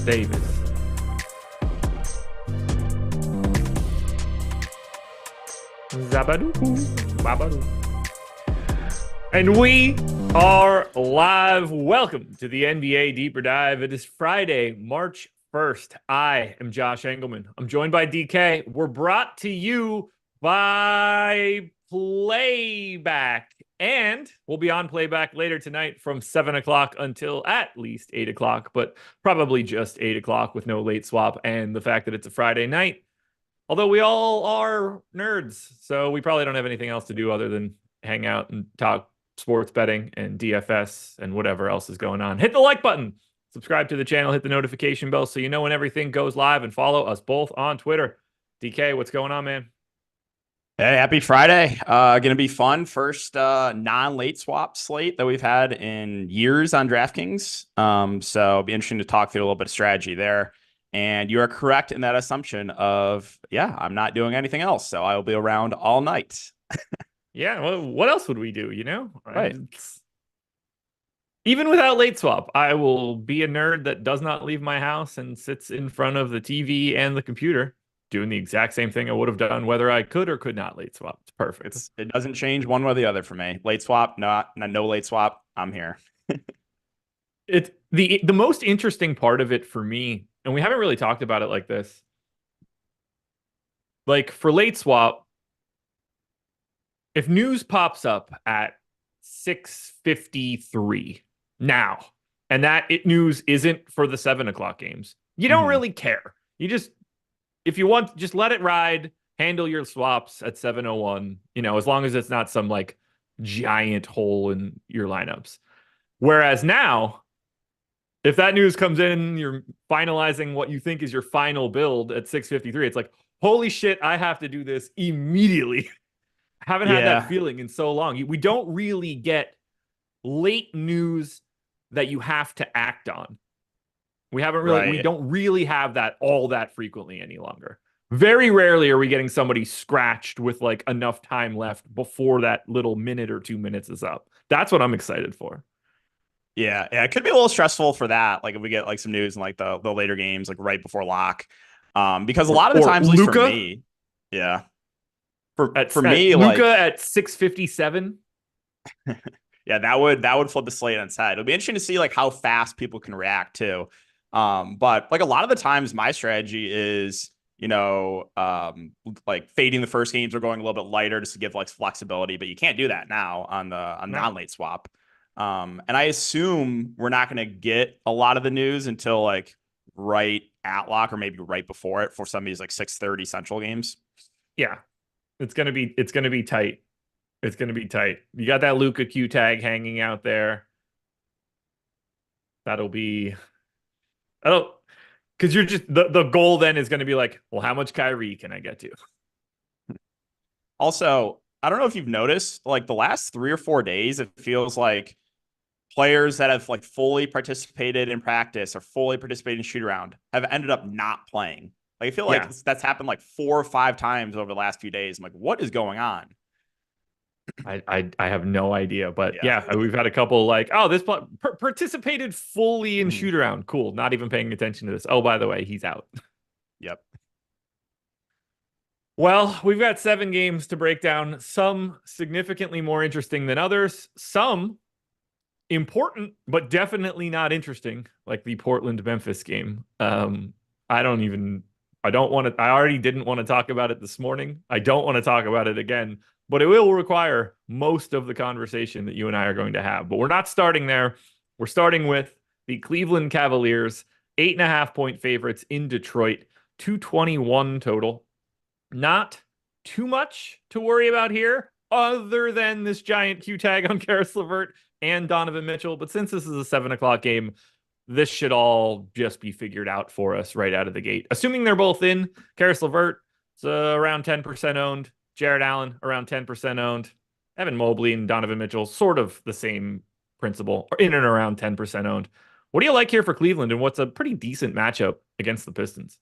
Davis. Zabadoo. Babadoo. And we are live. Welcome to the NBA Deeper Dive. It is Friday, March 1st. I am Josh Engleman. I'm joined by DK. We're brought to you by Playback. And we'll be on Playback later tonight from 7 o'clock until at least 8 o'clock, but probably just 8 o'clock with no late swap and the fact that it's a Friday night. Although we all are nerds, so we probably don't have anything else to do other than hang out and talk sports betting and DFS and whatever else is going on. Hit the like button, subscribe to the channel, hit the notification bell so you know when everything goes live, and follow us both on Twitter. DK, what's going on, man? Hey, happy Friday. Going to be fun. First non-late swap slate that we've had in years on DraftKings. So it'll be interesting to talk through a little bit of strategy there. And you are correct in that assumption of, yeah, I'm not doing anything else. So I will be around all night. Yeah, well, what else would we do, you know? Right. Even without late swap, I will be a nerd that does not leave my house and sits in front of the TV and the computer, doing the exact same thing I would have done whether I could or could not late swap. It's perfect. It doesn't change one way or the other for me. Late swap, no late swap. I'm here. It's the most interesting part of it for me, and we haven't really talked about it like this. Like for late swap, if news pops up at 6:53 now, and that news isn't for the 7 o'clock games, you don't really care. You just, if you want, just let it ride, handle your swaps at 7:01, you know, as long as it's not some like giant hole in your lineups. Whereas now, if that news comes in, you're finalizing what you think is your final build at 6:53, it's like, holy shit, I have to do this immediately. Haven't had that feeling in so long. We don't really get late news that you have to act on. We haven't really, we don't really have that all that frequently any longer. Very rarely are we getting somebody scratched with like enough time left before that little minute or 2 minutes is up. That's what I'm excited for. Yeah, it could be a little stressful for that. Like if we get like some news in like the later games, like right before lock, because a lot of the times, at least for me, for me, Luka like at 6:57. Yeah, that would flip the slate on its head. It'll be interesting to see like how fast people can react too. But like a lot of the times, my strategy is, you know, like fading the first games or going a little bit lighter just to give like flexibility. But you can't do that now on non-late swap. And I assume we're not going to get a lot of the news until like right at lock or maybe right before it for some of these like 6:30 Central games. Yeah, it's gonna be tight. It's gonna be tight. You got that Luka Q tag hanging out there. That'll be, because you're just the goal then is going to be like, well, how much Kyrie can I get to? Also, I don't know if you've noticed, like the last 3 or 4 days, it feels like players that have like fully participated in practice or fully participated in shoot around have ended up not playing. Like I feel like that's happened like 4 or 5 times over the last few days. I'm like, what is going on? I have no idea, but yeah, we've had a couple like, oh, this participated fully in shoot around. Cool. Not even paying attention to this. Oh, by the way, he's out. Yep. Well, we've got 7 games to break down. Some significantly more interesting than others. Some important, but definitely not interesting, like the Portland-Memphis game. I already didn't want to talk about it this morning. I don't want to talk about it again. but it will require most of the conversation that you and I are going to have. But we're not starting there. We're starting with the Cleveland Cavaliers, 8.5-point favorites in Detroit, 221 total. Not too much to worry about here, other than this giant Q tag on Karis LeVert and Donovan Mitchell. But since this is a 7 o'clock game, this should all just be figured out for us right out of the gate. Assuming they're both in, Karis LeVert is around 10% owned. Jared Allen around 10% owned. Evan Mobley and Donovan Mitchell, sort of the same principle, or in and around 10% owned. What do you like here for Cleveland, and what's a pretty decent matchup against the Pistons?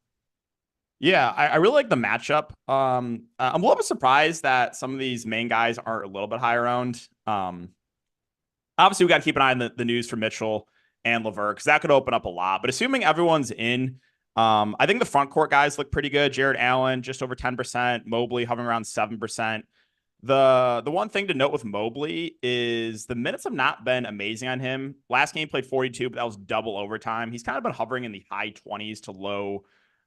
Yeah, I really like the matchup. I'm a little bit surprised that some of these main guys aren't a little bit higher owned. Obviously, we got to keep an eye on the news for Mitchell and LeVert, because that could open up a lot. But assuming everyone's in, I think the front court guys look pretty good. Jared Allen, just over 10%. Mobley hovering around 7%. The one thing to note with Mobley is the minutes have not been amazing on him. Last game played 42, but that was double overtime. He's kind of been hovering in the high 20s to low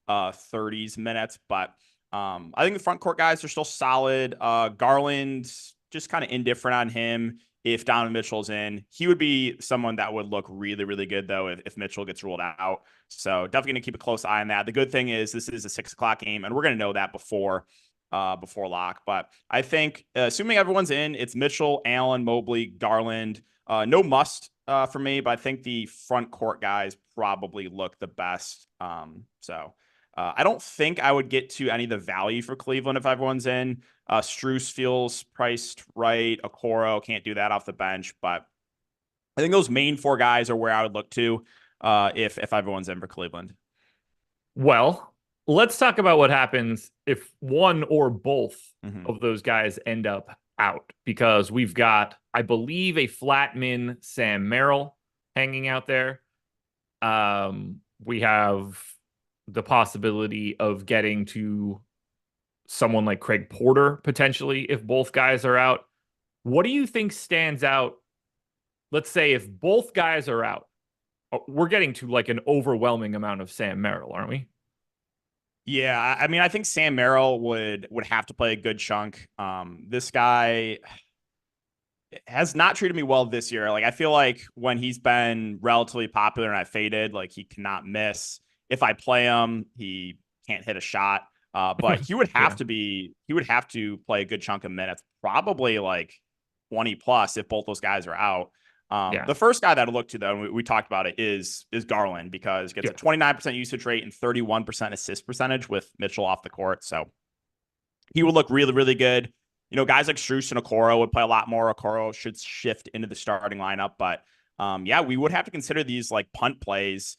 30s minutes. But I think the front court guys are still solid. Garland, just kind of indifferent on him. If Donovan Mitchell's in, he would be someone that would look really, really good, though, if Mitchell gets ruled out. So definitely going to keep a close eye on that. The good thing is this is a 6 o'clock game, and we're going to know that before lock. But I think, assuming everyone's in, it's Mitchell, Allen, Mobley, Garland. No must for me, but I think the front court guys probably look the best. I don't think I would get to any of the value for Cleveland if everyone's in. Strus feels priced right. Okoro can't do that off the bench, but I think those main 4 guys are where I would look to if everyone's in for Cleveland. Well, let's talk about what happens if one or both of those guys end up out, because we've got, I believe, a flat min Sam Merrill hanging out there. We have the possibility of getting to someone like Craig Porter potentially if both guys are out. What do you think stands out? Let's say if both guys are out, we're getting to like an overwhelming amount of Sam Merrill, aren't we? Yeah, I mean, I think Sam Merrill would have to play a good chunk. This guy has not treated me well this year. Like, I feel like when he's been relatively popular and I faded, like, he cannot miss. If I play him, he can't hit a shot. But he would have he would have to play a good chunk of minutes, probably like 20 plus if both those guys are out. The first guy that I look to, though, and we talked about it, is Garland, because he gets a 29% usage rate and 31% assist percentage with Mitchell off the court. So he would look really, really good. You know, guys like Strus and Okoro would play a lot more. Okoro should shift into the starting lineup. But we would have to consider these like punt plays.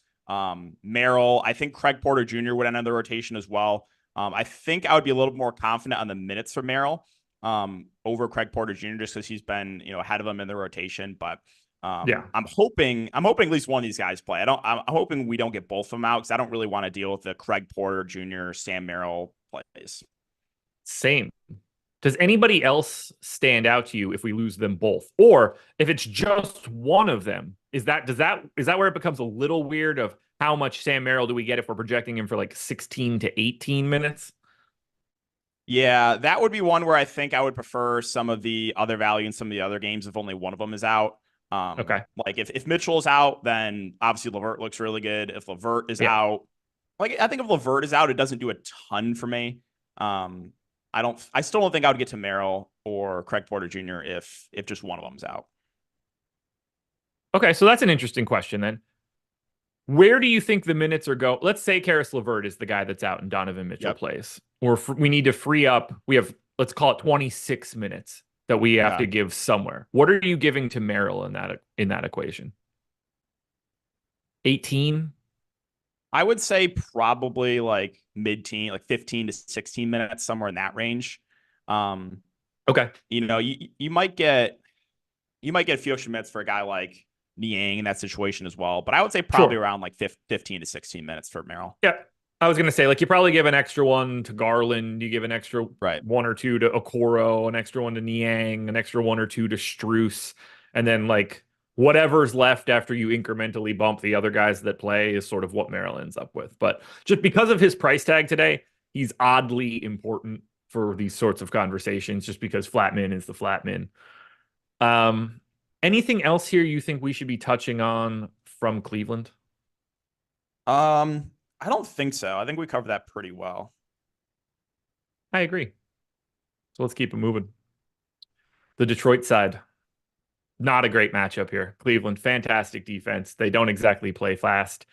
Merrill, I think Craig Porter Jr. would enter the rotation as well. I think I would be a little more confident on the minutes for Merrill over Craig Porter Jr. just because he's been, ahead of him in the rotation. But I'm hoping at least one of these guys play. I'm hoping we don't get both of them out, because I don't really want to deal with the Craig Porter Jr., Sam Merrill plays. Same. Does anybody else stand out to you if we lose them both? Or if it's just one of them, is that where it becomes a little weird of how much Sam Merrill do we get if we're projecting him for like 16 to 18 minutes? Yeah, that would be one where I think I would prefer some of the other value in some of the other games if only one of them is out. Okay. Like if Mitchell is out, then obviously LeVert looks really good. If LeVert is out, like I think if LeVert is out, it doesn't do a ton for me. I still don't think I would get to Merrill or Craig Porter Jr. if just one of them's out. Okay, so that's an interesting question then. Where do you think the minutes are going? Let's say Karis LeVert is the guy that's out and Donovan Mitchell plays. Or we need to free up. We have, let's call it 26 minutes that we have to give somewhere. What are you giving to Merrill in that equation? 18? I would say probably like mid-teen, like 15 to 16 minutes, somewhere in that range. Okay. You might get a few extra minutes for a guy like Niang in that situation as well. But I would say probably around like 15 to 16 minutes for Merrill. Yeah. I was going to say, like, you probably give an extra one to Garland. You give an extra one or two to Okoro, an extra one to Niang, an extra one or two to Strus. And then, like, whatever's left after you incrementally bump the other guys that play is sort of what Merrill ends up with. But just because of his price tag today, he's oddly important for these sorts of conversations just because Flatman is the Flatman. Anything else here you think we should be touching on from Cleveland? I don't think so. I think we covered that pretty well. I agree. So let's keep it moving. The Detroit side, not a great matchup here. Cleveland, fantastic defense. They don't exactly play fast.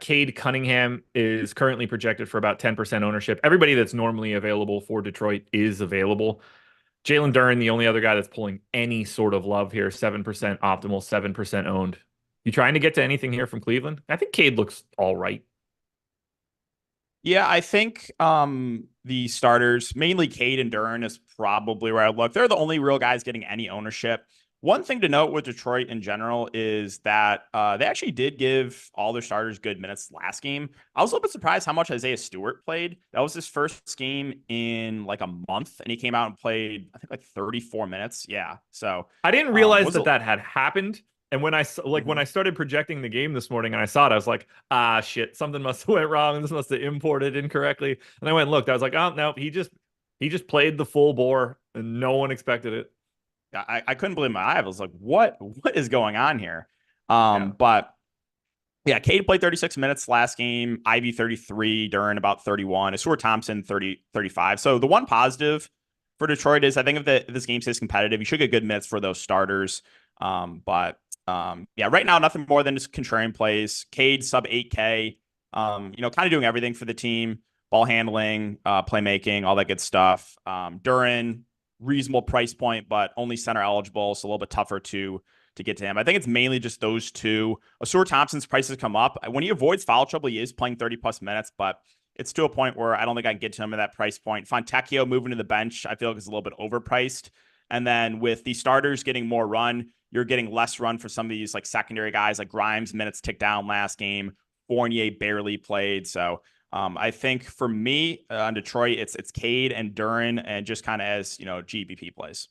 Cade Cunningham is currently projected for about 10% ownership. Everybody that's normally available for Detroit is available. Jalen Duren, the only other guy that's pulling any sort of love here, 7% optimal, 7% owned. You trying to get to anything here from Cleveland? I think Cade looks all right. Yeah, I think the starters, mainly Cade and Duren, is probably where I look. They're the only real guys getting any ownership. One thing to note with Detroit in general is that they actually did give all their starters good minutes last game. I was a little bit surprised how much Isaiah Stewart played. That was his first game in like a month, and he came out and played, I think, like 34 minutes. Yeah, so I didn't realize that had happened. And when I when I started projecting the game this morning and I saw it, I was like, ah, shit, something must have went wrong. This must have imported incorrectly. And I went and looked. I was like, oh no, he just played the full bore, and no one expected it. I couldn't believe my eyes. I was like, what is going on here? Yeah. But yeah, Cade played 36 minutes last game, Ivy 33, Duren about 31, Asur Thompson 35. So the one positive for Detroit is I think if this game stays competitive, you should get good minutes for those starters. But yeah, right now, nothing more than just contrarian plays. Cade sub 8K, kind of doing everything for the team, ball handling, playmaking, all that good stuff. Duren, reasonable price point, but only center eligible, so a little bit tougher to get to him. I think it's mainly just those two. Asur Thompson's prices come up. When he avoids foul trouble, he is playing 30+ minutes, but it's to a point where I don't think I can get to him at that price point. Fontecchio moving to the bench, I feel like is a little bit overpriced. And then with the starters getting more run, you're getting less run for some of these like secondary guys, like Grimes minutes ticked down last game. Fournier barely played. So I think for me on Detroit, it's Cade and Duren, and just kind of as GBP plays.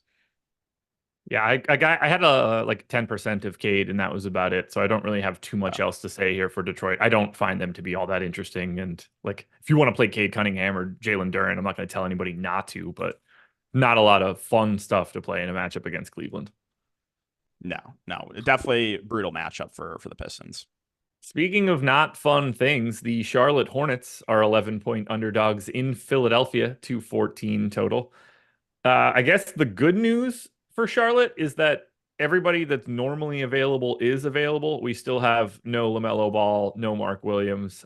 Yeah, I had a like 10% of Cade, and that was about it. So I don't really have too much else to say here for Detroit. I don't find them to be all that interesting. And like, if you want to play Cade Cunningham or Jalen Duren, I'm not going to tell anybody not to, but not a lot of fun stuff to play in a matchup against Cleveland. No, definitely brutal matchup for the Pistons. Speaking of not fun things, the Charlotte Hornets are 11-point underdogs in Philadelphia, 214 total. I guess the good news for Charlotte is that everybody that's normally available is available. We still have no LaMelo Ball, no Mark Williams.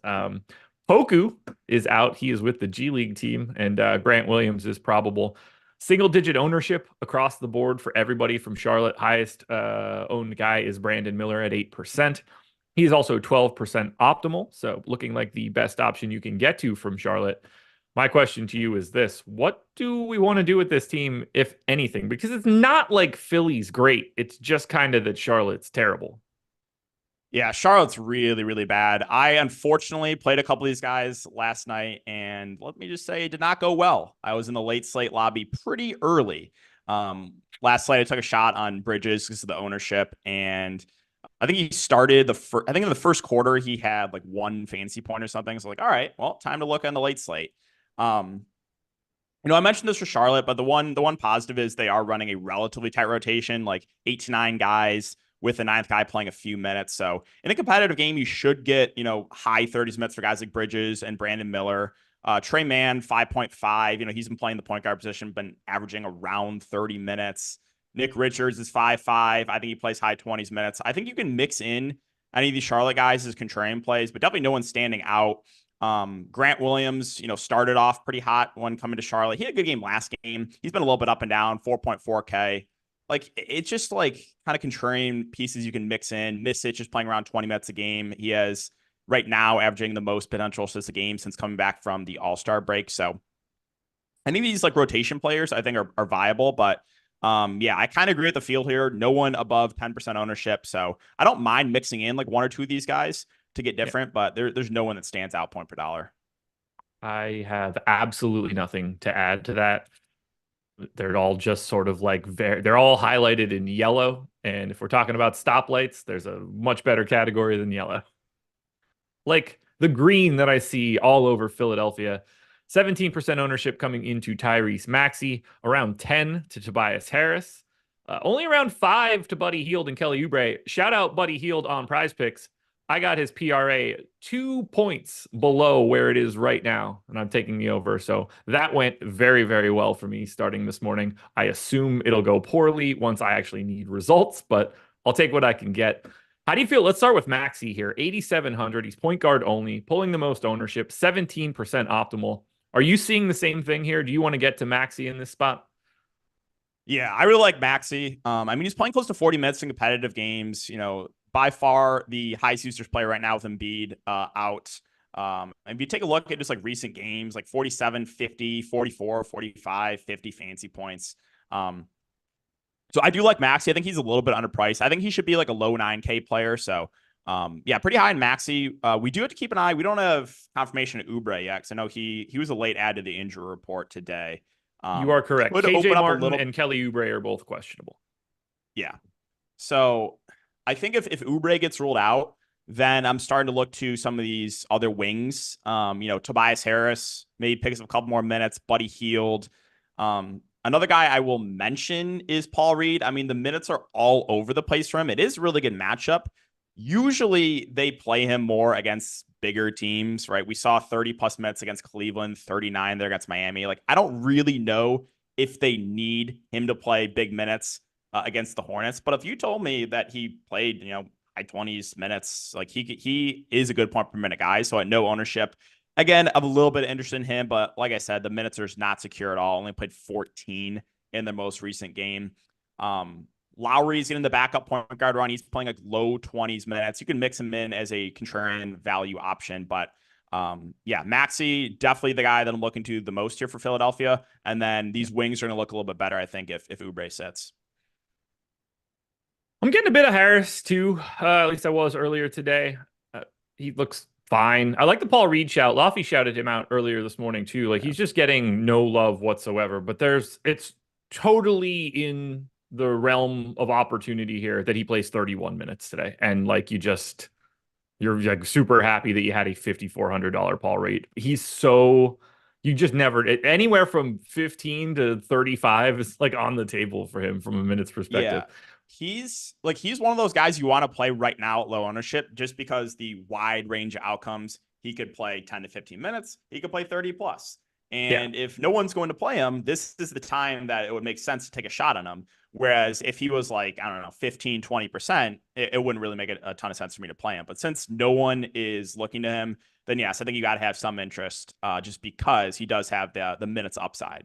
Poku is out. He is with the G League team, and Grant Williams is probable. Single-digit ownership across the board for everybody from Charlotte. Highest owned guy is Brandon Miller at 8%. He's also 12% optimal, so looking like the best option you can get to from Charlotte. My question to you is this: what do we want to do with this team, if anything? Because it's not like Philly's great. It's just kind of that Charlotte's terrible. Yeah, Charlotte's really, really bad. I unfortunately played a couple of these guys last night, and let me just say it did not go well. I was in the late slate lobby pretty early. Last slate, I took a shot on Bridges because of the ownership, and I think he started I think in the first quarter, he had like one fantasy point or something. So like, all right, well, time to look on the late slate. I mentioned this for Charlotte, but the one positive is they are running a relatively tight rotation, like 8 to 9 guys with the 9th guy playing a few minutes. So in a competitive game, you should get, high 30s minutes for guys like Bridges and Brandon Miller. Trey Mann, 5.5. He's been playing the point guard position, been averaging around 30 minutes. Nick Richards is 5.5. I think he plays high 20s minutes. I think you can mix in any of these Charlotte guys as contrarian plays, but definitely no one's standing out. Grant Williams, started off pretty hot when coming to Charlotte. He had a good game last game. He's been a little bit up and down, 4.4K. Like, it's just like kind of contrarian pieces you can mix in. Misic is playing around 20 minutes a game. He has right now averaging the most potential assists a game since coming back from the All-Star break. So I think these like rotation players I think are viable, but I kind of agree with the field here. No one above 10% ownership. So I don't mind mixing in like one or two of these guys to get different, but there's no one that stands out point per dollar. I have absolutely nothing to add to that. They're all just sort of like they're all highlighted in yellow. And if we're talking about stoplights, there's a much better category than yellow. Like the green that I see all over Philadelphia, 17% ownership coming into Tyrese Maxey, around 10 to Tobias Harris, only around 5 to Buddy Hield and Kelly Oubre. Shout out Buddy Hield on Prize Picks. I got his PRA 2 points below where it is right now, and I'm taking the over. So that went very, very well for me starting this morning. I assume it'll go poorly once I actually need results, but I'll take what I can get. How do you feel? Let's start with Maxey here. 8,700. He's point guard only, pulling the most ownership, 17% optimal. Are you seeing the same thing here? Do you want to get to Maxey in this spot? Yeah, I really like Maxey. I mean, he's playing close to 40 minutes in competitive games. By far the highest usage player right now with Embiid out. And if you take a look at just like recent games, like 47, 50, 44, 45, 50 fantasy points. So I do like Maxey. I think he's a little bit underpriced. I think he should be like a low 9K player. So yeah, pretty high in Maxey. We do have to keep an eye. We don't have confirmation of Oubre yet, because I know he was a late add to the injury report today. You are correct. KJ Martin and Kelly Oubre are both questionable. Yeah. So I think if Oubre gets ruled out, then I'm starting to look to some of these other wings. Tobias Harris maybe picks up a couple more minutes. Buddy Hield. Another guy I will mention is Paul Reed. I mean, the minutes are all over the place for him. It is a really good matchup. Usually they play him more against bigger teams, right? We saw 30 plus minutes against Cleveland, 39 there against Miami. Like, I don't really know if they need him to play big minutes against the Hornets. But if you told me that he played, high 20s minutes, like he is a good point per minute guy. So at no ownership, again, I'm a little bit interested in him, but like I said, the minutes are not secure at all. Only played 14 in the most recent game. Lowry's getting the backup point guard run. He's playing like low 20s minutes. You can mix him in as a contrarian value option, but yeah, Maxey, definitely the guy that I'm looking to the most here for Philadelphia. And then these wings are going to look a little bit better, I think, if Oubre sits. I'm getting a bit of Harris too. At least I was earlier today. He looks fine. I like the Paul Reed shout. Laffy shouted him out earlier this morning too. Like, he's just getting no love whatsoever, but it's totally in the realm of opportunity here that he plays 31 minutes today. And like, you're like super happy that you had a $5,400 Paul Reed. You just never, anywhere from 15 to 35 is like on the table for him from a minutes perspective. Yeah. He's one of those guys you want to play right now at low ownership, just because the wide range of outcomes. He could play 10 to 15 minutes. He could play 30 plus. And if no one's going to play him, this is the time that it would make sense to take a shot on him. Whereas if he was like, I don't know, 15, 20%, it wouldn't really make a ton of sense for me to play him. But since no one is looking to him, then yes, I think you got to have some interest just because he does have the minutes upside.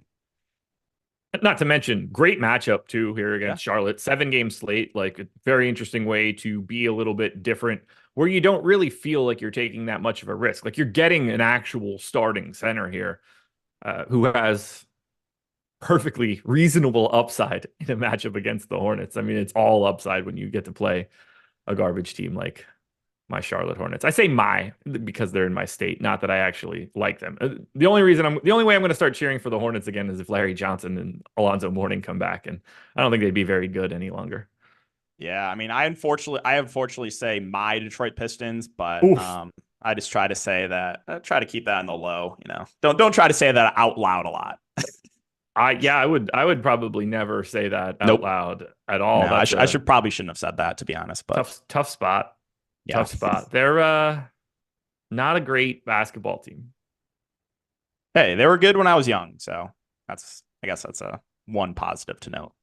Not to mention, great matchup too here against Charlotte. 7-game slate, like a very interesting way to be a little bit different, where you don't really feel like you're taking that much of a risk. Like, you're getting an actual starting center here who has perfectly reasonable upside in a matchup against the Hornets. I mean, it's all upside when you get to play a garbage team like my Charlotte Hornets. I say because they're in my state, not that I actually like them. The only way I'm going to start cheering for the Hornets again is if Larry Johnson and Alonzo Mourning come back, and I don't think they'd be very good any longer. Yeah, I mean, I unfortunately say my Detroit Pistons, but I just try to say that, try to keep that in the low. Don't try to say that out loud a lot. I would probably never say that out loud at all. No, I probably shouldn't have said that, to be honest. But tough spot. Yeah. Tough spot. They're not a great basketball team. Hey, they were good when I was young, so I guess that's a one positive to note.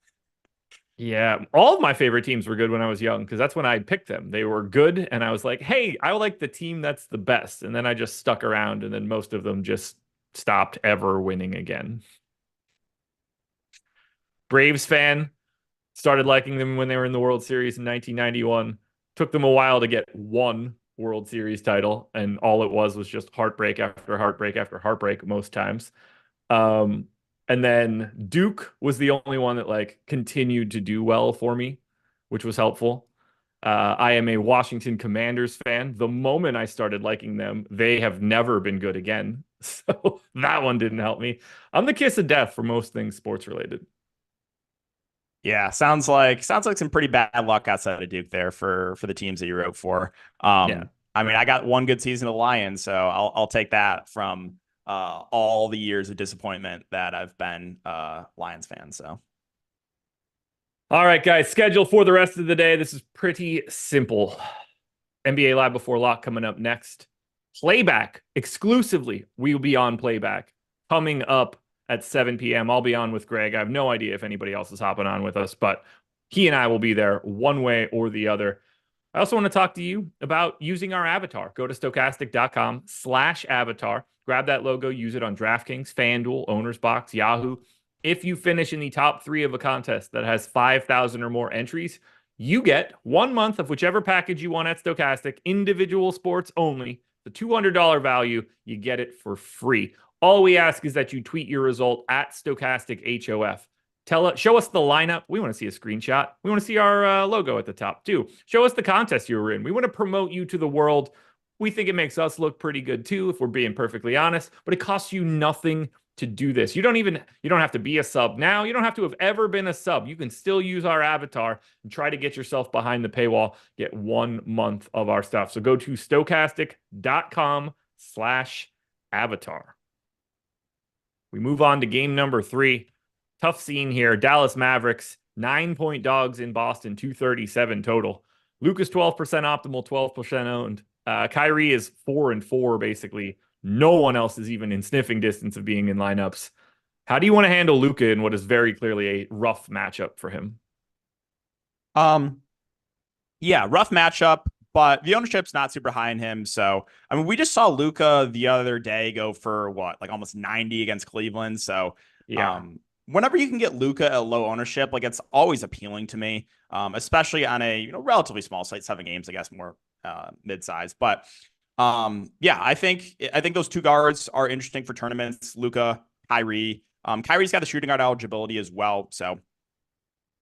Yeah, all of my favorite teams were good when I was young, because that's when I picked them. They were good, and I was like, hey, I like the team that's the best. And then I just stuck around, and then most of them just stopped ever winning again. Braves fan, started liking them when they were in the World Series in 1991. Took them a while to get one World Series title, and all it was just heartbreak after heartbreak after heartbreak most times. And then Duke was the only one that like continued to do well for me, which was helpful. I am a Washington Commanders fan. The moment I started liking them, they have never been good again. So that one didn't help me. I'm the kiss of death for most things sports related. Yeah, sounds like some pretty bad luck outside of Duke there for the teams that you wrote for. I mean, I got one good season of the Lions, so I'll take that from all the years of disappointment that I've been Lions fan. So. All right, guys, schedule for the rest of the day. This is pretty simple. NBA Live Before Lock coming up next. Playback exclusively. We will be on playback coming up at 7 p.m. I'll be on with Greg. I have no idea if anybody else is hopping on with us, but he and I will be there one way or the other. I also want to talk to you about using our avatar. Go to stokastic.com/avatar. Grab that logo, use it on DraftKings, FanDuel, Owner's Box, Yahoo. If you finish in the top 3 of a contest that has 5,000 or more entries, you get 1 month of whichever package you want at Stokastic, individual sports only. The $200 value, you get it for free. All we ask is that you tweet your result at StokasticHOF. Show us the lineup. We want to see a screenshot. We want to see our logo at the top too. Show us the contest you were in. We want to promote you to the world. We think it makes us look pretty good too, if we're being perfectly honest, but it costs you nothing to do this. You don't have to be a sub now. You don't have to have ever been a sub. You can still use our avatar and try to get yourself behind the paywall, get 1 month of our stuff. So go to stokastic.com/avatar. We move on to game number 3. Tough scene here. Dallas Mavericks, 9-point dogs in Boston, 237 total. Luka's 12% optimal, 12% owned. Kyrie is 4-4, basically. No one else is even in sniffing distance of being in lineups. How do you want to handle Luka in what is very clearly a rough matchup for him? Yeah, rough matchup, but the ownership's not super high in him. So, I mean, we just saw Luka the other day go for like almost 90 against Cleveland. So, yeah. Whenever you can get Luka at low ownership, like it's always appealing to me, especially on a relatively small slate, 7 games, I guess more mid-size. But yeah, I think those 2 guards are interesting for tournaments. Luka, Kyrie. Kyrie's got the shooting guard eligibility as well, so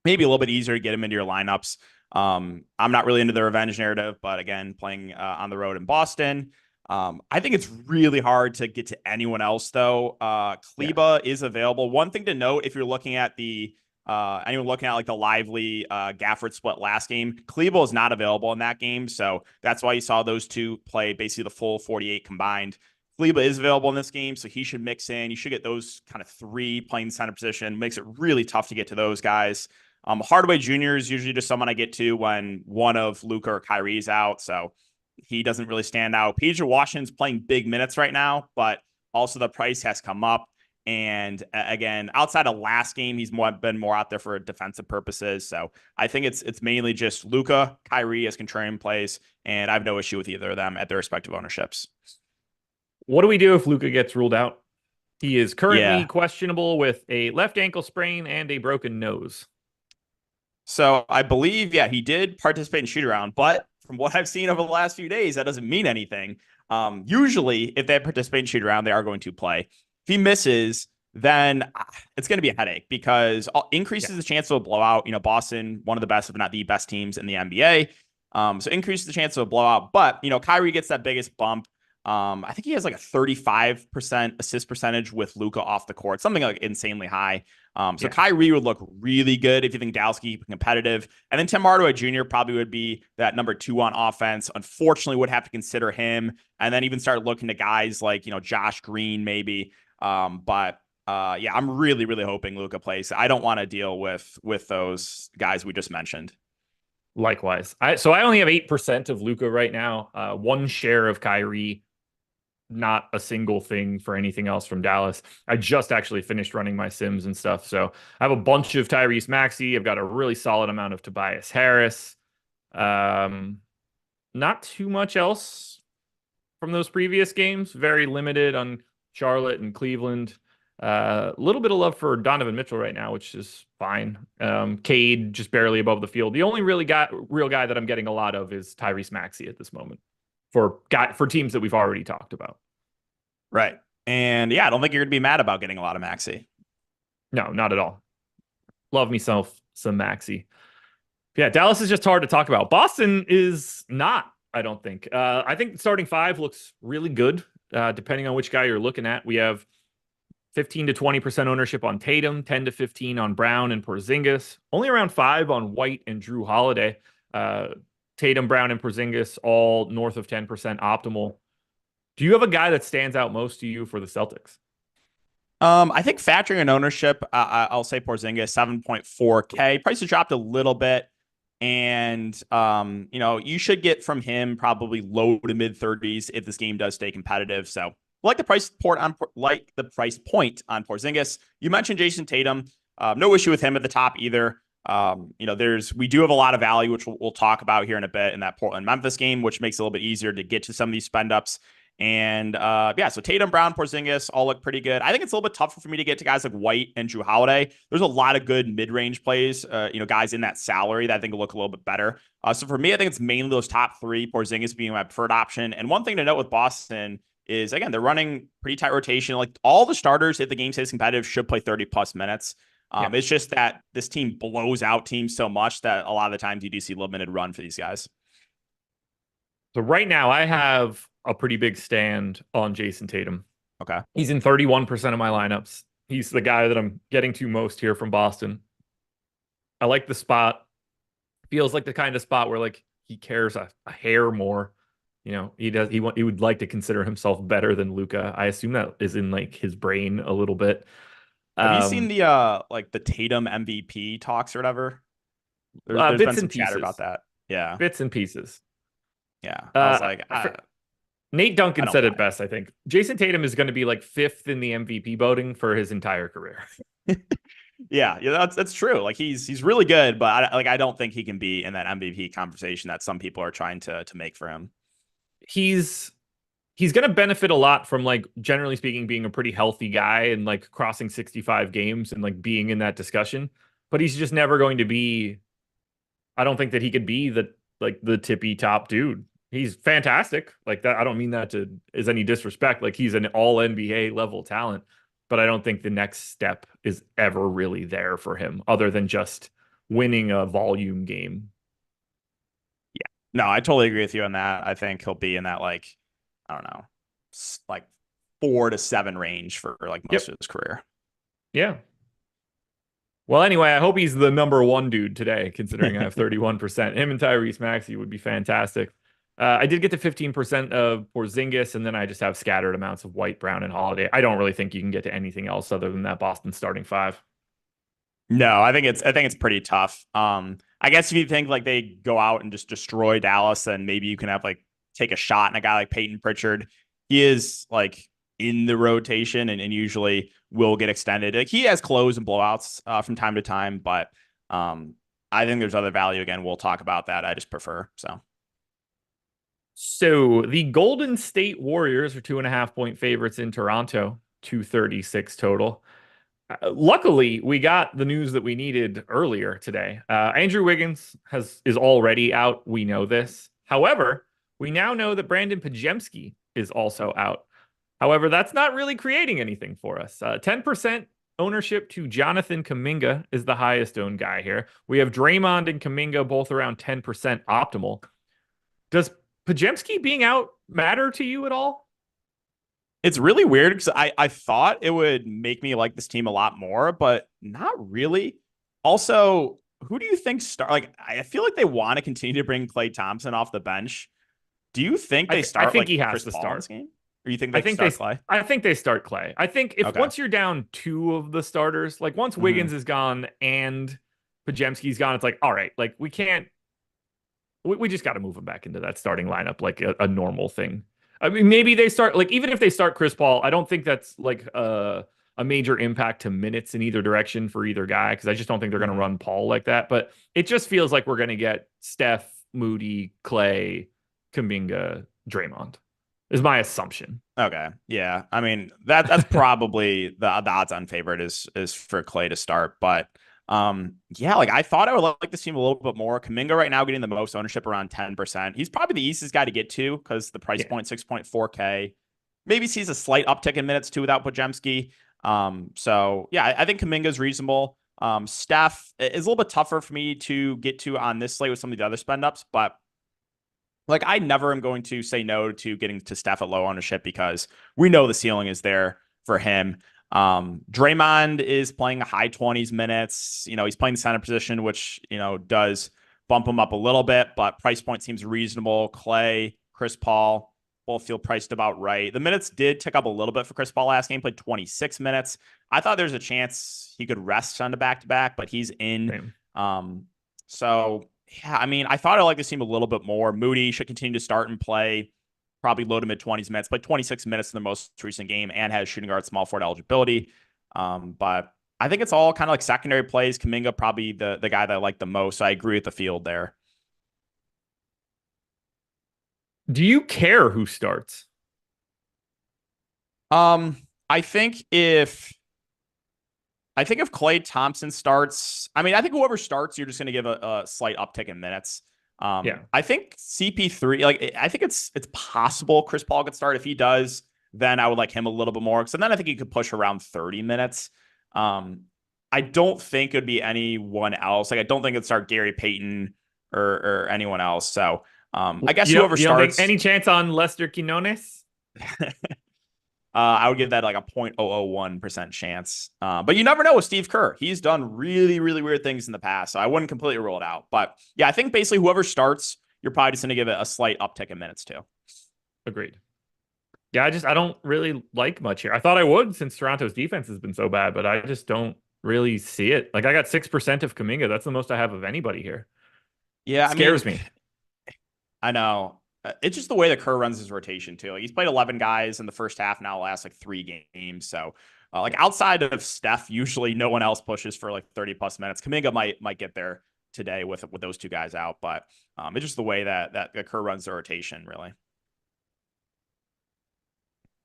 maybe a little bit easier to get him into your lineups. I'm not really into the revenge narrative, but again, playing on the road in Boston. I think it's really hard to get to anyone else though. Kleba is available. One thing to note, if you're looking at anyone looking at like the lively Gafford split last game, Kleba is not available in that game. So that's why you saw those 2 play basically the full 48 combined. Kleba is available in this game, so he should mix in. You should get those kind of 3 playing center position. Makes it really tough to get to those guys. Hardaway Jr. is usually just someone I get to when one of Luka or Kyrie is out. So he doesn't really stand out. PJ Washington's playing big minutes right now, but also the price has come up. And again, outside of last game, he's been more out there for defensive purposes. So I think it's mainly just Luka, Kyrie as contrarian plays, and I have no issue with either of them at their respective ownerships. What do we do if Luka gets ruled out? He is currently questionable with a left ankle sprain and a broken nose. So I believe, he did participate in shoot around, but from what I've seen over the last few days, that doesn't mean anything. Usually, if they participate in shoot around, they are going to play. If he misses, then it's going to be a headache because it increases the chance of a blowout. Boston, one of the best, if not the best teams in the NBA. So increases the chance of a blowout. But, Kyrie gets that biggest bump. I think he has like a 35% assist percentage with Luka off the court, something like insanely high. So Kyrie would look really good if you think Dallas can keep competitive. And then Tim Hardaway Jr. probably would be that number 2 on offense. Unfortunately, would have to consider him and then even start looking to guys like, Josh Green maybe. I'm really, really hoping Luka plays. I don't want to deal with those guys we just mentioned. Likewise. So I only have 8% of Luka right now. 1 share of Kyrie. Not a single thing for anything else from Dallas. I just actually finished running my Sims and stuff. So I have a bunch of Tyrese Maxey. I've got a really solid amount of Tobias Harris. Not too much else from those previous games. Very limited on Charlotte and Cleveland. A little bit of love for Donovan Mitchell right now, which is fine. Cade just barely above the field. The only real guy that I'm getting a lot of is Tyrese Maxey at this moment. For teams that we've already talked about. Right. And I don't think you're going to be mad about getting a lot of Maxey. No, not at all. Love me some Maxey. Yeah, Dallas is just hard to talk about. Boston is not, I don't think. I think starting 5 looks really good, depending on which guy you're looking at. We have 15 to 20% ownership on Tatum, 10 to 15 on Brown and Porzingis, only around 5 on White and Drew Holiday. Tatum, Brown, and Porzingis all north of 10% optimal. Do you have a guy that stands out most to you for the Celtics? I think factoring in ownership, I'll say Porzingis 7.4K. Price has dropped a little bit. And you should get from him probably low to mid 30s if this game does stay competitive. So like the price point on Porzingis. You mentioned Jason Tatum. No issue with him at the top either. We do have a lot of value, which we'll talk about here in a bit in that Portland Memphis game, which makes it a little bit easier to get to some of these spend ups. And so Tatum, Brown, Porzingis all look pretty good. I think it's a little bit tougher for me to get to guys like White and Drew Holiday. There's a lot of good mid-range plays, guys in that salary that I think will look a little bit better. So for me, I think it's mainly those top three, Porzingis being my preferred option. And one thing to note with Boston is, again, they're running pretty tight rotation. Like all the starters, if the game stays competitive, should play 30 plus minutes. It's just that this team blows out teams so much that a lot of the times you do see limited run for these guys. So right now I have a pretty big stand on Jason Tatum. Okay. He's in 31% of my lineups. He's the guy that I'm getting to most here from Boston. I like the spot. Feels like the kind of spot where like he cares a hair more. He would like to consider himself better than Luka. I assume that is in like his brain a little bit. Have you seen the Tatum MVP talks or whatever? There's been some chatter about that. Yeah. Bits and pieces. Yeah. I was like, Nate Duncan said it best, I think. Jason Tatum is going to be like 5th in the MVP voting for his entire career. Yeah, that's true. Like he's really good, but I don't think he can be in that MVP conversation that some people are trying to make for him. He's going to benefit a lot from, like, generally speaking, being a pretty healthy guy and like crossing 65 games and like being in that discussion. But he's just never going to be. I don't think that he could be the tippy top dude. He's fantastic. Like that. I don't mean that as any disrespect. Like he's an all NBA level talent, but I don't think the next step is ever really there for him other than just winning a volume game. Yeah, no, I totally agree with you on that. I think he'll be in that, like, I don't know, like 4 to 7 range for like most of his career. Yeah. Well, anyway, I hope he's the number one dude today, considering I have 31%. Him and Tyrese Maxey would be fantastic. I did get to 15% of Porzingis, and then I just have scattered amounts of White, Brown, and Holiday. I don't really think you can get to anything else other than that Boston starting 5. No, I think it's pretty tough. I guess if you think like they go out and just destroy Dallas, then maybe you can have like take a shot on a guy like Peyton Pritchard. He is like in the rotation and usually will get extended. Like he has close and blowouts from time to time, but I think there's other value. Again, we'll talk about that. I just prefer So the Golden State Warriors are 2.5-point favorites in Toronto, 236 total. Luckily, we got the news that we needed earlier today. Andrew Wiggins is already out. We know this. However, we now know that Brandon Podziemski is also out. However, that's not really creating anything for us. 10% ownership to Jonathan Kuminga is the highest owned guy here. We have Draymond and Kuminga both around 10% optimal. Does Podziemski being out matter to you at all? It's really weird because I thought it would make me like this team a lot more, but not really. Also, who do you think start? Like, I feel like they want to continue to bring Klay Thompson off the bench. Do you think they start? I think like he has Chris to Paul start. In this game? Or you think they start Klay? I think they start Klay. I think once you're down 2 of the starters, like once Wiggins is gone and Podziemski's gone, it's like, all right, like we just got to move him back into that starting lineup like a normal thing. I mean, maybe they start, like, even if they start Chris Paul, I don't think that's like a major impact to minutes in either direction for either guy, because I just don't think they're going to run Paul like that. But it just feels like we're going to get Steph, Moody, Klay, Kuminga, Draymond is my assumption. Okay. Yeah. I mean, that's probably the odds-on favorite is for Klay to start. But like I thought I would like this team a little bit more. Kuminga right now getting the most ownership around 10%. He's probably the easiest guy to get to because the price point 6.4K. Maybe sees a slight uptick in minutes too without Podziemski. I think Kuminga is reasonable. Steph is a little bit tougher for me to get to on this slate with some of the other spend ups, but like I never am going to say no to getting to Steph at low ownership because we know the ceiling is there for him. Draymond is playing high 20s minutes. He's playing the center position, which, does bump him up a little bit, but price point seems reasonable. Klay, Chris Paul, both feel priced about right. The minutes did tick up a little bit for Chris Paul last game, played 26 minutes. I thought there's a chance he could rest on the back-to-back, but he's in. So, yeah, I mean, I thought I liked this team a little bit more. Moody should continue to start and play probably low to mid-20s minutes, played 26 minutes in the most recent game and has shooting guard small forward eligibility. But I think it's all kind of like secondary plays. Kuminga probably the guy that I like the most. So I agree with the field there. Do you care who starts? I think if Klay Thompson starts, I mean, I think whoever starts, you're just going to give a slight uptick in minutes. Yeah. I think CP3, like, I think it's possible Chris Paul could start. If he does, then I would like him a little bit more. So then I think he could push around 30 minutes. I don't think it'd be anyone else. Like, I don't think it'd start Gary Payton or anyone else. So I guess whoever starts. Any chance on Lester Quinones? I would give that like a 0.001% chance. But you never know with Steve Kerr. He's done really, really weird things in the past. So I wouldn't completely rule it out. But yeah, I think basically whoever starts, you're probably just going to give it a slight uptick in minutes too. Agreed. Yeah, I don't really like much here. I thought I would since Toronto's defense has been so bad, but I just don't really see it. Like, I got 6% of Kuminga. That's the most I have of anybody here. Yeah, Scares me. I know. It's just the way that Kerr runs his rotation too. Like, he's played 11 guys in the first half now, last like 3 games. So like outside of Steph, usually no one else pushes for like 30 plus minutes. Kuminga might get there today with those 2 guys out, but it's just the way that Kerr runs the rotation really.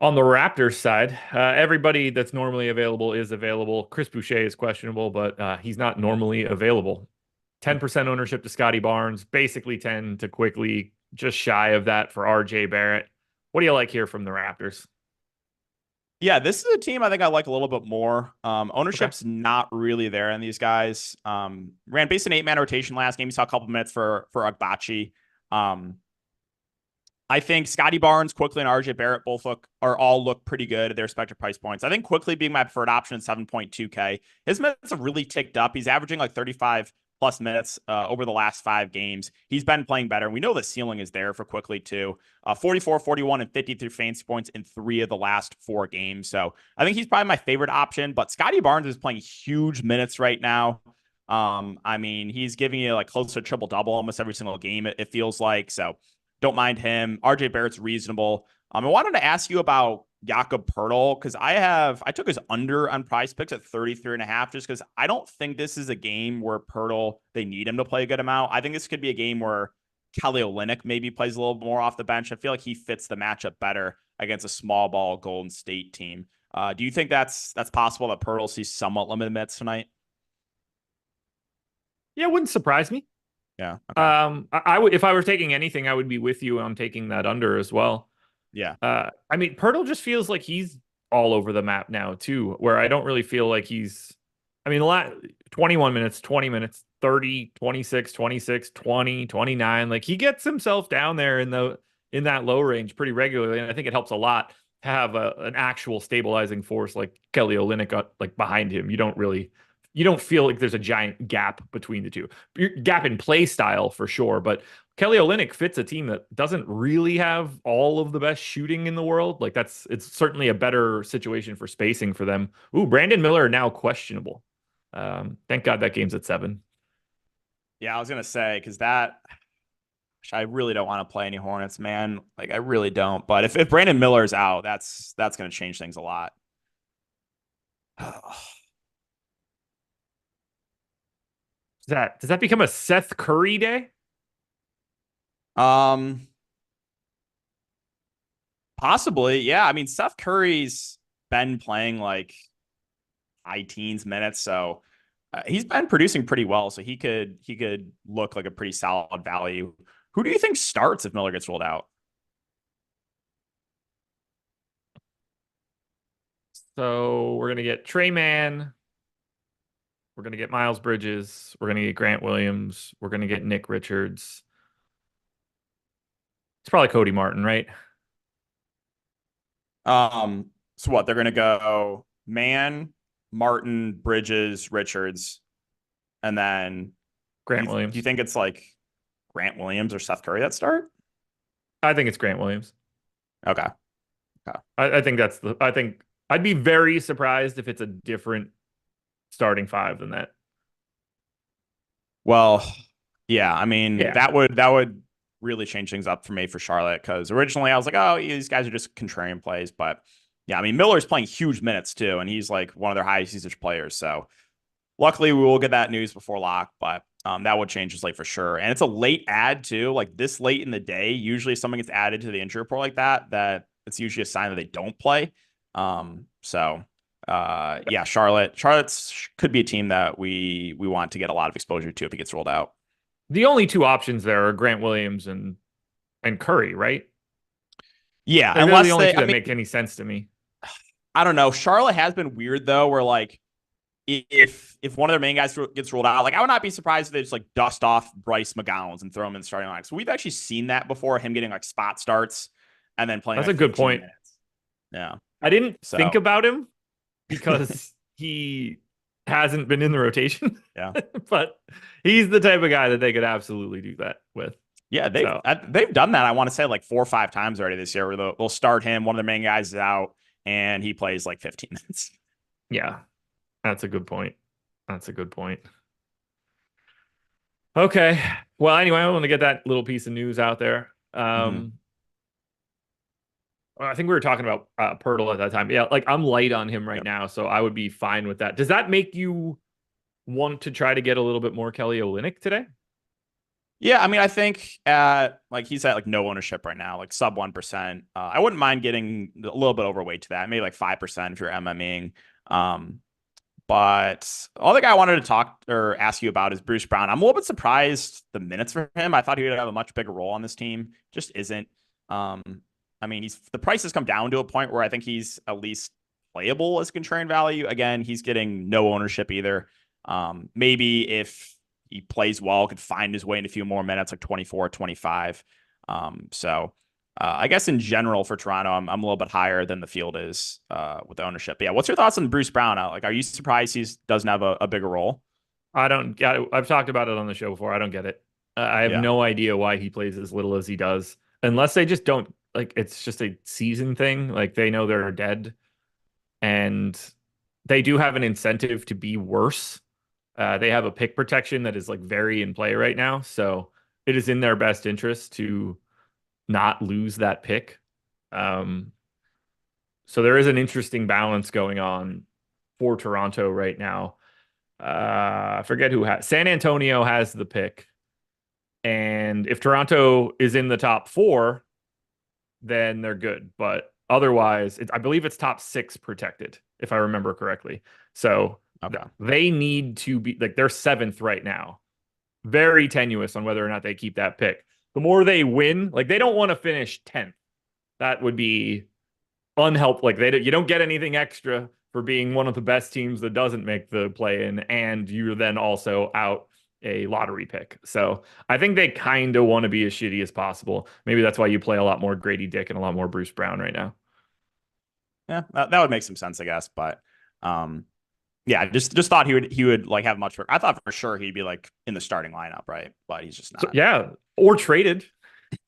On the Raptors side, everybody that's normally available is available. Chris Boucher is questionable, but he's not normally available. 10% ownership to Scotty Barnes, basically 10 to Quickly, just shy of that for RJ Barrett. What do you like here from the Raptors? Yeah, this is a team I think I like a little bit more. Ownership's not really there in these guys. Ran based an 8-man rotation last game. You saw a couple minutes for Agbachi. I think Scotty Barnes, Quickly, and RJ Barrett all look pretty good at their respective price points. I think Quickly being my preferred option at 7.2K. His minutes have really ticked up. He's averaging like 35 plus minutes over the last 5 games. He's been playing better. And we know the ceiling is there for Quickly too. 44, 41, and 53 fantasy points in 3 of the last 4 games. So I think he's probably my favorite option. But Scotty Barnes is playing huge minutes right now. I mean, he's giving you like close to a triple-double almost every single game, it feels like. So don't mind him. RJ Barrett's reasonable. I wanted to ask you about Jakob Poeltl because I took his under on Prize Picks at 33.5 just because I don't think this is a game where Poeltl, they need him to play a good amount. I think this could be a game where Kelly Olynyk maybe plays a little more off the bench. I feel like he fits the matchup better against a small ball Golden State team. Do you think that's possible that Poeltl sees somewhat limited minutes tonight? Yeah, it wouldn't surprise me. Yeah. Okay. I would, if I were taking anything, I would be with you on taking that under as well. Yeah. I mean, Poeltl just feels like he's all over the map now too, where I don't really feel like he's, I mean, 21 minutes, 20 minutes, 30, 26, 26, 20, 29. Like, he gets himself down there in that low range pretty regularly. And I think it helps a lot to have an actual stabilizing force like Kelly Olynyk like behind him. You don't feel like there's a giant gap between the two. Gap in play style for sure, but Kelly Olynyk fits a team that doesn't really have all of the best shooting in the world. Like, it's certainly a better situation for spacing for them. Ooh, Brandon Miller now questionable. Thank God that game's at 7. Yeah, I was gonna say because I really don't want to play any Hornets, man. Like, I really don't. But if Brandon Miller's out, that's gonna change things a lot. Does that become a Seth Curry day? Possibly, yeah. I mean, Seth Curry's been playing like high teens minutes, so he's been producing pretty well. So he could look like a pretty solid value. Who do you think starts if Miller gets rolled out? So we're gonna get Trey Mann. We're going to get Miles Bridges. We're going to get Grant Williams. We're going to get Nick Richards. It's probably Cody Martin, right? So what? They're going to go Mann, Martin, Bridges, Richards, and then Grant Williams. Do you think it's like Grant Williams or Seth Curry that start? I think it's Grant Williams. Okay. Okay. I think I think I'd be very surprised if it's a different starting five than that. Well, yeah, I mean, Yeah. that would really change things up for me for Charlotte, because originally I was like, oh, these guys are just contrarian plays. But yeah, I mean, Miller's playing huge minutes too, and he's like one of their highest usage players. So luckily, we will get that news before lock, but that would change his slate for sure. And it's a late add too. Like this late in the day, usually if someone gets added to the injury report like that it's usually a sign that they don't play. Yeah, Charlotte's could be a team that we want to get a lot of exposure to if he gets rolled out. The only two options there are Grant Williams and Curry, right? Yeah, They're really the unless only they, two I that mean, make any sense to me. I don't know. Charlotte has been weird though, where like if one of their main guys gets ruled out, like I would not be surprised if they just like dust off Bryce McGowens and throw him in the starting line. So we've actually seen that before, him getting like spot starts and then playing That's like a good 15 point. minutes. Yeah. I didn't think So about him because he hasn't been in the rotation, yeah. but he's the type of guy that they could absolutely do that with. Yeah, So, they've done that. I want to say like 4 or 5 times already this year, where they'll start him. One of their main guys is out, and he plays like 15 minutes. yeah, that's a good point. That's a good point. Okay. Well, anyway, I want to get that little piece of news out there. I think we were talking about Pirtle at that time. Yeah, like I'm light on him right now, so I would be fine with that. Does that make you want to try to get a little bit more Kelly Olynyk today? Yeah, I mean, I think at like he's at like no ownership right now, like sub 1%. I wouldn't mind getting a little bit overweight to that, maybe like 5% if you're MMing. But all the guy I wanted to talk or ask you about is Bruce Brown. I'm a little bit surprised the minutes for him. I thought he would have a much bigger role on this team. Just isn't. I mean, the price has come down to a point where I think he's at least playable as contrarian value. Again, he's getting no ownership either. Maybe if he plays well, could find his way in a few more minutes, like 24, 25. I guess in general for Toronto, I'm a little bit higher than the field is with the ownership. But yeah, what's your thoughts on Bruce Brown? Like, are you surprised he doesn't have a bigger role? I don't get it. I've talked about it on the show before. I don't get it. I have no idea why he plays as little as he does, unless they just don't like it's just a season thing. Like they know they're dead, and they do have an incentive to be worse. They have a pick protection that is like very in play right now, so it is in their best interest to not lose that pick. So there is an interesting balance going on for Toronto right now. I forget who has San Antonio has the pick. And if Toronto is in the top 4, then they're good. But otherwise, I believe it's top 6 protected, if I remember correctly. So they need to be like they're 7th right now. Very tenuous on whether or not they keep that pick. The more they win, like they don't want to finish 10th. That would be unhelpful. Like you don't get anything extra for being one of the best teams that doesn't make the play-in, and you're then also out a lottery pick. So I think they kind of want to be as shitty as possible. Maybe that's why you play a lot more Grady Dick and a lot more Bruce Brown right now. Yeah, that would make some sense, I guess. But yeah, just thought he would like have much. I thought for sure he'd be like in the starting lineup, right? But he's just not. So, yeah, or traded.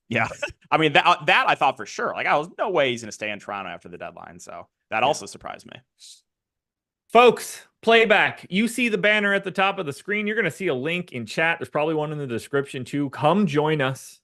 Yeah, I mean that I thought for sure. Like I was no way he's going to stay in Toronto after the deadline. So that also surprised me. Folks, playback. You see the banner at the top of the screen. You're going to see a link in chat. There's probably one in the description too. Come join us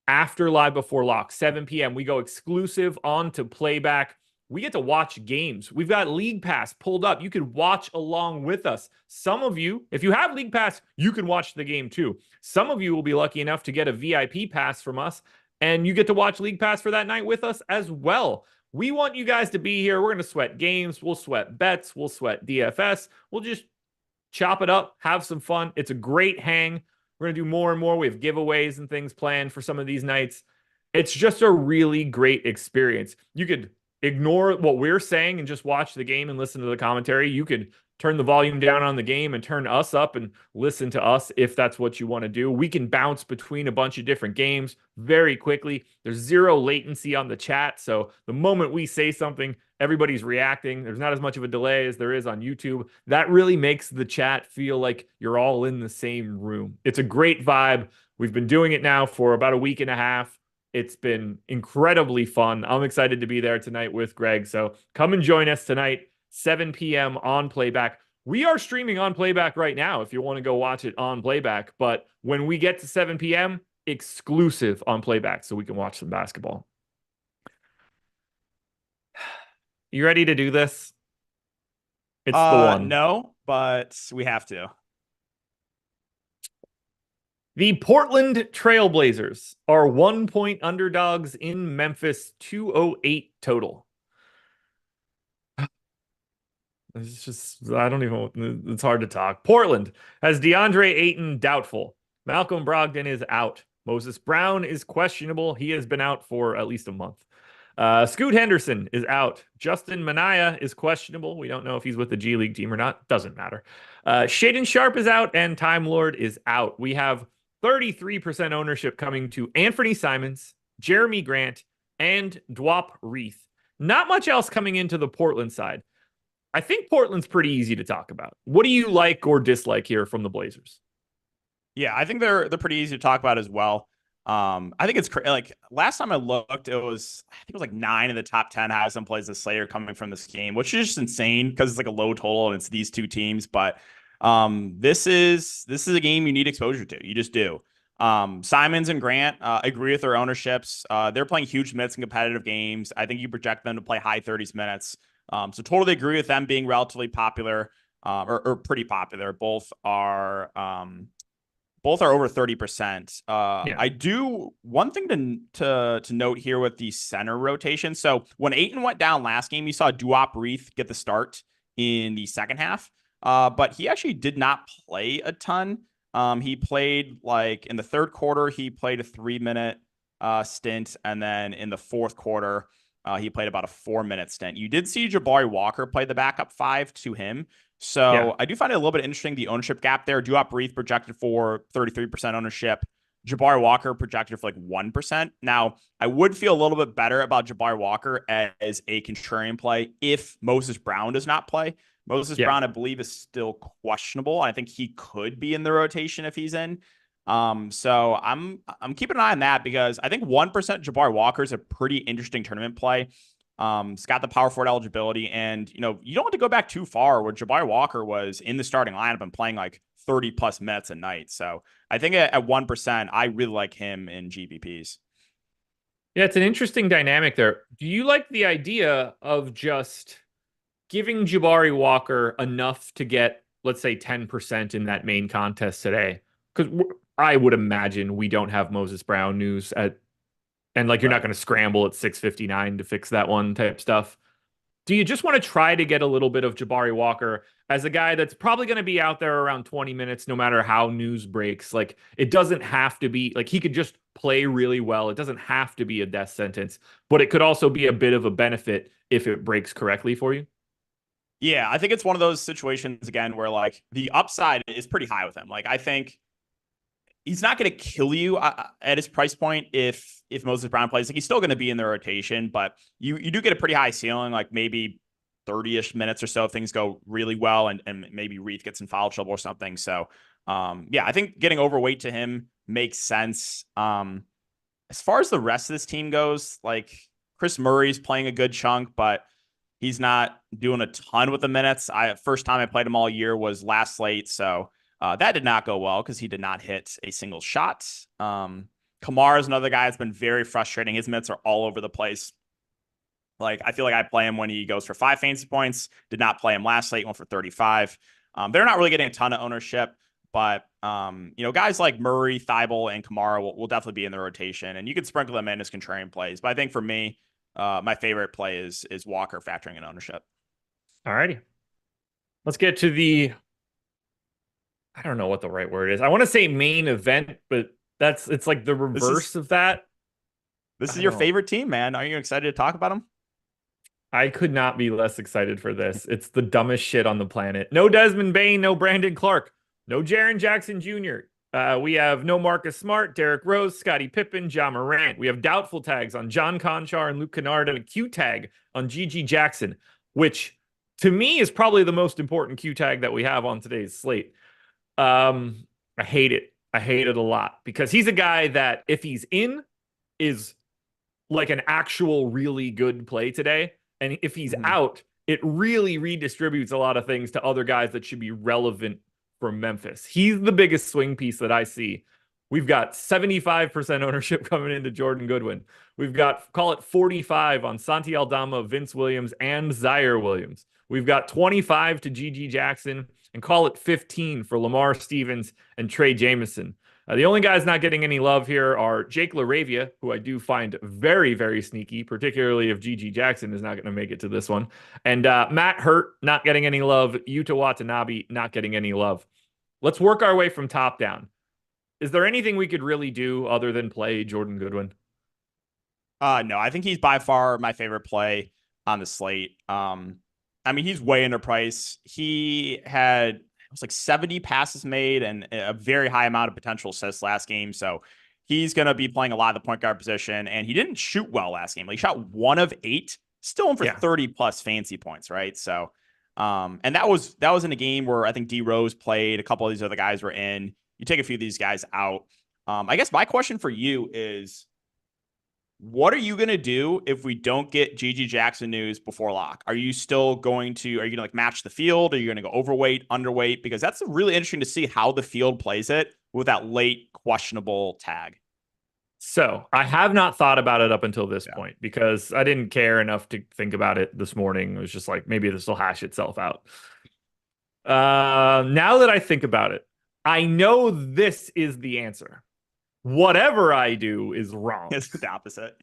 after Live Before Lock, 7 p.m. We go exclusive on to playback. We get to watch games. We've got League Pass pulled up. You could watch along with us. Some of you, if you have League Pass, you can watch the game too. Some of you will be lucky enough to get a VIP pass from us, and you get to watch League Pass for that night with us as well. We want you guys to be here. We're going to sweat games. We'll sweat bets. We'll sweat DFS. We'll just chop it up, have some fun. It's a great hang. We're going to do more and more. We have giveaways and things planned for some of these nights. It's just a really great experience. You could ignore what we're saying and just watch the game and listen to the commentary. You could turn the volume down on the game and turn us up and listen to us if that's what you want to do. We can bounce between a bunch of different games very quickly. There's zero latency on the chat, so the moment we say something, everybody's reacting. There's not as much of a delay as there is on YouTube. That really makes the chat feel like you're all in the same room. It's a great vibe. We've been doing it now for about a week and a half. It's been incredibly fun. I'm excited to be there tonight with Greg. So come and join us tonight, 7 p.m. on Playback. We are streaming on Playback right now if you want to go watch it on Playback. But when we get to 7 p.m., exclusive on Playback so we can watch some basketball. You ready to do this? It's the one. No, but we have to. The Portland Trailblazers are 1-point underdogs in Memphis, 208 total. It's just, I don't even, it's hard to talk. Portland has DeAndre Ayton doubtful. Malcolm Brogdon is out. Moses Brown is questionable. He has been out for at least a month. Scoot Henderson is out. Justin Minaya is questionable. We don't know if he's with the G League team or not. Doesn't matter. Shaedon Sharpe is out and Time Lord is out. We have 33% ownership coming to Anthony Simons, Jeremy Grant, and Dwop Reith. Not much else coming into the Portland side. I think Portland's pretty easy to talk about. What do you like or dislike here from the Blazers? Yeah, I think they're pretty easy to talk about as well. I think it's like last time I looked, I think it was like 9 of the top 10 have some plays this Slayer coming from this game, which is just insane because it's like a low total and it's these two teams. But this is a game you need exposure to. You just do. Simons and Grant, agree with their ownerships. They're playing huge minutes in competitive games. I think you project them to play high 30s minutes. So totally agree with them being relatively popular, or pretty popular. Both are over 30%. Yeah. I do one thing to note here with the center rotation. So when Ayton went down last game, you saw Dwop Reith get the start in the second half. But he actually did not play a ton. He played like in the third quarter, he played a 3-minute stint. And then in the fourth quarter, he played about a 4-minute stint. You did see Jabari Walker play the backup 5 to him. So yeah. I do find it a little bit interesting, the ownership gap there. Dwop Reith projected for 33% ownership. Jabari Walker projected for like 1%. Now, I would feel a little bit better about Jabari Walker as a contrarian play if Moses Brown does not play. Moses Brown, I believe, is still questionable. I think he could be in the rotation if he's in. So I'm keeping an eye on that because I think 1% Jabari Walker is a pretty interesting tournament play. It's got the power forward eligibility, and you don't have to go back too far where Jabari Walker was in the starting lineup and playing like 30 plus minutes a night. So I think at 1%, I really like him in GPPs. Yeah, it's an interesting dynamic there. Do you like the idea of just giving Jabari Walker enough to get, let's say, 10% in that main contest today? Because I would imagine we don't have Moses Brown news and like you're not going to scramble at 6:59 to fix that one type stuff. Do you just want to try to get a little bit of Jabari Walker as a guy that's probably going to be out there around 20 minutes no matter how news breaks? Like, it doesn't have to be like he could just play really well. It doesn't have to be a death sentence, but it could also be a bit of a benefit if it breaks correctly for you. Yeah, I think it's one of those situations again where like the upside is pretty high with him. Like, I think he's not going to kill you at his price point if Moses Brown plays. Like, he's still going to be in the rotation, but you do get a pretty high ceiling, like maybe 30-ish minutes or so if things go really well and maybe Reith gets in foul trouble or something. So, yeah, I think getting overweight to him makes sense. As far as the rest of this team goes, like Chris Murray's playing a good chunk, but he's not doing a ton with the minutes. First time I played him all year was last slate, so that did not go well because he did not hit a single shot. Kamara is another guy that's been very frustrating. His minutes are all over the place. Like, I feel like I play him when he goes for 5 fantasy points. Did not play him last slate, went for 35. They're not really getting a ton of ownership, but guys like Murray, Thibault, and Kamara will definitely be in the rotation, and you can sprinkle them in as contrarian plays. But I think for me, my favorite play is Walker factoring in ownership. All righty. Let's get to the, I don't know what the right word is. I want to say main event, but it's like the reverse of that. This is your favorite team, man. Are you excited to talk about them? I could not be less excited for this. It's the dumbest shit on the planet. No Desmond Bane, no Brandon Clark, no Jaren Jackson Jr. We have no Marcus Smart, Derrick Rose, Scottie Pippen, Ja Morant. We have doubtful tags on John Conchar and Luke Kennard and a Q tag on Gigi Jackson, which to me is probably the most important Q tag that we have on today's slate. I hate it. I hate it a lot because he's a guy that if he's in is like an actual really good play today. And if he's out, it really redistributes a lot of things to other guys that should be relevant for Memphis. He's the biggest swing piece that I see. We've got 75% ownership coming into Jordan Goodwin. We've got, call it 45 on Santi Aldama, Vince Williams, and Zaire Williams. We've got 25 to GG Jackson, and call it 15 for Lamar Stevens and Trey Jamison. The only guys not getting any love here are Jake LaRavia, who I do find very, very sneaky, particularly if GG Jackson is not going to make it to this one. And Matt Hurt not getting any love. Yuta Watanabe not getting any love. Let's work our way from top down. Is there anything we could really do other than play Jordan Goodwin? No, I think he's by far my favorite play on the slate. I mean, he's way underpriced. He had, it was like 70 passes made and a very high amount of potential assists last game. So he's going to be playing a lot of the point guard position, and he didn't shoot well last game. Like, he shot 1 of 8, still in for 30 plus fancy points. Right. So, and that was in a game where I think D Rose played, a couple of these other guys were in. You take a few of these guys out. I guess my question for you is, what are you going to do if we don't get GG Jackson news before lock? Are you going to like match the field? Are you going to go overweight, underweight? Because that's really interesting to see how the field plays it with that late questionable tag. So I have not thought about it up until this point because I didn't care enough to think about it this morning. It was just like, maybe this will hash itself out. Now that I think about it, I know this is the answer. Whatever I do is wrong. It's the opposite.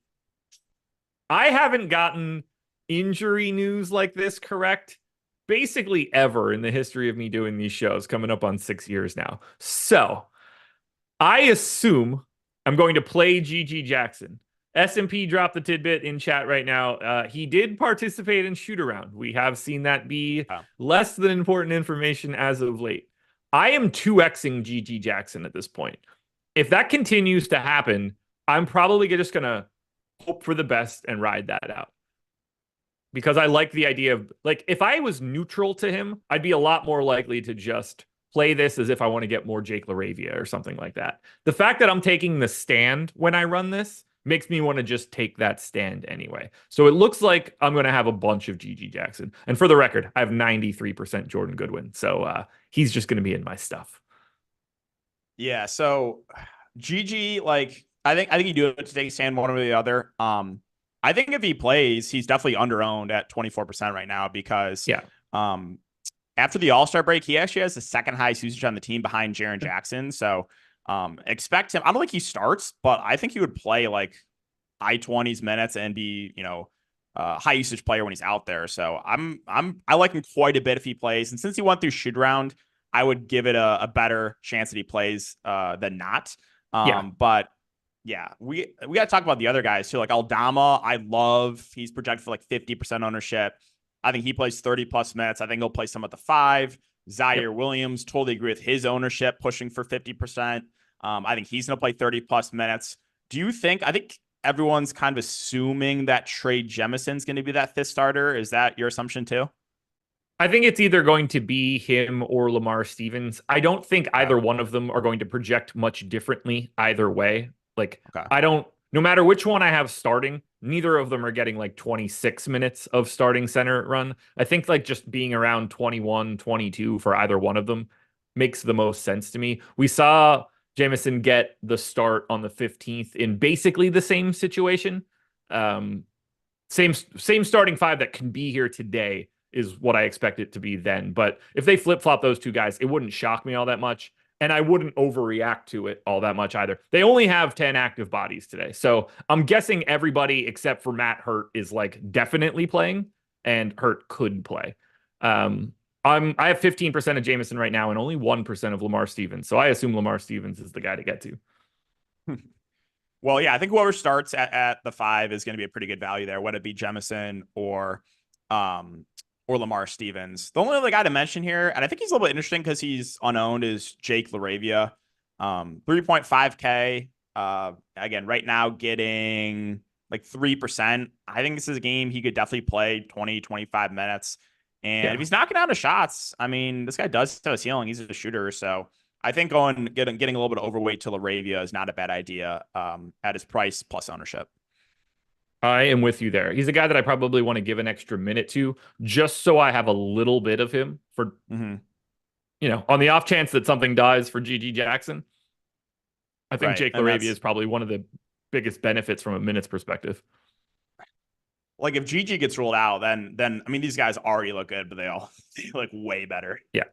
I haven't gotten injury news like this correct basically ever in the history of me doing these shows, coming up on 6 years now. So I assume I'm going to play GG Jackson. S&P dropped the tidbit in chat right now. He did participate in shoot around. We have seen that be less than important information as of late. I am 2xing GG Jackson at this point. If that continues to happen, I'm probably just going to hope for the best and ride that out. Because I like the idea of, like, if I was neutral to him, I'd be a lot more likely to just play this as if I want to get more Jake LaRavia or something like that. The fact that I'm taking the stand when I run this makes me want to just take that stand anyway. So it looks like I'm going to have a bunch of GG Jackson. And for the record, I have 93% Jordan Goodwin. So he's just going to be in my stuff. Yeah, so GG, like, I think you do it to take a stand one or the other. I think if he plays, he's definitely under-owned at 24% right now because after the All-Star break, he actually has the second highest usage on the team behind Jaren Jackson. So expect him. I don't think he starts, but I think he would play like high 20s minutes and be, high usage player when he's out there. So I like him quite a bit if he plays. And since he went through shoot around, I would give it a better chance that he plays than not. But yeah, we got to talk about the other guys too. Like Aldama, I love. He's projected for like 50% ownership. I think he plays 30 plus minutes. I think he'll play some at the 5. Zaire Williams, totally agree with his ownership, pushing for 50%. I think he's going to play 30 plus minutes. Do you think, I think everyone's kind of assuming that Trey Jemison's going to be that 5th starter. Is that your assumption too? I think it's either going to be him or Lamar Stevens. I don't think either one of them are going to project much differently either way. Like, no matter which one I have starting, neither of them are getting like 26 minutes of starting center run. I think like just being around 21, 22 for either one of them makes the most sense to me. We saw Jamison get the start on the 15th in basically the same situation. Same starting 5 that can be here today is what I expect it to be then. But if they flip-flop those two guys, it wouldn't shock me all that much. And I wouldn't overreact to it all that much either. They only have 10 active bodies today. So I'm guessing everybody except for Matt Hurt is like definitely playing, and Hurt could play. I have 15% of Jamison right now and only 1% of Lamar Stevens. So I assume Lamar Stevens is the guy to get to. Well, yeah, I think whoever starts at the 5 is going to be a pretty good value there, whether it be Jamison or Lamar Stevens. The only other guy to mention here, and I think he's a little bit interesting because he's unowned, is Jake LaRavia. 3.5K. Again, right now getting like 3%. I think this is a game he could definitely play 20, 25 minutes. And if he's knocking out his shots, I mean, this guy does have a ceiling. He's a shooter. So I think getting a little bit of overweight to LaRavia is not a bad idea at his price plus ownership. I am with you there. He's a guy that I probably want to give an extra minute to just so I have a little bit of him for, Hmm. on the off chance that something dies for GG Jackson. I think Right. Jake And LaRavia that's is probably one of the biggest benefits from a minutes perspective. like if GG gets ruled out, then I mean these guys already look good, but they all they look way better. Yeah.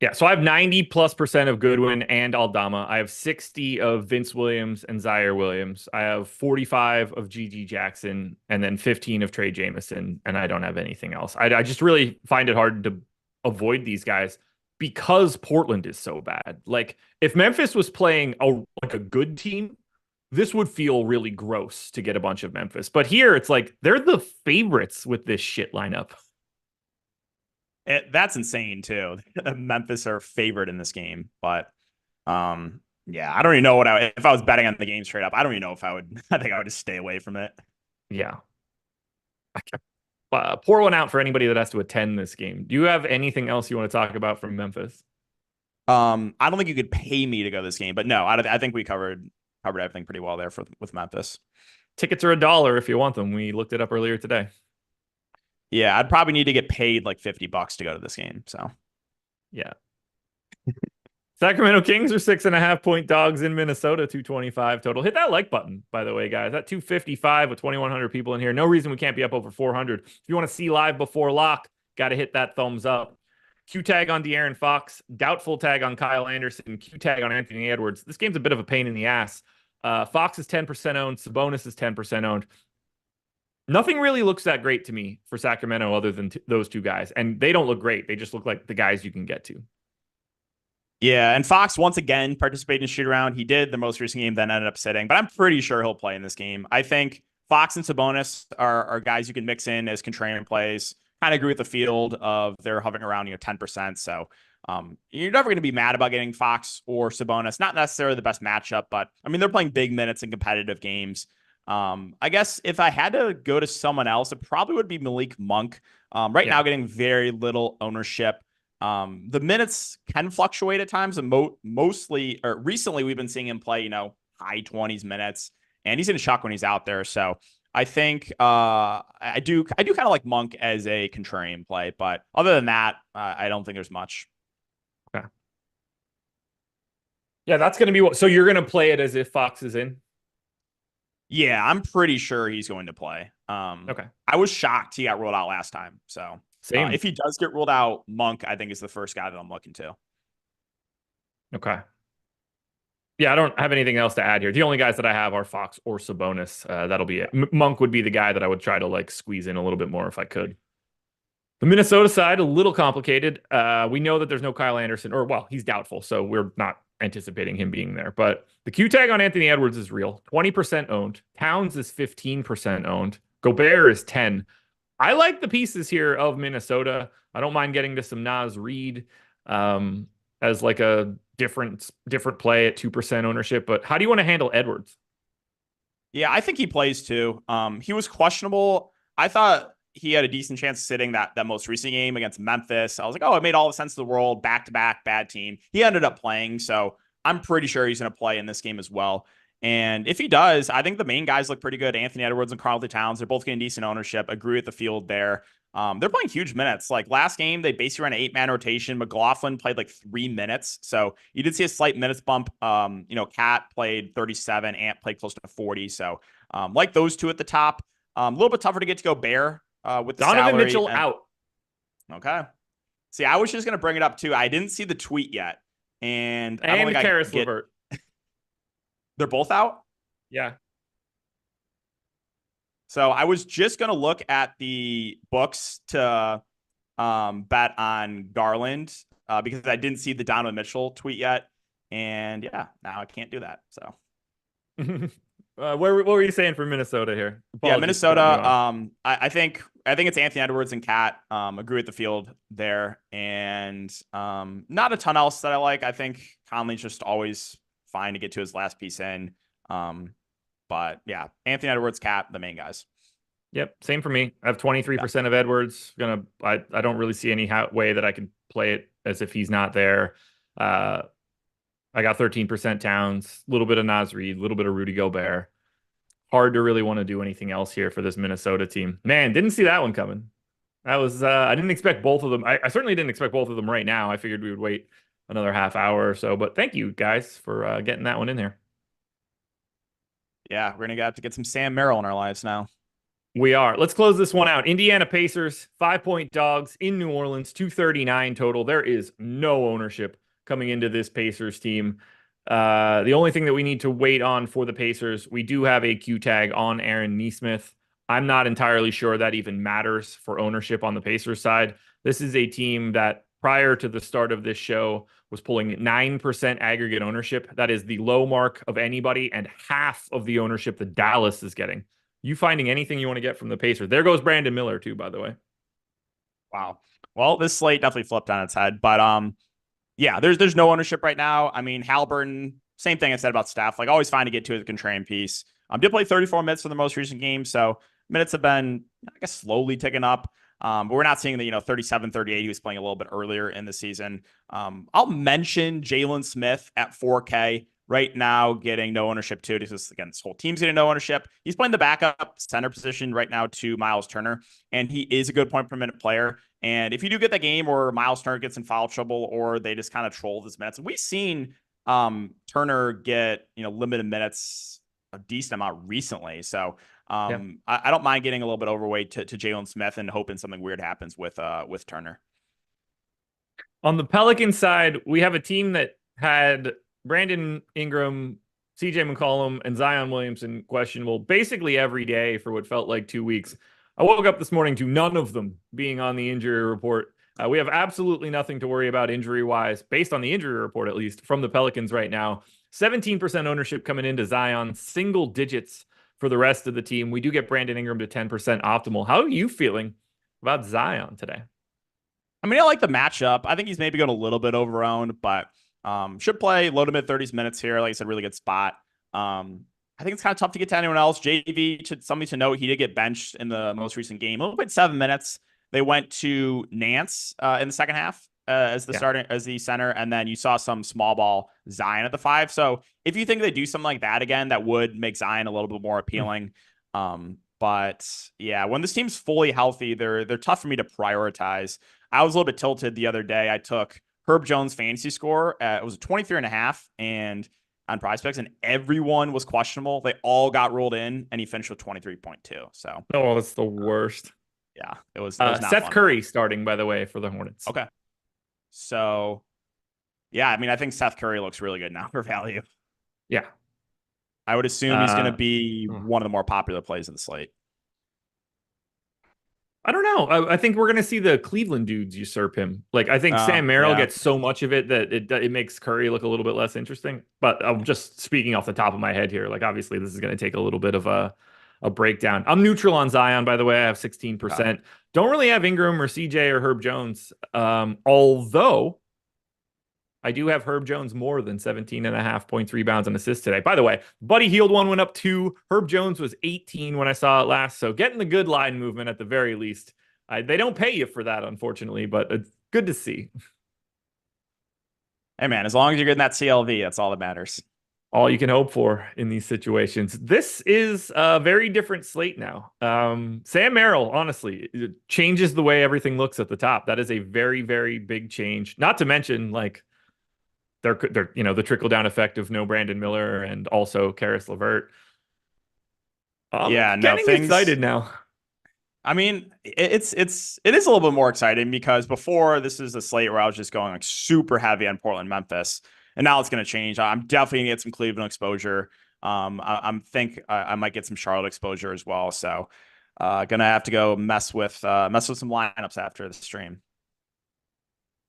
Yeah. So I have 90+% of Goodwin and Aldama. I have 60 of Vince Williams and Zaire Williams. I have 45 of GG Jackson and then 15 of Trey Jameson. And I don't have anything else. I just really find it hard to avoid these guys because Portland is so bad. Like if Memphis was playing like a good team, this would feel really gross to get a bunch of Memphis. But here it's like they're the favorites with this shit lineup. That's insane too. Memphis are favored in this game, but yeah, I don't even know what if I was betting on the game straight up. I don't even know if I would. I think I would just stay away from it. Yeah. Pour one out for anybody that has to attend this game. Do you have anything else you want to talk about from Memphis? I don't think you could pay me to go to this game, but no, I think we covered everything pretty well there with Memphis. Tickets are $1 if you want them. We looked it up earlier today. Yeah, I'd probably need to get paid like $50 to go to this game. So yeah. Sacramento Kings are 6.5-point dogs in Minnesota, 225 total. Hit that like button, by the way, guys. That 255 with 2,100 people in here. No reason we can't be up over 400. If you want to see live before lock, got to hit that thumbs up. Q tag on De'Aaron Fox, doubtful tag on Kyle Anderson, Q tag on Anthony Edwards. This game's a bit of a pain in the ass. Fox is 10% owned. Sabonis is 10% owned. Nothing really looks that great to me for Sacramento other than those two guys. And they don't look great. They just look like the guys you can get to. Yeah, and Fox once again participated in shoot around. He did the most recent game, then ended up sitting, but I'm pretty sure he'll play in this game. I think Fox and Sabonis are guys you can mix in as contrarian plays. Kind of agree with the field of they're hovering around 10%. So you're never going to be mad about getting Fox or Sabonis. Not necessarily the best matchup, but I mean they're playing big minutes in competitive games. I guess if I had to go to someone else, it probably would be Malik Monk. Now getting very little ownership. The minutes can fluctuate at times, and mostly or recently we've been seeing him play, high 20s minutes, and he's in a shock when he's out there. So I think I do kind of like Monk as a contrarian play, but other than that, I don't think there's much. Okay. Yeah, that's going to be so you're going to play it as if Fox is in. Yeah, I'm pretty sure he's going to play. Okay. I was shocked he got ruled out last time. So if he does get ruled out, Monk, I think, is the first guy that I'm looking to. Okay. Yeah, I don't have anything else to add here. The only guys that I have are Fox or Sabonis. That'll be it. Monk would be the guy that I would try to squeeze in a little bit more if I could. The Minnesota side, a little complicated. We know that there's no Kyle Anderson, he's doubtful, so we're not anticipating him being there. But the Q tag on Anthony Edwards is real. 20% owned. Towns is 15% owned. Gobert is 10. I like the pieces here of Minnesota. I don't mind getting to some Naz Reid as a different play at 2% ownership. But how do you want to handle Edwards? Yeah, I think he plays too. He was questionable. I thought he had a decent chance of sitting that most recent game against Memphis. I was like, oh, it made all the sense in the world. Back-to-back, bad team. He ended up playing, so I'm pretty sure he's going to play in this game as well. And if he does, I think the main guys look pretty good. Anthony Edwards and Karl Towns, they're both getting decent ownership. Agree with the field there. They're playing huge minutes. Like last game, they basically ran an 8-man rotation. McLaughlin played 3 minutes. So you did see a slight minutes bump. Cat played 37. Ant played close to 40. So like those two at the top. A little bit tougher to get to Gobert with the Donovan salary. Mitchell out. Okay. See, I was just going to bring it up too. I didn't see the tweet yet. And Karis LeVert. They're both out? Yeah. So I was just going to look at the books to bet on Garland because I didn't see the Donovan Mitchell tweet yet. And yeah, now I can't do that. So what were you saying for Minnesota here? Apologies. Yeah, Minnesota. I think it's Anthony Edwards and Cat. Agree with the field there. And not a ton else that I like. I think Conley's just always fine to get to his last piece in. But yeah, Anthony Edwards, Cat, the main guys. Yep, same for me. I have 23% of Edwards. I don't really see any way that I can play it as if he's not there. I got 13% Towns, a little bit of Naz Reid, a little bit of Rudy Gobert. hard to really want to do anything else here for this Minnesota team. Man, didn't see that one coming. That was I didn't expect both of them. I certainly didn't expect both of them right now. I figured we would wait another half hour or so. But thank you guys for getting that one in there. Yeah, we're gonna have to get some Sam Merrill in our lives now. We are. Let's close this one out. Indiana Pacers, 5-point dogs in New Orleans, 239 total. There is no ownership coming into this Pacers team. The only thing that we need to wait on for the Pacers, we do have a Q tag on Aaron Nesmith. I'm not entirely sure that even matters for ownership on the Pacers side. This is a team that prior to the start of this show was pulling 9% aggregate ownership. That is the low mark of anybody and half of the ownership that Dallas is getting. You finding anything you want to get from the Pacers? There goes Brandon Miller too, by the way. Wow. Well, this slate definitely flipped on its head, but yeah, there's no ownership right now. I mean, Halliburton, same thing I said about Steph. Like, always fine to get to as a contrarian piece. Did play 34 minutes for the most recent game, so minutes have been, I guess, slowly ticking up. But we're not seeing the 37, 38 he was playing a little bit earlier in the season. I'll mention Jalen Smith at 4K. Right now, getting no ownership too. Because again, this whole team's getting no ownership. He's playing the backup center position right now to Miles Turner, and he is a good point per minute player. And if you do get that game where Miles Turner gets in foul trouble or they just kind of troll his minutes, we've seen Turner get limited minutes a decent amount recently. So I don't mind getting a little bit overweight to Jalen Smith and hoping something weird happens with Turner. On the Pelican side, we have a team that had Brandon Ingram, CJ McCollum, and Zion Williamson questionable basically every day for what felt like 2 weeks. I woke up this morning to none of them being on the injury report. We have absolutely nothing to worry about injury-wise, based on the injury report at least, from the Pelicans right now. 17% ownership coming into Zion, single digits for the rest of the team. We do get Brandon Ingram to 10% optimal. How are you feeling about Zion today? I mean, I like the matchup. I think he's maybe going a little bit overowned, but should play low to mid 30s minutes here. Like I said, really good spot. I think it's kind of tough to get to anyone else. JV, something to note, he did get benched in the most recent game. Only played 7 minutes. They went to Nance in the second half as the center, and then you saw some small ball Zion at the 5. So if you think they do something like that again, that would make Zion a little bit more appealing. But yeah, when this team's fully healthy, they're tough for me to prioritize. I was a little bit tilted the other day. I took Herb Jones' fantasy score. It was a 23.5 and on PrizePicks, and everyone was questionable. They all got ruled in, and he finished with 23.2. So, oh, that's the worst. Yeah, it was not Seth fun. Curry starting, by the way, for the Hornets. Okay. So, yeah, I mean, I think Seth Curry looks really good now for value. Yeah. I would assume he's going to be one of the more popular plays in the slate. I don't know. I think we're going to see the Cleveland dudes usurp him. Like, I think Sam Merrill gets so much of it that it makes Curry look a little bit less interesting. But I'm just speaking off the top of my head here. Like, obviously, this is going to take a little bit of a breakdown. I'm neutral on Zion, by the way. I have 16%. Don't really have Ingram or CJ or Herb Jones. Although I do have Herb Jones more than 17.5 points, rebounds, and assists today. By the way, Buddy Hield one went up 2. Herb Jones was 18 when I saw it last. So getting the good line movement at the very least. They don't pay you for that, unfortunately, but it's good to see. Hey, man, as long as you're getting that CLV, that's all that matters. All you can hope for in these situations. This is a very different slate now. Sam Merrill, honestly, it changes the way everything looks at the top. That is a very, very big change. Not to mention, like, they're the trickle down effect of no Brandon Miller and also Karis LeVert. Getting excited now. I mean, it is a little bit more exciting because before this is a slate where I was just going like super heavy on Portland, Memphis, and now it's going to change. I'm definitely gonna get some Cleveland exposure. I think I might get some Charlotte exposure as well. So, gonna have to go mess with some lineups after the stream.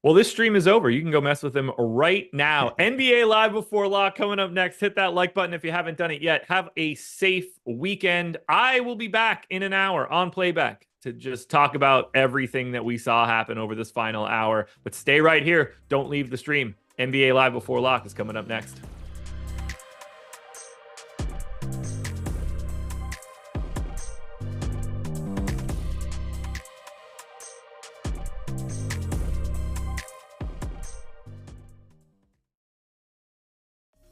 Well, this stream is over. You can go mess with them right now. NBA Live Before Lock coming up next. Hit that like button if you haven't done it yet. Have a safe weekend. I will be back in an hour on playback to just talk about everything that we saw happen over this final hour. But stay right here. Don't leave the stream. NBA Live Before Lock is coming up next.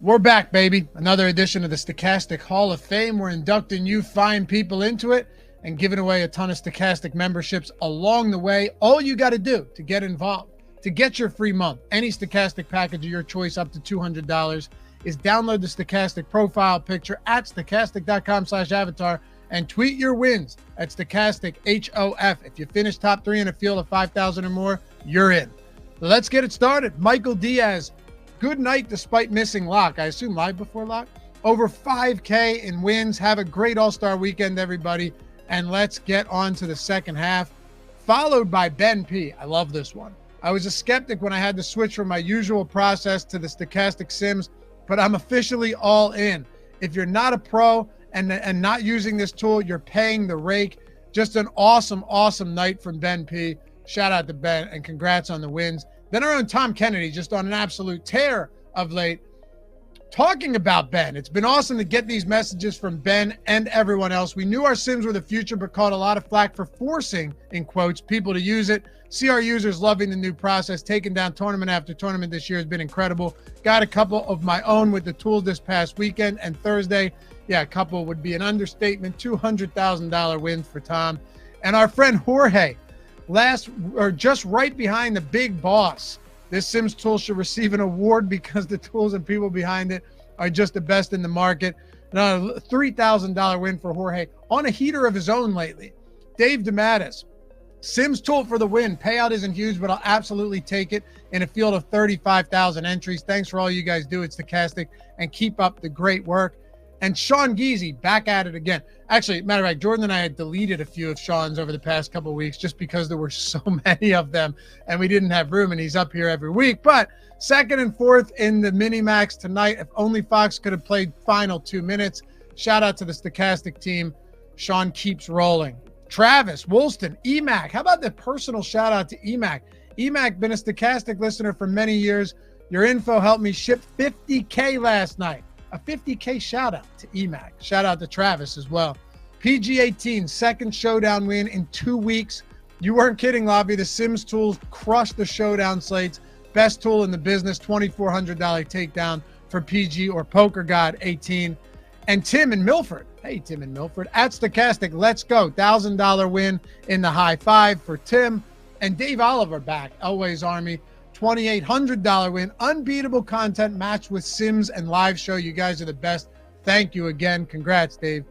We're back, baby. Another edition of the Stochastic Hall of Fame. We're inducting you fine people into it and giving away a ton of Stochastic memberships along the way. All you got to do to get involved, to get your free month, any Stochastic package of your choice up to $200, is download the Stochastic profile picture at stochastic.com/avatar and tweet your wins at Stochastic HOF. If you finish top 3 in a field of 5,000 or more, you're in. Let's get it started. Michael Diaz, good night despite missing lock. I assume live before lock. Over 5K in wins. Have a great All-Star weekend, everybody. And let's get on to the second half, followed by Ben P. I love this one. I was a skeptic when I had to switch from my usual process to the Stochastic Sims, but I'm officially all in. If you're not a pro and not using this tool, you're paying the rake. Just an awesome, awesome night from Ben P. Shout out to Ben and congrats on the wins. Then our own Tom Kennedy, just on an absolute tear of late, talking about Ben. It's been awesome to get these messages from Ben and everyone else. We knew our Sims were the future, but caught a lot of flack for forcing, in quotes, people to use it. See our users loving the new process. Taking down tournament after tournament this year has been incredible. Got a couple of my own with the tools this past weekend and Thursday. Yeah, a couple would be an understatement. $200,000 wins for Tom. And our friend Jorge, just right behind the big boss. This Sims tool should receive an award because the tools and people behind it are just the best in the market. And a $3,000 win for Jorge on a heater of his own lately. Dave DeMattis, Sims tool for the win. Payout isn't huge, but I'll absolutely take it in a field of 35,000 entries. Thanks for all you guys do. It's Stochastic, and keep up the great work. And Sean Geezy back at it again. Actually, matter of fact, Jordan and I had deleted a few of Sean's over the past couple of weeks just because there were so many of them and we didn't have room, and he's up here every week. But second and fourth in the mini-max tonight. If only Fox could have played final 2 minutes. Shout out to the Stochastic team. Sean keeps rolling. Travis, Woolston, EMAC. How about the personal shout out to EMAC? EMAC, been a Stochastic listener for many years. Your info helped me ship 50K last night. A 50K shout out to EMAC. Shout out to Travis as well. PG18, second showdown win in 2 weeks. You weren't kidding, Lobby. The Sims tools crushed the showdown slates. Best tool in the business, $2,400 takedown for PG or Poker God 18. And Tim in Milford. Hey, Tim in Milford. At Stochastic, let's go. $1,000 win in the high five for Tim. And Dave Oliver back, Elway's Army. $2,800 win. Unbeatable content matched with Sims and live show. You guys are the best. Thank you again. Congrats, Dave.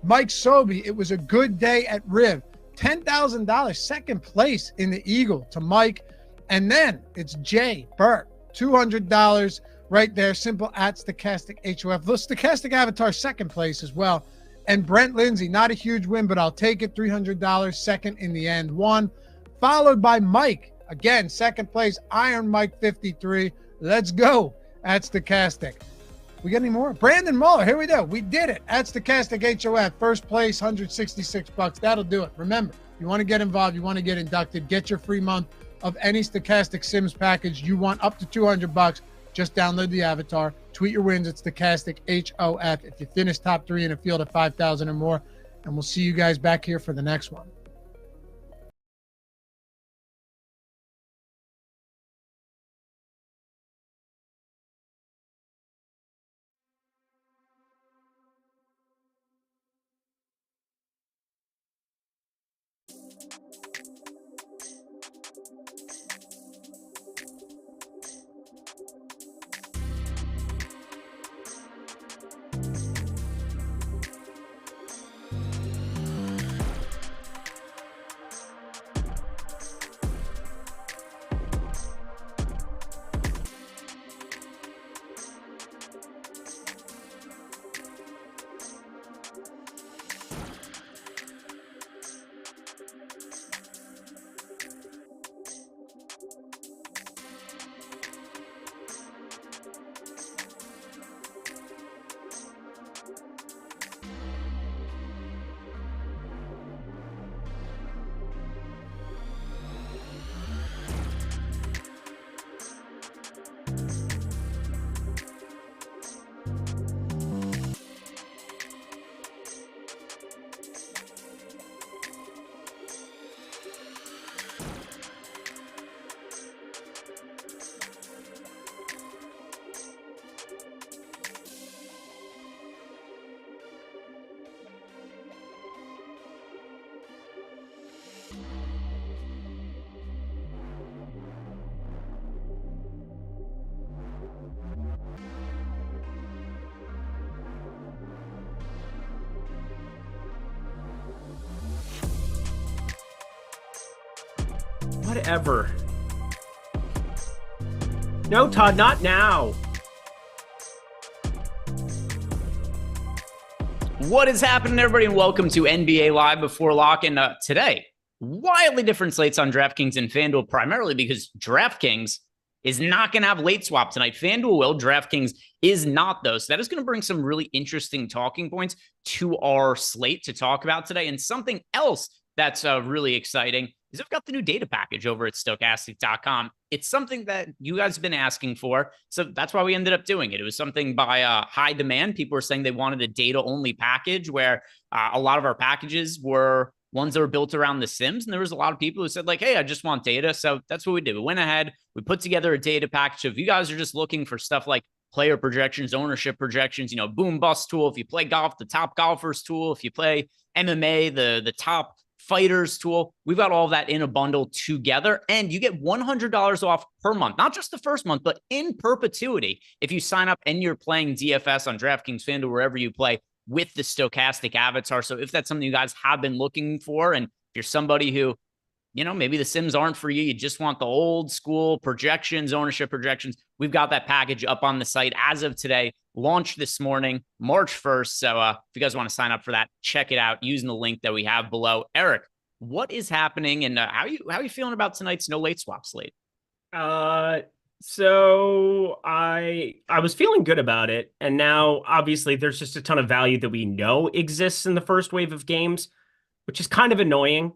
Mike Sobey, it was a good day at Riv. $10,000, second place in the Eagle to Mike. And then it's Jay Burke, $200 right there. Simple at Stochastic HOF. The Stochastic Avatar, second place as well. And Brent Lindsay, not a huge win, but I'll take it. $300, second in the end, one. Followed by Mike. Again, second place, Iron Mike 53. Let's go at Stochastic. We got any more? Brandon Muller, here we go. We did it at Stochastic HOF. First place, $166. That'll do it. Remember, you want to get involved, you want to get inducted, get your free month of any Stochastic Sims package you want up to $200. Just download the avatar, tweet your wins at Stochastic HOF if you finish top 3 in a field of 5,000 or more. And we'll see you guys back here for the next one. Whatever. No, Todd, not now. What is happening, everybody, and welcome to NBA Live Before Lock. And today, wildly different slates on DraftKings and FanDuel, primarily because DraftKings is not going to have late swap tonight. FanDuel will. DraftKings is not, though. So that is going to bring some really interesting talking points to our slate to talk about today. And something else that's really exciting is I've got the new data package over at Stokastic.com. It's something that you guys have been asking for, so that's why we ended up doing it. It was something by high demand. People were saying they wanted a data-only package where a lot of our packages were ones that were built around the Sims, and there was a lot of people who said, like, hey, I just want data, so that's what we did. We went ahead, we put together a data package. So if you guys are just looking for stuff like player projections, ownership projections, you know, boom bust tool, if you play golf, the top golfers tool, if you play MMA, the top fighters tool, we've got all of that in a bundle together, and you get $100 off per month, not just the first month, but in perpetuity if you sign up and you're playing DFS on DraftKings FanDuel, wherever you play, with the Stokastic avatar. So if that's something you guys have been looking for, and if you're somebody who, you know, maybe the Sims aren't for you, you just want the old school projections, ownership projections, we've got that package up on the site as of today, launched this morning, March 1st. So if you guys want to sign up for that, check it out using the link that we have below. Eric, what is happening, and how are you feeling about tonight's no late swap slate? So I was feeling good about it, and now obviously there's just a ton of value that we know exists in the first wave of games, which is kind of annoying.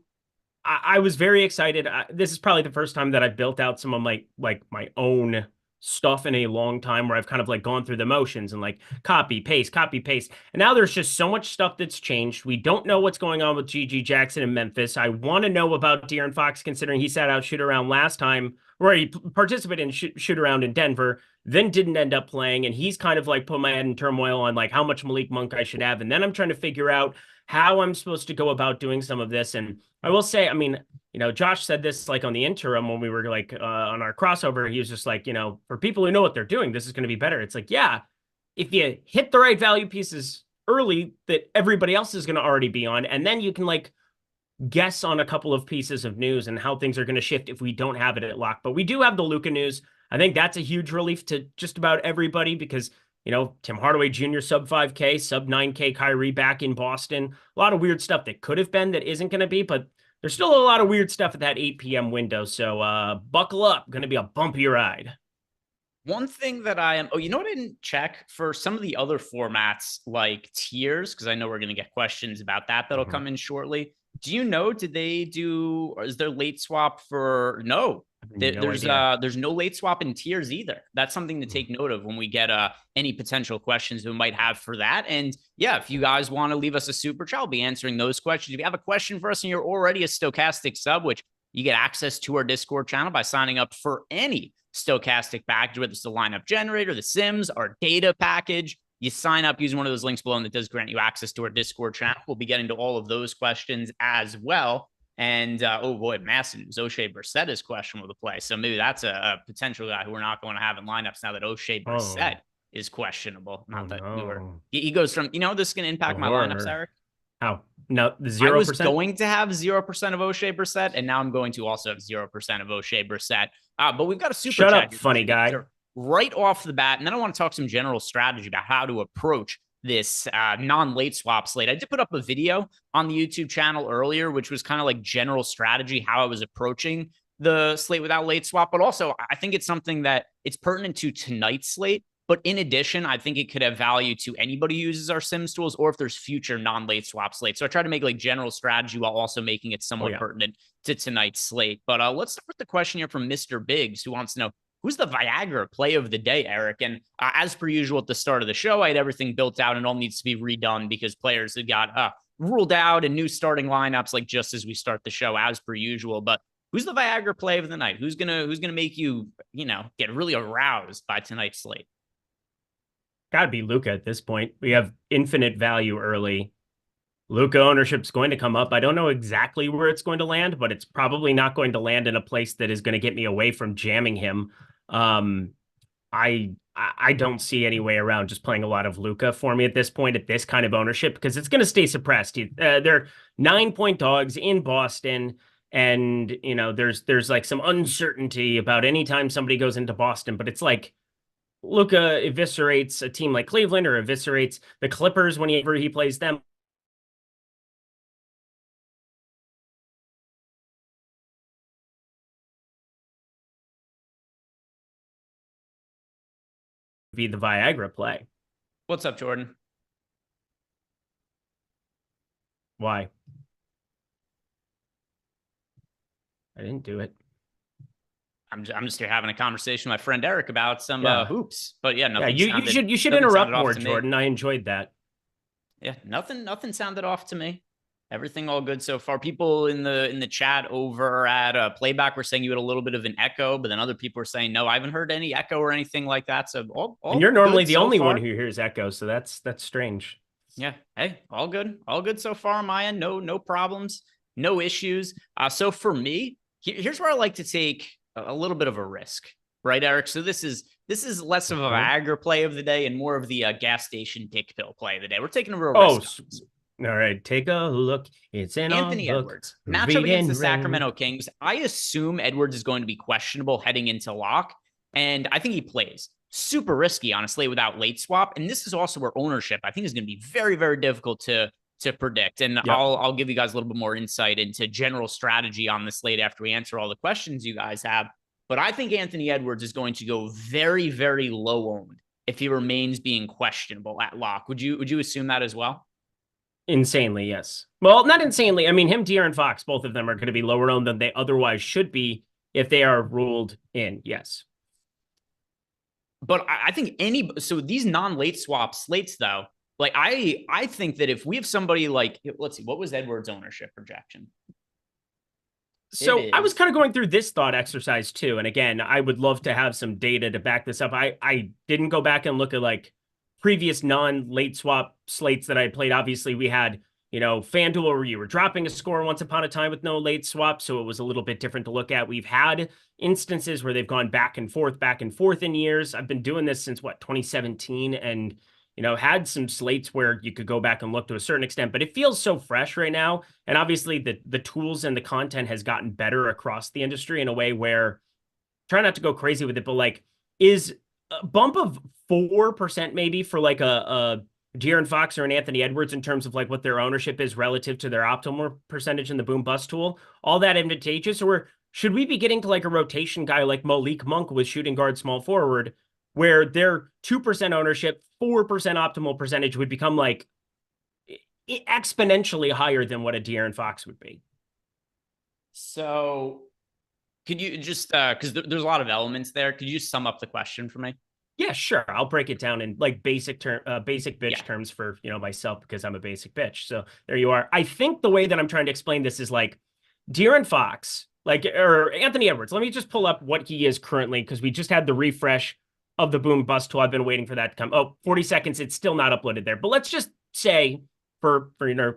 I was very excited. This is probably the first time that I've built out some of my own stuff in a long time, where I've kind of like gone through the motions and like copy, paste. And now there's just so much stuff that's changed. We don't know what's going on with GG Jackson in Memphis. I want to know about De'Aaron Fox, considering he sat out shoot around last time, where he participated in shoot around in Denver, then didn't end up playing. And he's kind of like put my head in turmoil on like how much Malik Monk I should have. And then I'm trying to figure out how I'm supposed to go about doing some of this. And I will say, I mean, you know, Josh said this like on the interim when we were like on our crossover, he was just like, you know, for people who know what they're doing, this is going to be better. It's like, yeah, if you hit the right value pieces early that everybody else is going to already be on, and then you can like guess on a couple of pieces of news and how things are going to shift if we don't have it at lock. But we do have the Luka news. I think that's a huge relief to just about everybody, because, you know, Tim Hardaway Jr. sub 5K, sub 9K Kyrie back in Boston. A lot of weird stuff that could have been that isn't going to be, but there's still a lot of weird stuff at that 8 p.m. window. So buckle up. Going to be a bumpy ride. One thing that you know what I didn't check for some of the other formats like tiers, because I know we're going to get questions about that that'll come in shortly. Do you know, did they do, or is there late swap for, no, there's no late swap in tiers either. That's something to take note of when we get any potential questions we might have for that. And yeah, if you guys want to leave us a super chat, I'll be answering those questions. If you have a question for us and you're already a Stokastic sub, which you get access to our Discord channel by signing up for any Stokastic package, whether it's the lineup generator, the Sims, our data package. You sign up using one of those links below, and that does grant you access to our Discord channel. We'll be getting to all of those questions as well. And, oh boy, massive news. O'Shea Brissett is questionable to play. So maybe that's a potential guy who we're not going to have in lineups now that O'Shea Brissett is questionable. Not that we were. He goes from, you know, this is going to impact my lineups, Eric. How? No, the 0%? I was going to have 0% of O'Shea Brissett, and now I'm going to also have 0% of O'Shea Brissett. But we've got a super Shut chat up, funny guy. Right off the bat, and then I want to talk some general strategy about how to approach this non-late swap slate. I did put up a video on the YouTube channel earlier, which was kind of like general strategy, how I was approaching the slate without late swap. But also, I think it's something that it's pertinent to tonight's slate. But in addition, I think it could have value to anybody who uses our Sims tools, or if there's future non-late swap slates. So I try to make like general strategy while also making it somewhat pertinent to tonight's slate. But let's start with the question here from Mr. Biggs, who wants to know, who's the Viagra play of the day, Eric? And as per usual at the start of the show, I had everything built out and all needs to be redone because players had got ruled out and new starting lineups, like just as we start the show, as per usual. But who's the Viagra play of the night? Who's gonna make you, you know, get really aroused by tonight's slate? Got to be Luka at this point. We have infinite value early. Luka ownership's going to come up. I don't know exactly where it's going to land, but it's probably not going to land in a place that is going to get me away from jamming him. I don't see any way around just playing a lot of Luka for me at this point, at this kind of ownership, because it's going to stay suppressed. They're 9-point dogs in Boston. And, you know, there's like some uncertainty about any time somebody goes into Boston, but it's like Luka eviscerates a team like Cleveland or eviscerates the Clippers whenever he plays them. Be the Viagra play. What's up, Jordan? Why? I didn't do it. I'm just here having a conversation with my friend Eric about some hoops. But yeah, nothing. Yeah, you should interrupt more, Jordan. I enjoyed that. Yeah, nothing sounded off to me. Everything all good so far. People in the chat over at Playback were saying you had a little bit of an echo, but then other people were saying no, I haven't heard any echo or anything like that. So all and you're normally the so only far. one who hears echo, so that's strange. Yeah, hey, all good so far on my end. No problems, no issues. So for me, here's where I like to take a little bit of a risk, right, Eric? So this is less of a Viagra play of the day and more of the gas station dick pill play of the day. We're taking a real risk. All right, take a look. It's in Anthony Edwards. Matchup against the Sacramento Kings. I assume Edwards is going to be questionable heading into lock, and I think he plays. Super risky, honestly, without late swap. And this is also where ownership, I think, is going to be very, very difficult to predict. And I'll give you guys a little bit more insight into general strategy on this slate after we answer all the questions you guys have. But I think Anthony Edwards is going to go very, very low owned if he remains being questionable at lock. Would you assume that as well? Insanely, yes. Well, not insanely. I mean, him, De'Aaron Fox, both of them are going to be lower owned than they otherwise should be if they are ruled in. Yes. But I think so these non-late swap slates, though, like I think that if we have somebody like, let's see, what was Edwards' ownership projection? So I was kind of going through this thought exercise too. And again, I would love to have some data to back this up. I didn't go back and look at like previous non-late swap slates that I played. Obviously, we had, FanDuel where you were dropping a score once upon a time with no late swap. So it was a little bit different to look at. We've had instances where they've gone back and forth in years. I've been doing this since 2017 and, had some slates where you could go back and look to a certain extent, but it feels so fresh right now. And obviously the tools and the content has gotten better across the industry in a way where, try not to go crazy with it, but like, is a bump of 4% maybe for like a De'Aaron Fox or an Anthony Edwards in terms of like what their ownership is relative to their optimal percentage in the boom bust tool, all that advantageous? Or should we be getting to like a rotation guy like Malik Monk with shooting guard small forward, where their 2% ownership, 4% optimal percentage would become like exponentially higher than what a De'Aaron Fox would be? So could you just, because there's a lot of elements there, could you sum up the question for me? Yeah, sure. I'll break it down in like basic bitch terms for, myself, because I'm a basic bitch. So there you are. I think the way that I'm trying to explain this is like De'Aaron Fox, or Anthony Edwards. Let me just pull up what he is currently, because we just had the refresh of the boom bust tool. I've been waiting for that to come. Oh, 40 seconds. It's still not uploaded there. But let's just say for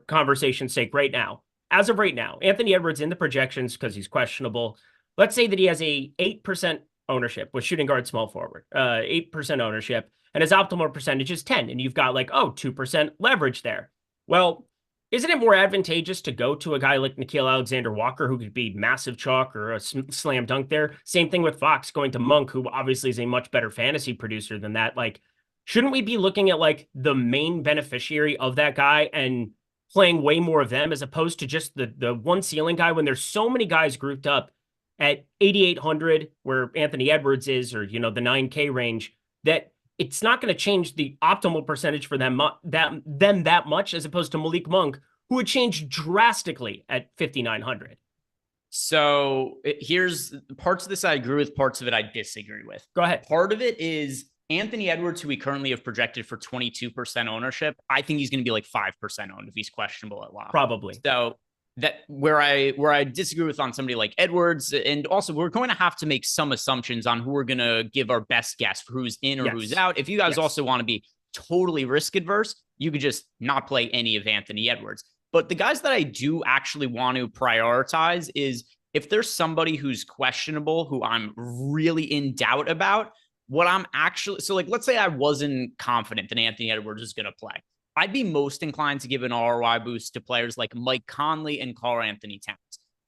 conversation's sake right now, as of right now, Anthony Edwards in the projections, because he's questionable. Let's say that he has a 8% ownership with shooting guard small forward, 8% ownership, and his optimal percentage is 10. And you've got like, 2% leverage there. Well, isn't it more advantageous to go to a guy like Nickeil Alexander-Walker, who could be massive chalk or a slam dunk there? Same thing with Fox going to Monk, who obviously is a much better fantasy producer than that. Like, shouldn't we be looking at like the main beneficiary of that guy and playing way more of them as opposed to just the one ceiling guy, when there's so many guys grouped up at 8,800 where Anthony Edwards is, or, the 9K range, that it's not going to change the optimal percentage for them that much, as opposed to Malik Monk, who would change drastically at 5,900. So here's parts of this I agree with, parts of it I disagree with. Go ahead. Part of it is Anthony Edwards, who we currently have projected for 22% ownership. I think he's going to be like 5% owned if he's questionable at lock. Probably. So that where I disagree with on somebody like Edwards, and also we're going to have to make some assumptions on who we're going to give our best guess for who's in or who's out. If you guys also want to be totally risk adverse, you could just not play any of Anthony Edwards. But the guys that I do actually want to prioritize is if there's somebody who's questionable, who I'm really in doubt about, what I'm actually, so like, let's say I wasn't confident that Anthony Edwards is going to play. I'd be most inclined to give an ROI boost to players like Mike Conley and Karl Anthony Towns.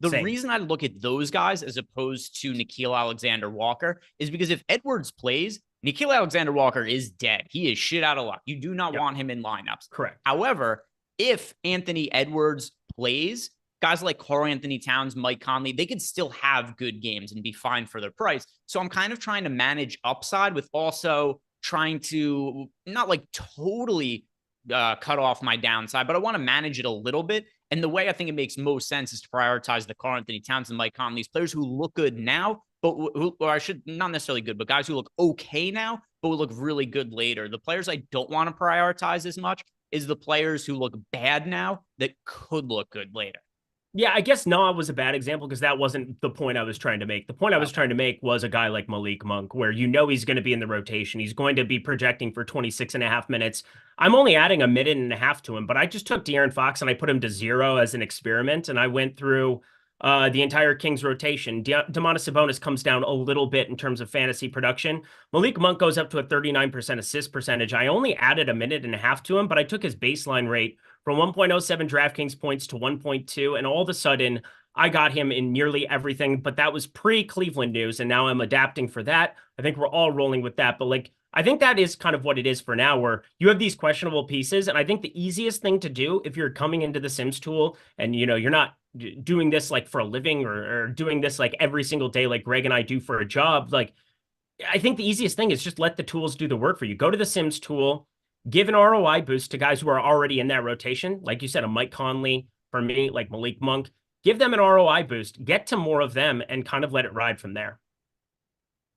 The Same. reason I look at those guys as opposed to Nickeil Alexander-Walker is because if Edwards plays, Nickeil Alexander-Walker is dead. He is shit out of luck. You do not want him in lineups. Correct. However, if Anthony Edwards plays, guys like Karl Anthony Towns, Mike Conley, they could still have good games and be fine for their price. So I'm kind of trying to manage upside with also trying to not like totally cut off my downside, but I want to manage it a little bit. And the way I think it makes most sense is to prioritize the Karl Anthony Towns and Mike Conley's players who look good now, but or I should not necessarily good, but guys who look okay now, but will look really good later. The players I don't want to prioritize as much is the players who look bad now that could look good later. Yeah, I guess Noah was a bad example because that wasn't the point I was trying to make. The point I was trying to make was a guy like Malik Monk, where you know he's going to be in the rotation. He's going to be projecting for 26.5 minutes. I'm only adding a minute and a half to him, but I just took De'Aaron Fox and I put him to 0 as an experiment, and I went through the entire Kings rotation. Domantas Sabonis comes down a little bit in terms of fantasy production. Malik Monk goes up to a 39% assist percentage. I only added a minute and a half to him, but I took his baseline rate from 1.07 DraftKings points to 1.2, and all of a sudden, I got him in nearly everything, but that was pre-Cleveland news, and now I'm adapting for that. I think we're all rolling with that, but like, I think that is kind of what it is for now, where you have these questionable pieces, and I think the easiest thing to do if you're coming into the Sims tool and, you know, you're not doing this like for a living or doing this like every single day like Greg and I do for a job, like, I think the easiest thing is just let the tools do the work for you. Go to the Sims tool, give an ROI boost to guys who are already in that rotation. Like you said, a Mike Conley, for me, like Malik Monk, give them an ROI boost, get to more of them, and kind of let it ride from there.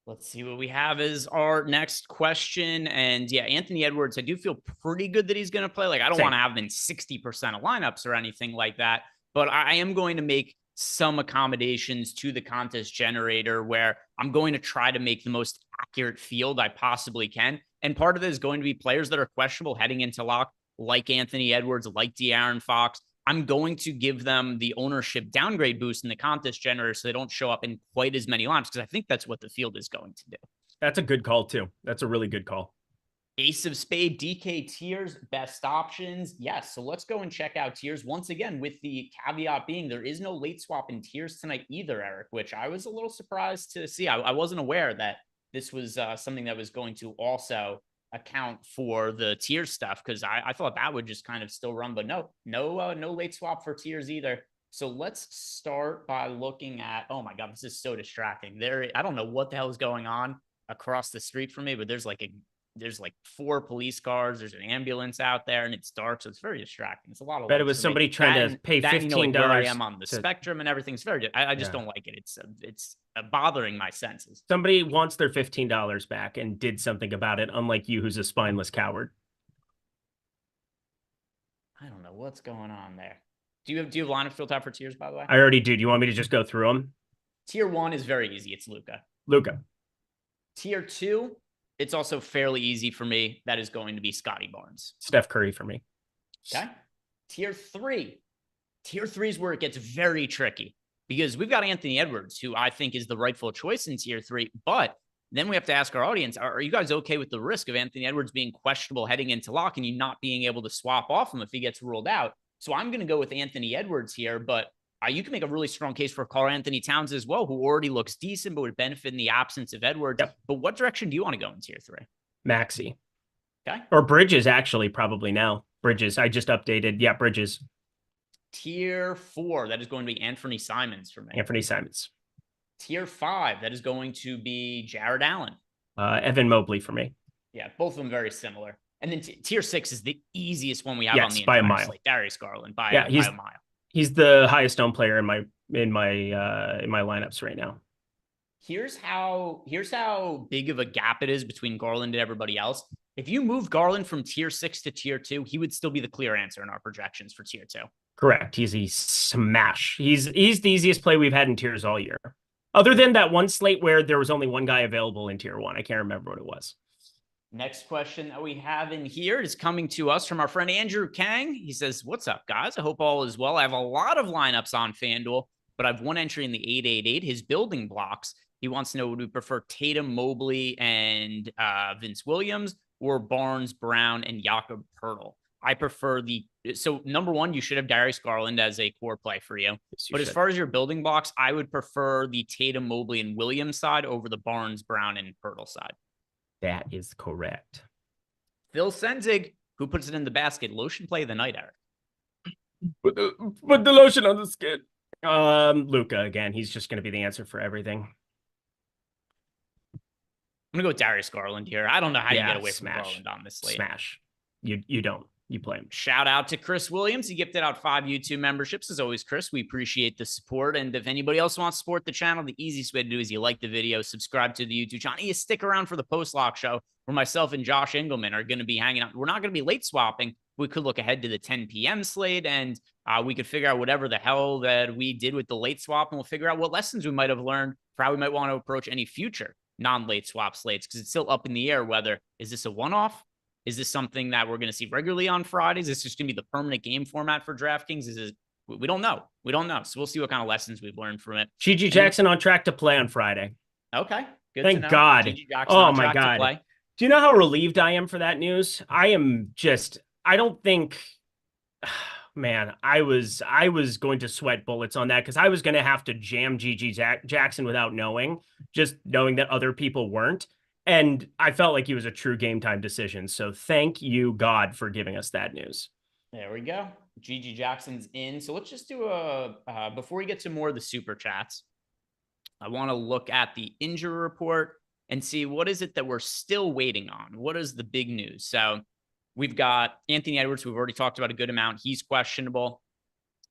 Let's see what we have as our next question. And yeah, Anthony Edwards, I do feel pretty good that he's going to play. Like, I don't want to have him in 60% of lineups or anything like that, but I am going to make some accommodations to the contest generator where I'm going to try to make the most accurate field I possibly can. And part of it is going to be players that are questionable heading into lock, like Anthony Edwards, like De'Aaron Fox. I'm going to give them the ownership downgrade boost in the contest generator so they don't show up in quite as many lineups, because I think that's what the field is going to do. That's a good call, too. That's a really good call. Ace of Spade, DK tiers, best options. Yes, so let's go and check out tiers. Once again, with the caveat being there is no late swap in tiers tonight either, Eric, which I was a little surprised to see. I wasn't aware that this was something that was going to also account for the tier stuff, because I thought that would just kind of still run, but no late swap for tiers either. So let's start by looking at, oh my God, this is so distracting. I don't know what the hell is going on across the street from me, but there's like 4 police cars, there's an ambulance out there, and it's dark, so it's very distracting. It's a lot of. Bet it was somebody trying to pay $15. Where I am on the spectrum and everything's very. I just don't like it. It's bothering my senses. Somebody wants their $15 back and did something about it, unlike you, who's a spineless coward. I don't know what's going on there. Do you have lineup filled out for tiers, by the way? I already do. Do you want me to just go through them? Tier 1 is very easy. It's Luka. Tier 2. It's also fairly easy for me. That is going to be Scotty Barnes. Steph Curry for me. Okay. Tier 3. Tier 3 is where it gets very tricky, because we've got Anthony Edwards, who I think is the rightful choice in tier 3. But then we have to ask our audience, are you guys okay with the risk of Anthony Edwards being questionable heading into lock and you not being able to swap off him if he gets ruled out? So I'm going to go with Anthony Edwards here, but you can make a really strong case for Karl Anthony Towns as well, who already looks decent, but would benefit in the absence of Edwards. Yep. But what direction do you want to go in tier 3? Maxey. Okay. Or Bridges, actually, probably now. Bridges. I just updated. Yeah, Bridges. Tier 4, that is going to be Anthony Simons for me. Anthony Simons. Tier 5, that is going to be Jared Allen. Evan Mobley for me. Yeah, both of them very similar. And then tier 6 is the easiest one we have on the by a entire mile. slate. Darius Garland by a mile. He's the highest owned player in my lineups right now. Here's how big of a gap it is between Garland and everybody else. If you move Garland from tier 6 to tier 2, he would still be the clear answer in our projections for tier 2. Correct. He's a smash. He's the easiest play we've had in tiers all year. Other than that one slate where there was only one guy available in tier 1. I can't remember what it was. Next question that we have in here is coming to us from our friend Andrew Kang. He says, what's up, guys? I hope all is well. I have a lot of lineups on FanDuel, but I have one entry in the 888, his building blocks. He wants to know, would we prefer Tatum, Mobley, and Vince Williams, or Barnes, Brown, and Jakob Poeltl? I prefer so number one, you should have Darius Garland as a core play for you. But as far as your building blocks, I would prefer the Tatum, Mobley, and Williams side over the Barnes, Brown, and Pirtle side. That is correct. Phil Senzig, who puts it in the basket, lotion play of the night, Eric. Put the lotion on the skin. Luka again. He's just going to be the answer for everything. I'm gonna go with Darius Garland here. I don't know how you get away from smash. Garland on this slate. Smash. You don't. You play him. Shout out to Chris Williams. He gifted out 5 YouTube memberships. As always, Chris, we appreciate the support. And if anybody else wants to support the channel, the easiest way to do is you like the video, subscribe to the YouTube channel, and you stick around for the post-lock show where myself and Josh Engleman are going to be hanging out. We're not going to be late swapping. We could look ahead to the 10 p.m. slate, and we could figure out whatever the hell that we did with the late swap, and we'll figure out what lessons we might have learned for how we might want to approach any future non-late swap slates, because it's still up in the air whether is this a one-off? Is this something that we're going to see regularly on Fridays? Is this just going to be the permanent game format for DraftKings? We don't know. We don't know. So we'll see what kind of lessons we've learned from it. GG Jackson on track to play on Friday. Okay. Good Thank to know. God. GG Jackson Oh on my track to God. play. Do you know how relieved I am for that news? I don't think, man, I was going to sweat bullets on that because I was going to have to jam GG Jackson without knowing that other people weren't. And I felt like he was a true game time decision. So thank you, God, for giving us that news. There we go. GG Jackson's in. So let's just do before we get to more of the super chats, I want to look at the injury report and see what is it that we're still waiting on. What is the big news? So we've got Anthony Edwards. We've already talked about a good amount. He's questionable.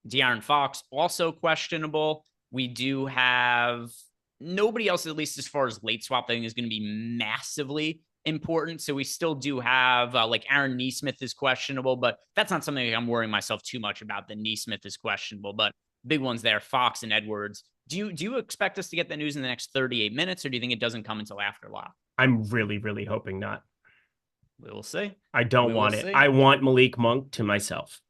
De'Aaron Fox, also questionable. We do have nobody else, at least as far as late swap thing, is going to be massively important. So we still do have like Aaron Nesmith is questionable, but that's not something I'm worrying myself too much about. The Nesmith is questionable, but big ones there, Fox and Edwards. Do you expect us to get the news in the next 38 minutes, or do you think it doesn't come until after lock? I'm really, really hoping not. We will see. I don't want it. I want Malik Monk to myself.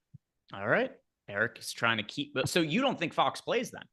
All right. Eric is trying to keep. So you don't think Fox plays then?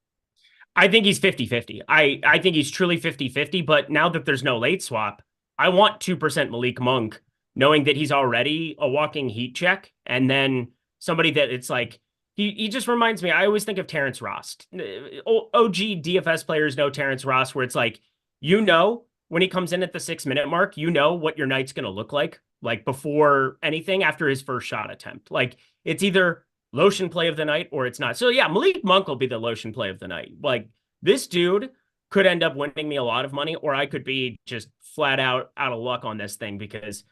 I think he's 50-50. I think he's truly 50-50, but now that there's no late swap, I want 2% Malik Monk, knowing that he's already a walking heat check, and then somebody that it's like, he just reminds me, I always think of Terrence Ross. OG DFS players know Terrence Ross, where it's like, when he comes in at the 6-minute mark, what your night's going to look like before anything after his first shot attempt. Like, it's either lotion play of the night or it's not. So yeah, Malik Monk will be the lotion play of the night. Like, this dude could end up winning me a lot of money, or I could be just flat out of luck on this thing, because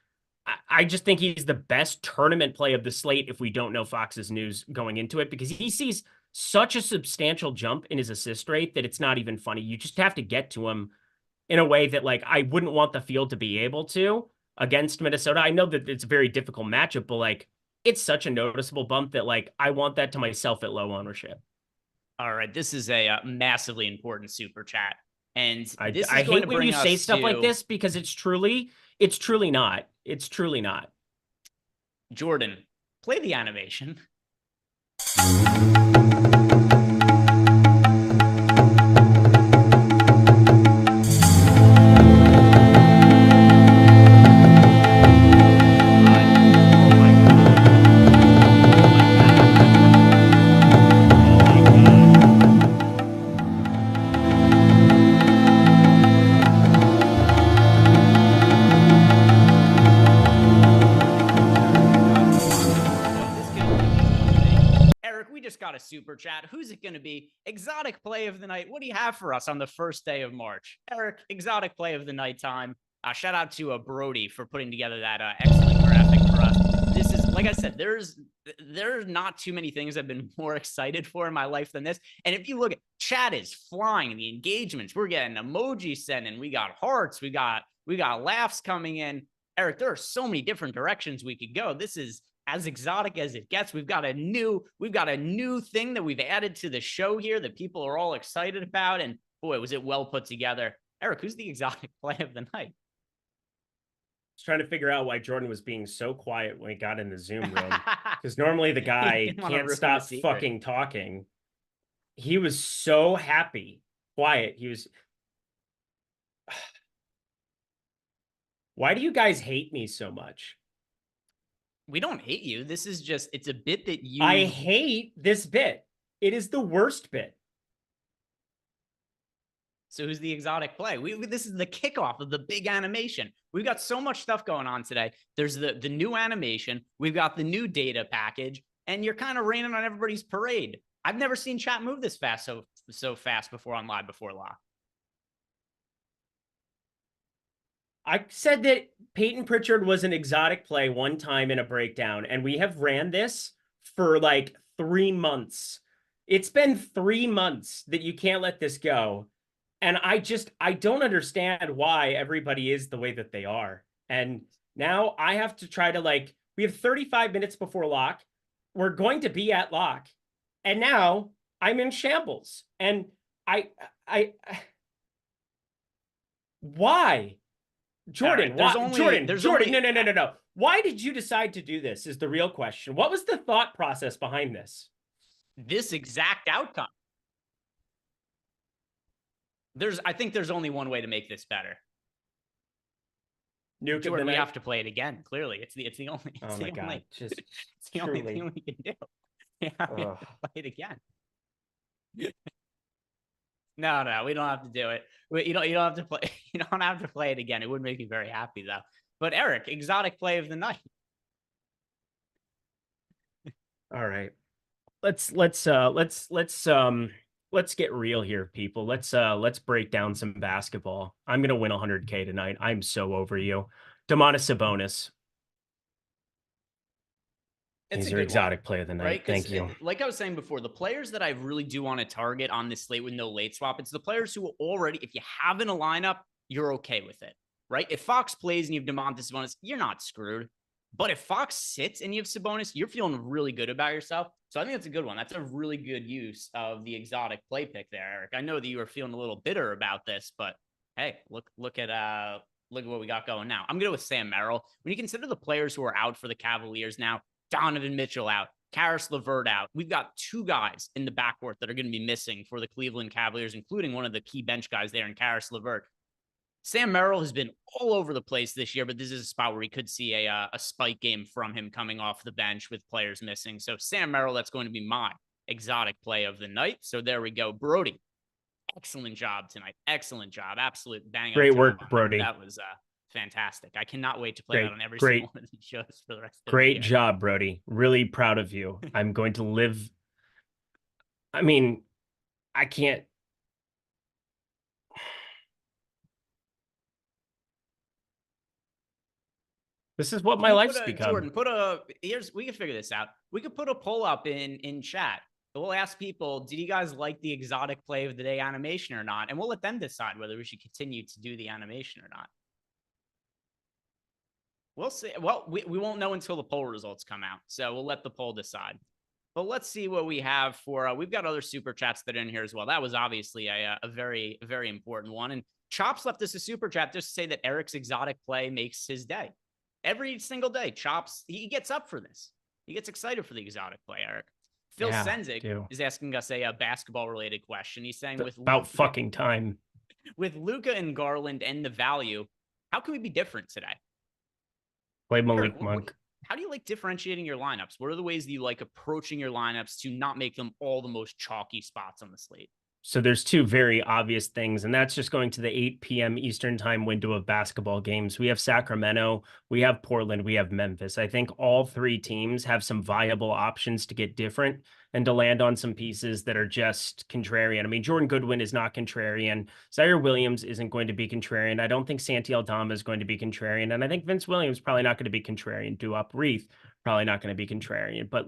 I just think he's the best tournament play of the slate if we don't know Fox's news going into it, because he sees such a substantial jump in his assist rate that it's not even funny. You just have to get to him in a way that, like, I wouldn't want the field to be able to against Minnesota. I know that it's a very difficult matchup, but like, it's such a noticeable bump that, like, I want that to myself at low ownership. All right. This is a massively important super chat. And I hate when you say stuff like this, because it's truly not. It's truly not. Jordan, play the animation. Got a super chat. Who's it going to be? Exotic play of the night. What do you have for us on the first day of March? Eric, exotic play of the night time. Shout out to Brody for putting together that excellent graphic for us. This is, like I said, there's not too many things I've been more excited for in my life than this. And if you look at chat is flying, the engagements, we're getting emojis sent in, we got hearts, we got laughs coming in. Eric, there are so many different directions we could go. This is as exotic as it gets. We've got a new thing that we've added to the show here that people are all excited about. And boy, was it well put together. Eric, who's the exotic play of the night? I was trying to figure out why Jordan was being so quiet when he got in the Zoom room, because normally the guy can't stop fucking talking. He was so happy, quiet. He was. Why do you guys hate me so much? We don't hate you. This is just, it's a bit that you... I hate this bit. It is the worst bit. So who's the exotic play? This is the kickoff of the big animation. We've got so much stuff going on today. There's the new animation. We've got the new data package, and you're kind of raining on everybody's parade. I've never seen chat move this fast, so fast before on Live Before Lock. I said that Peyton Pritchard was an exotic play one time in a breakdown, and we have ran this for like 3 months. It's been 3 months that you can't let this go. And I don't understand why everybody is the way that they are. And now I have to try to we have 35 minutes before lock. We're going to be at lock. And now I'm in shambles. And why? Jordan, right, Jordan, no. Why did you decide to do this is the real question. What was the thought process behind this? This exact outcome. I think there's only one way to make this better. Jordan, we have to play it again. Clearly, it's the only. Oh my god! Just it's the only thing we can do. Yeah, we have to play it again. No, we don't have to do it. You don't have to play. You don't have to play it again. It would make me very happy though. But Eric, exotic play of the night. All right, let's get real here, people. Let's break down some basketball. I'm gonna win 100K tonight. I'm so over you, Domantas Sabonis. He's your exotic play of the night. Right? Thank you. Like I was saying before, the players that I really do want to target on this slate with no late swap, it's the players who already, if you have in a lineup, you're okay with it, right? If Fox plays and you have Domantas Sabonis, you're not screwed. But if Fox sits and you have Sabonis, you're feeling really good about yourself. So I think that's a good one. That's a really good use of the exotic play pick there, Eric. I know that you were feeling a little bitter about this, but hey, look at what we got going now. I'm going to go with Sam Merrill. When you consider the players who are out for the Cavaliers now, Donovan Mitchell out, Karis LeVert out. We've got 2 guys in the backcourt that are going to be missing for the Cleveland Cavaliers, including one of the key bench guys there in Karis LeVert. Sam Merrill has been all over the place this year, but this is a spot where we could see a spike game from him coming off the bench with players missing. So Sam Merrill, that's going to be my exotic play of the night. So there we go. Brody, excellent job tonight. Excellent job. Absolute bang. Great work, Brody. That was fantastic. I cannot wait to play that on every single one of these shows for the rest of the year. Great job, Brody. Really proud of you. I'm going to live. I mean, I can't. This is what my life's become. Jordan, we can figure this out. We could put a poll up in chat. We'll ask people, did you guys like the exotic play of the day animation or not? And we'll let them decide whether we should continue to do the animation or not. We'll see. Well, we won't know until the poll results come out. So we'll let the poll decide. But let's see what we have for, we've got other super chats that are in here as well. That was obviously a very, very important one. And Chops left us a super chat just to say that Eric's exotic play makes his day. Every single day, Chops, he gets up for this. He gets excited for the exotic play, Eric. Phil Senzig is asking us a basketball-related question. He's saying with about fucking time. With Luka and Garland and the value, how can we be different today? Play Malik Monk. How do you like differentiating your lineups? What are the ways that you like approaching your lineups to not make them all the most chalky spots on the slate? So there's 2 very obvious things, and that's just going to the 8 p.m. Eastern time window of basketball games. We have Sacramento, we have Portland, we have Memphis. I think all 3 teams have some viable options to get different and to land on some pieces that are just contrarian. I mean, Jordan Goodwin is not contrarian. Zaire Williams isn't going to be contrarian. I don't think Santi Aldama is going to be contrarian. And I think Vince Williams probably not going to be contrarian. Duop Reith probably not going to be contrarian. But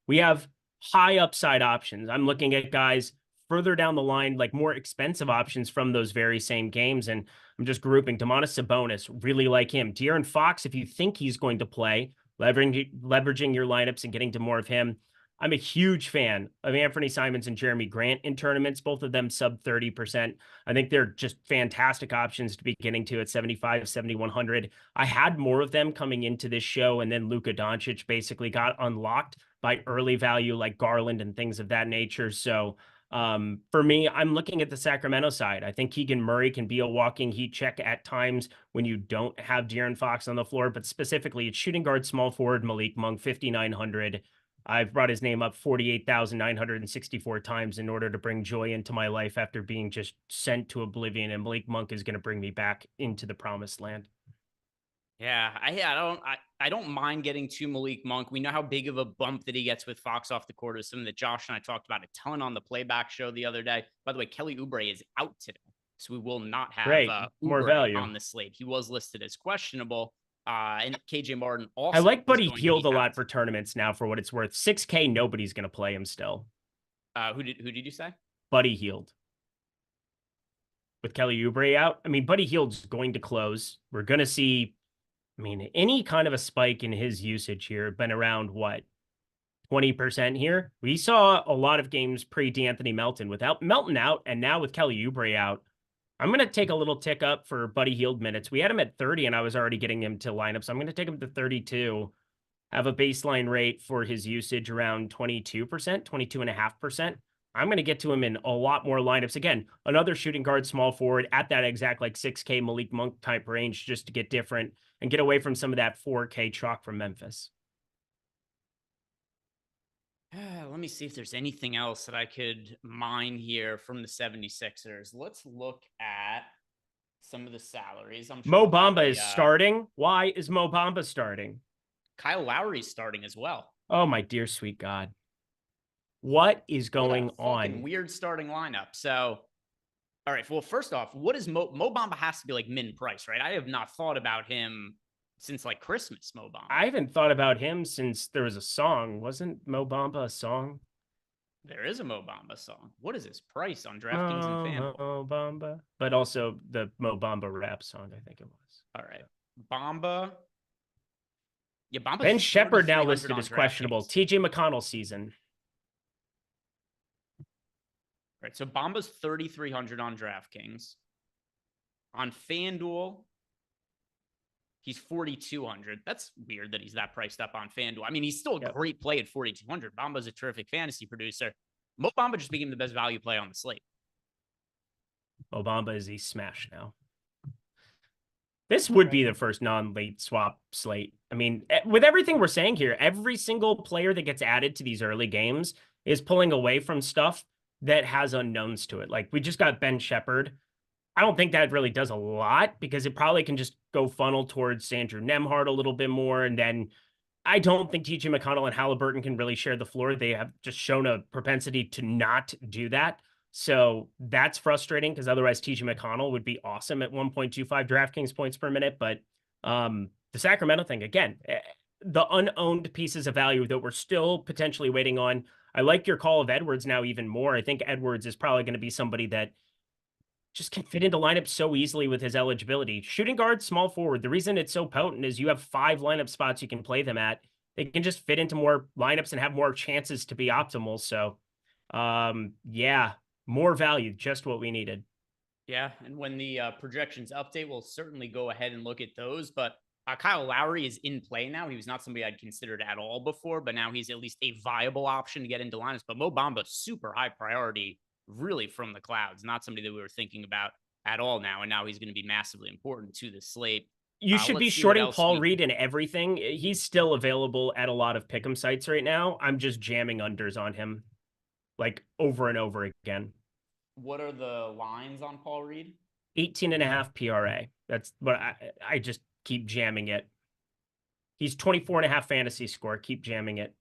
we have high upside options. I'm looking at guys further down the line, more expensive options from those very same games. And I'm just grouping Domantas Sabonis, really like him. De'Aaron Fox, if you think he's going to play, leveraging your lineups and getting to more of him. I'm a huge fan of Anthony Simons and Jeremy Grant in tournaments, both of them sub 30%. I think they're just fantastic options to be getting to at 75, 7,100. I had more of them coming into this show, and then Luka Doncic basically got unlocked by early value like Garland and things of that nature. So For me, I'm looking at the Sacramento side. I think Keegan Murray can be a walking heat check at times when you don't have De'Aaron Fox on the floor, but specifically it's shooting guard, small forward, Malik Monk, 5,900. I've brought his name up 48,964 times in order to bring joy into my life after being just sent to oblivion, and Malik Monk is going to bring me back into the promised land. Yeah, I don't mind getting to Malik Monk. We know how big of a bump that he gets with Fox off the court is something that Josh and I talked about a ton on the playback show the other day. By the way, Kelly Oubre is out today, so we will not have more Oubre value on the slate. He was listed as questionable. And KJ Martin also. I like Buddy Hield a lot for tournaments now, for what it's worth. 6K, nobody's going to play him still. Who did you say? Buddy Hield. With Kelly Oubre out, I mean, Buddy Hield's going to close. We're going to see, I mean, any kind of a spike in his usage here. Been around, what, 20% here? We saw a lot of games pre-D'Anthony Melton. Without Melton out, and now with Kelly Oubre out, I'm going to take a little tick up for Buddy Hield minutes. We had him at 30, and I was already getting him to lineups. I'm going to take him to 32. Have a baseline rate for his usage around 22%, 22.5%. I'm going to get to him in a lot more lineups. Again, another shooting guard, small forward at that exact like 6K Malik Monk type range, just to get different and get away from some of that 4K chalk from Memphis. Let me see if there's anything else that I could mine here from the 76ers. Let's look at some of the salaries. Mo Bamba is starting. Why is Mo Bamba starting? Kyle Lowry's starting as well. Oh, my dear sweet God. What is going on? Weird starting lineup. So, all right. Well, first off, what is Mo Bamba has to be like min price, right? I have not thought about him since like Christmas. Mo Bamba. I haven't thought about him since there was a song. Wasn't Mo Bamba a song? There is a Mo Bamba song. What is his price on DraftKings and FanDuel? Mo Bamba, but also the Mo Bamba rap song, I think it was. All right, Bamba. Yeah, Bamba. Ben Shepherd now listed as questionable. TJ McConnell season. Right, so Bamba's 3,300 on DraftKings. On FanDuel, he's 4,200. That's weird that he's that priced up on FanDuel. I mean, he's still a great play at 4,200. Bamba's a terrific fantasy producer. Mo Bamba just became the best value play on the slate. Mo Bamba is a smash now. This would be the first non-late swap slate. I mean, with everything we're saying here, every single player that gets added to these early games is pulling away from stuff that has unknowns to it. Like, we just got Ben Shepherd. I don't think that really does a lot because it probably can just go funnel towards Andrew Nembhard a little bit more. And then I don't think TJ McConnell and Halliburton can really share the floor. They have just shown a propensity to not do that. So that's frustrating because otherwise TJ McConnell would be awesome at 1.25 DraftKings points per minute. But the Sacramento thing, again, the unowned pieces of value that we're still potentially waiting on. I like your call of Edwards now even more. I think Edwards is probably going to be somebody that just can fit into lineups so easily with his eligibility. Shooting guard, small forward. The reason it's so potent is you have 5 lineup spots you can play them at. They can just fit into more lineups and have more chances to be optimal. So, yeah, more value, just what we needed. Yeah, and when the projections update, we'll certainly go ahead and look at those. But Kyle Lowry is in play now. He was not somebody I'd considered at all before, but now he's at least a viable option to get into lineups. But Mo Bamba, super high priority, really from the clouds, not somebody that we were thinking about at all now. And now he's going to be massively important to the slate. You should be shorting Paul Reed and everything. He's still available at a lot of pick'em sites right now. I'm just jamming unders on him like over and over again. What are the lines on Paul Reed? 18.5 PRA. That's what I just keep jamming it. He's 24.5 fantasy score. Keep jamming it.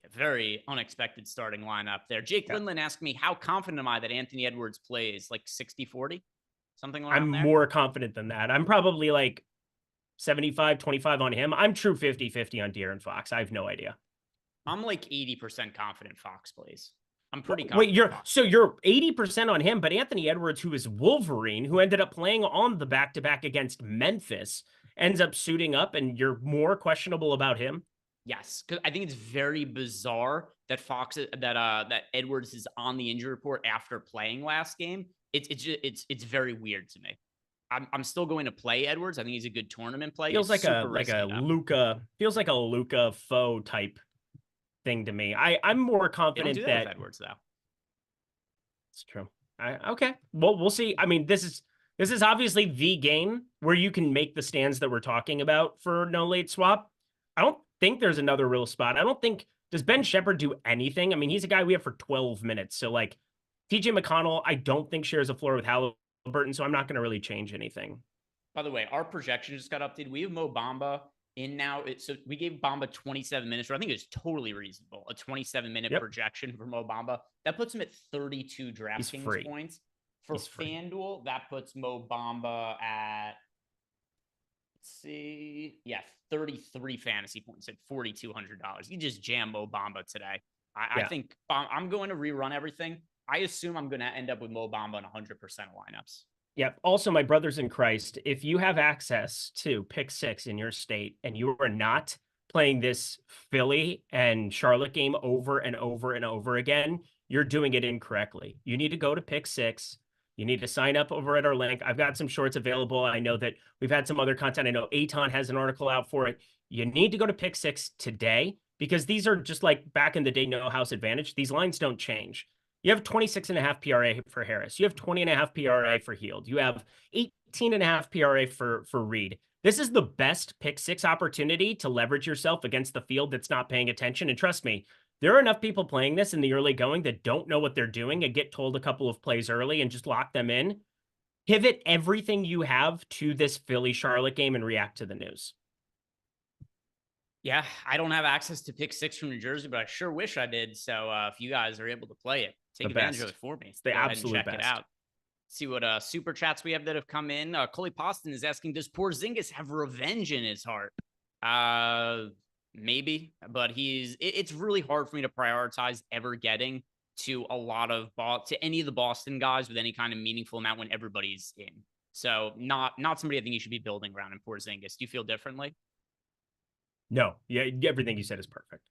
A very unexpected starting lineup there. Jake Lindland asked me, how confident am I that Anthony Edwards plays like 60-40? Something like that? I'm more confident than that. I'm probably like 75-25 on him. I'm true 50-50 on De'Aaron Fox. I have no idea. I'm like 80% confident Fox plays. I'm pretty confident. Wait, you're 80% on him, but Anthony Edwards, who is Wolverine, who ended up playing on the back-to-back against Memphis, ends up suiting up, and you're more questionable about him? Yes, because I think it's very bizarre that that Edwards is on the injury report after playing last game. It's very weird to me. I'm still going to play Edwards. I think he's a good tournament play. Feels like a Luka faux type thing to me. I'm more confident that Edwards though. It's true. Okay. Well, we'll see. I mean, this is obviously the game where you can make the stands that we're talking about for no late swap. I don't think there's another real spot. I don't think, does Ben Shepherd do anything? I mean, he's a guy we have for 12 minutes. So like TJ McConnell, I don't think shares a floor with Halliburton, so I'm not going to really change anything. By the way, our projection just got updated. We have Mo Bamba in now. So we gave Bamba 27 minutes, or I think it was totally reasonable. A 27-minute projection for Mo Bamba. That puts him at 32 DraftKings points. For FanDuel, that puts Mo Bamba at, let's see, 33 fantasy points at $4,200. You just jam Mo Bamba today. I think I'm going to rerun everything. I assume I'm going to end up with Mo Bamba in 100% of lineups. Yep. Also, my brothers in Christ, if you have access to pick 6 in your state and you are not playing this Philly and Charlotte game over and over and over again, you're doing it incorrectly. You need to go to pick 6. You need to sign up over at our link. I've got some shorts available. I know that we've had some other content. I know Aton has an article out for it. You need to go to pick 6 today because these are just like back in the day, no house advantage. These lines don't change. You have 26.5 PRA for Harris. You have 20.5 PRA for Hield. You have 18.5 PRA for Reed. This is the best pick 6 opportunity to leverage yourself against the field that's not paying attention. And trust me, there are enough people playing this in the early going that don't know what they're doing and get told a couple of plays early and just lock them in. Pivot everything you have to this Philly-Charlotte game and react to the news. Yeah, I don't have access to pick 6 from New Jersey, but I sure wish I did. So if you guys are able to play it, take advantage of it for me. It's the absolute best. Check it out. See what super chats we have that have come in. Coley Poston is asking, does Porzingis have revenge in his heart? Maybe, but it's really hard for me to prioritize ever getting to a lot of to any of the Boston guys with any kind of meaningful amount when everybody's in. So not somebody I think you should be building around in Porzingis. Do you feel differently? No, yeah, everything you said is perfect.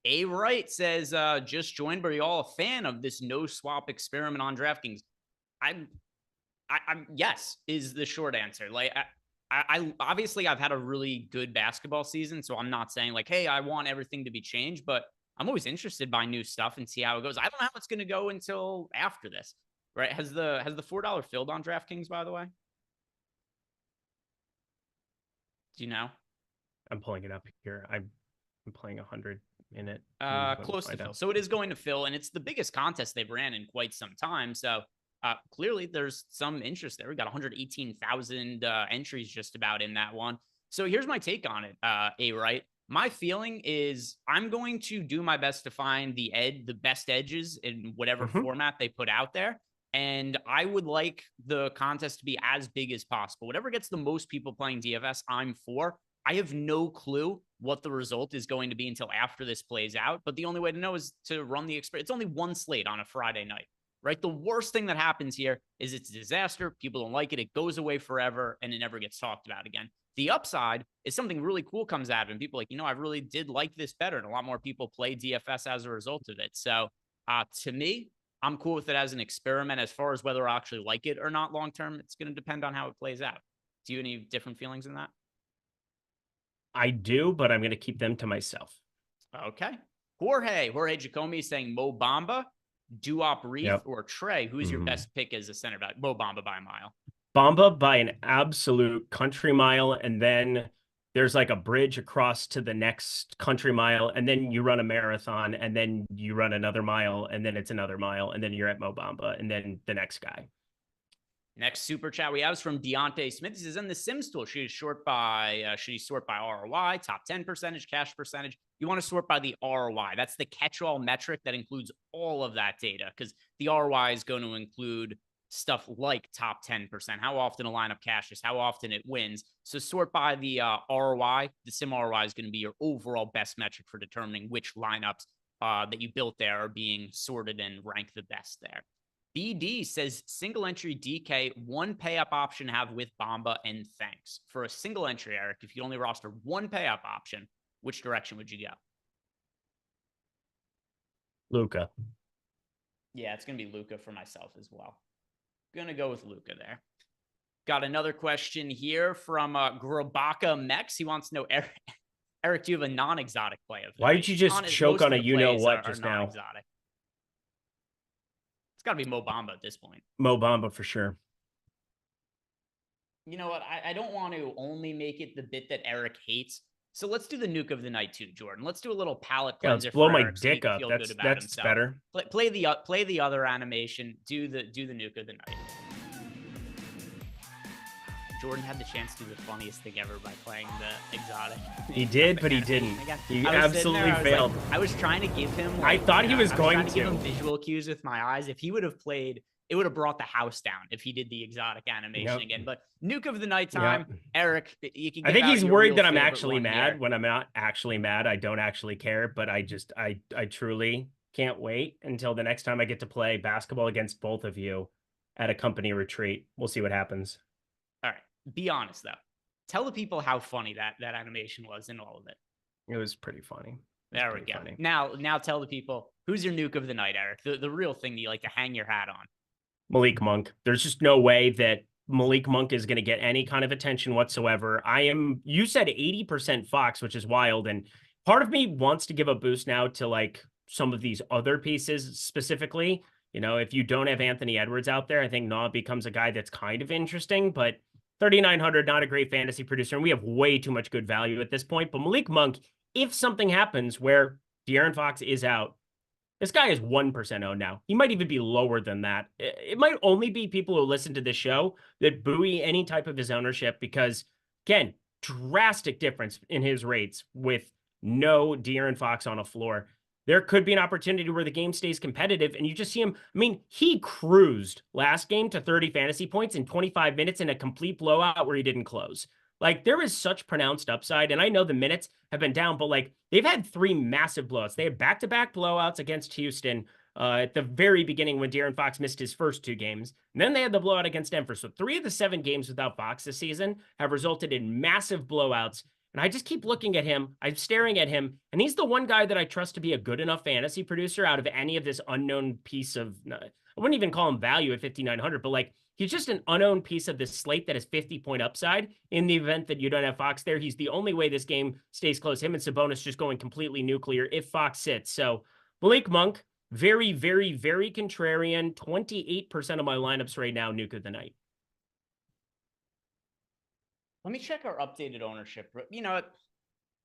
A Wright says, just joined, but are you all a fan of this no swap experiment on DraftKings? I'm yes is the short answer. Like I obviously I've had a really good basketball season, so I'm not saying like, hey, I want everything to be changed, but I'm always interested by new stuff and see how it goes. I don't know how it's going to go until after this, right? Has the $4 filled on DraftKings, by the way? Do you know? I'm pulling it up here. I'm playing 100 in it. Close to fill. So it is going to fill, and it's the biggest contest they've ran in quite some time. So clearly there's some interest there. We got 118,000 entries just about in that one. So here's my take on it, A-Right. My feeling is I'm going to do my best to find the best edges in whatever format they put out there. And I would like the contest to be as big as possible. Whatever gets the most people playing DFS, I'm for. I have no clue what the result is going to be until after this plays out. But the only way to know is to run the experience. It's only one slate on a Friday night, right? The worst thing that happens here is it's a disaster. People don't like it. It goes away forever and it never gets talked about again. The upside is something really cool comes out of it. And people are like, I really did like this better. And a lot more people play DFS as a result of it. So to me, I'm cool with it as an experiment. As far as whether I actually like it or not long-term, it's going to depend on how it plays out. Do you have any different feelings in that? I do, but I'm going to keep them to myself. Okay. Jorge Giacomi is saying Mo Bamba, Duop Reef, or Trey. Who's your best pick as a center back? Mo Bamba by a mile. Bamba by an absolute country mile, and then there's like a bridge across to the next country mile, and then you run a marathon, and then you run another mile, and then it's another mile, and then you're at Mo Bamba, and then the next guy. Next super chat we have is from Deontay Smith. He says, in the Sims tool, should you sort by ROI, top 10 percentage, cash percentage? You want to sort by the ROI. That's the catch-all metric that includes all of that data, because the ROI is going to include stuff like top 10%, how often a lineup cashes, how often it wins. So sort by the ROI. The Sim ROI is going to be your overall best metric for determining which lineups that you built there are being sorted and ranked the best there. BD says single entry DK, one pay up option have with Bamba and thanks. For a single entry, Eric, if you only roster one pay up option, which direction would you go? Luka. Yeah, it's going to be Luka for myself as well. Going to go with Luka there. Got another question here from Grabaka Mex. He wants to know, Eric, do you have a non-exotic play of? Why did you just choke on a you-know-what just now? It's got to be Mo Bamba at this point. Mo Bamba for sure. You know what? I don't want to only make it the bit that Eric hates. So let's do the nuke of the night too, Jordan. Let's do a little palate cleanser. Let's blow for my Eric dick so up. That's himself. better. Play the other animation. Do the nuke of the night. Jordan had the chance to do the funniest thing ever by playing the exotic. He did, but he didn't. He absolutely failed. I was trying to give him. I thought he was going to give him visual cues with my eyes. If he would have played, it would have brought the house down if he did the exotic animation again. But nuke of the nighttime, Eric. You can. I think he's worried that I'm actually mad. When I'm not actually mad, I don't actually care. But I truly can't wait until the next time I get to play basketball against both of you at a company retreat. We'll see what happens. All right. Be honest though. Tell the people how funny that animation was in all of it. It was pretty funny. There we go. Funny. Now tell the people, who's your nuke of the night, Eric? The real thing that you like to hang your hat on. Malik Monk. There's just no way that Malik Monk is going to get any kind of attention whatsoever. You said 80% Fox, which is wild. And part of me wants to give a boost now to like some of these other pieces specifically. You know, if you don't have Anthony Edwards out there, I think Nah becomes a guy that's kind of interesting, but 3,900, not a great fantasy producer. And we have way too much good value at this point. But Malik Monk, if something happens where De'Aaron Fox is out, this guy is 1% owned now. He might even be lower than that. It might only be people who listen to this show that buoy any type of his ownership because, again, drastic difference in his rates with no De'Aaron Fox on a floor. There could be an opportunity where the game stays competitive and you just see him. I mean, he cruised last game to 30 fantasy points in 25 minutes in a complete blowout where he didn't close. Like, there is such pronounced upside. And I know the minutes have been down, but like, they've had 3 massive blowouts. They had back-to-back blowouts against Houston at the very beginning when De'Aaron Fox missed his first 2 games. And then they had the blowout against Denver. So 3 of the 7 games without Fox this season have resulted in massive blowouts. And I just keep looking at him. I'm staring at him. And he's the one guy that I trust to be a good enough fantasy producer out of any of this unknown piece of, I wouldn't even call him value at 5,900, but like, he's just an unknown piece of this slate that has 50-point upside in the event that you don't have Fox there. He's the only way this game stays close. Him and Sabonis just going completely nuclear if Fox sits. So Malik Monk, very, very, very contrarian. 28% of my lineups right now, nuke of the night. Let me check our updated ownership. You know what?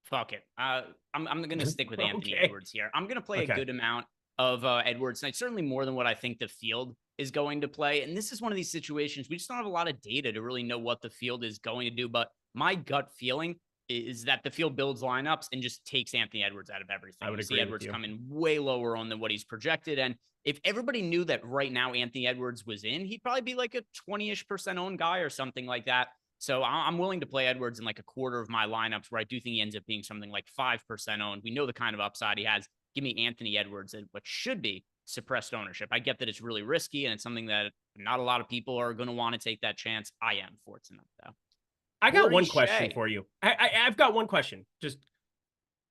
Fuck it. I'm going to stick with Anthony Edwards here. I'm going to play a good amount of Edwards tonight, certainly more than what I think the field is going to play. And this is one of these situations we just don't have a lot of data to really know what the field is going to do. But my gut feeling is that the field builds lineups and just takes Anthony Edwards out of everything. I would agree see Edwards coming way lower on than what he's projected. And if everybody knew that right now Anthony Edwards was in, he'd probably be like a 20-ish% owned guy or something like that. So I'm willing to play Edwards in like a quarter of my lineups where I do think he ends up being something like 5% owned. We know the kind of upside he has. Give me Anthony Edwards at what should be suppressed ownership. I get that it's really risky and it's something that not a lot of people are going to want to take that chance. I am fortunate though. I got one question for you. I've got one question. Just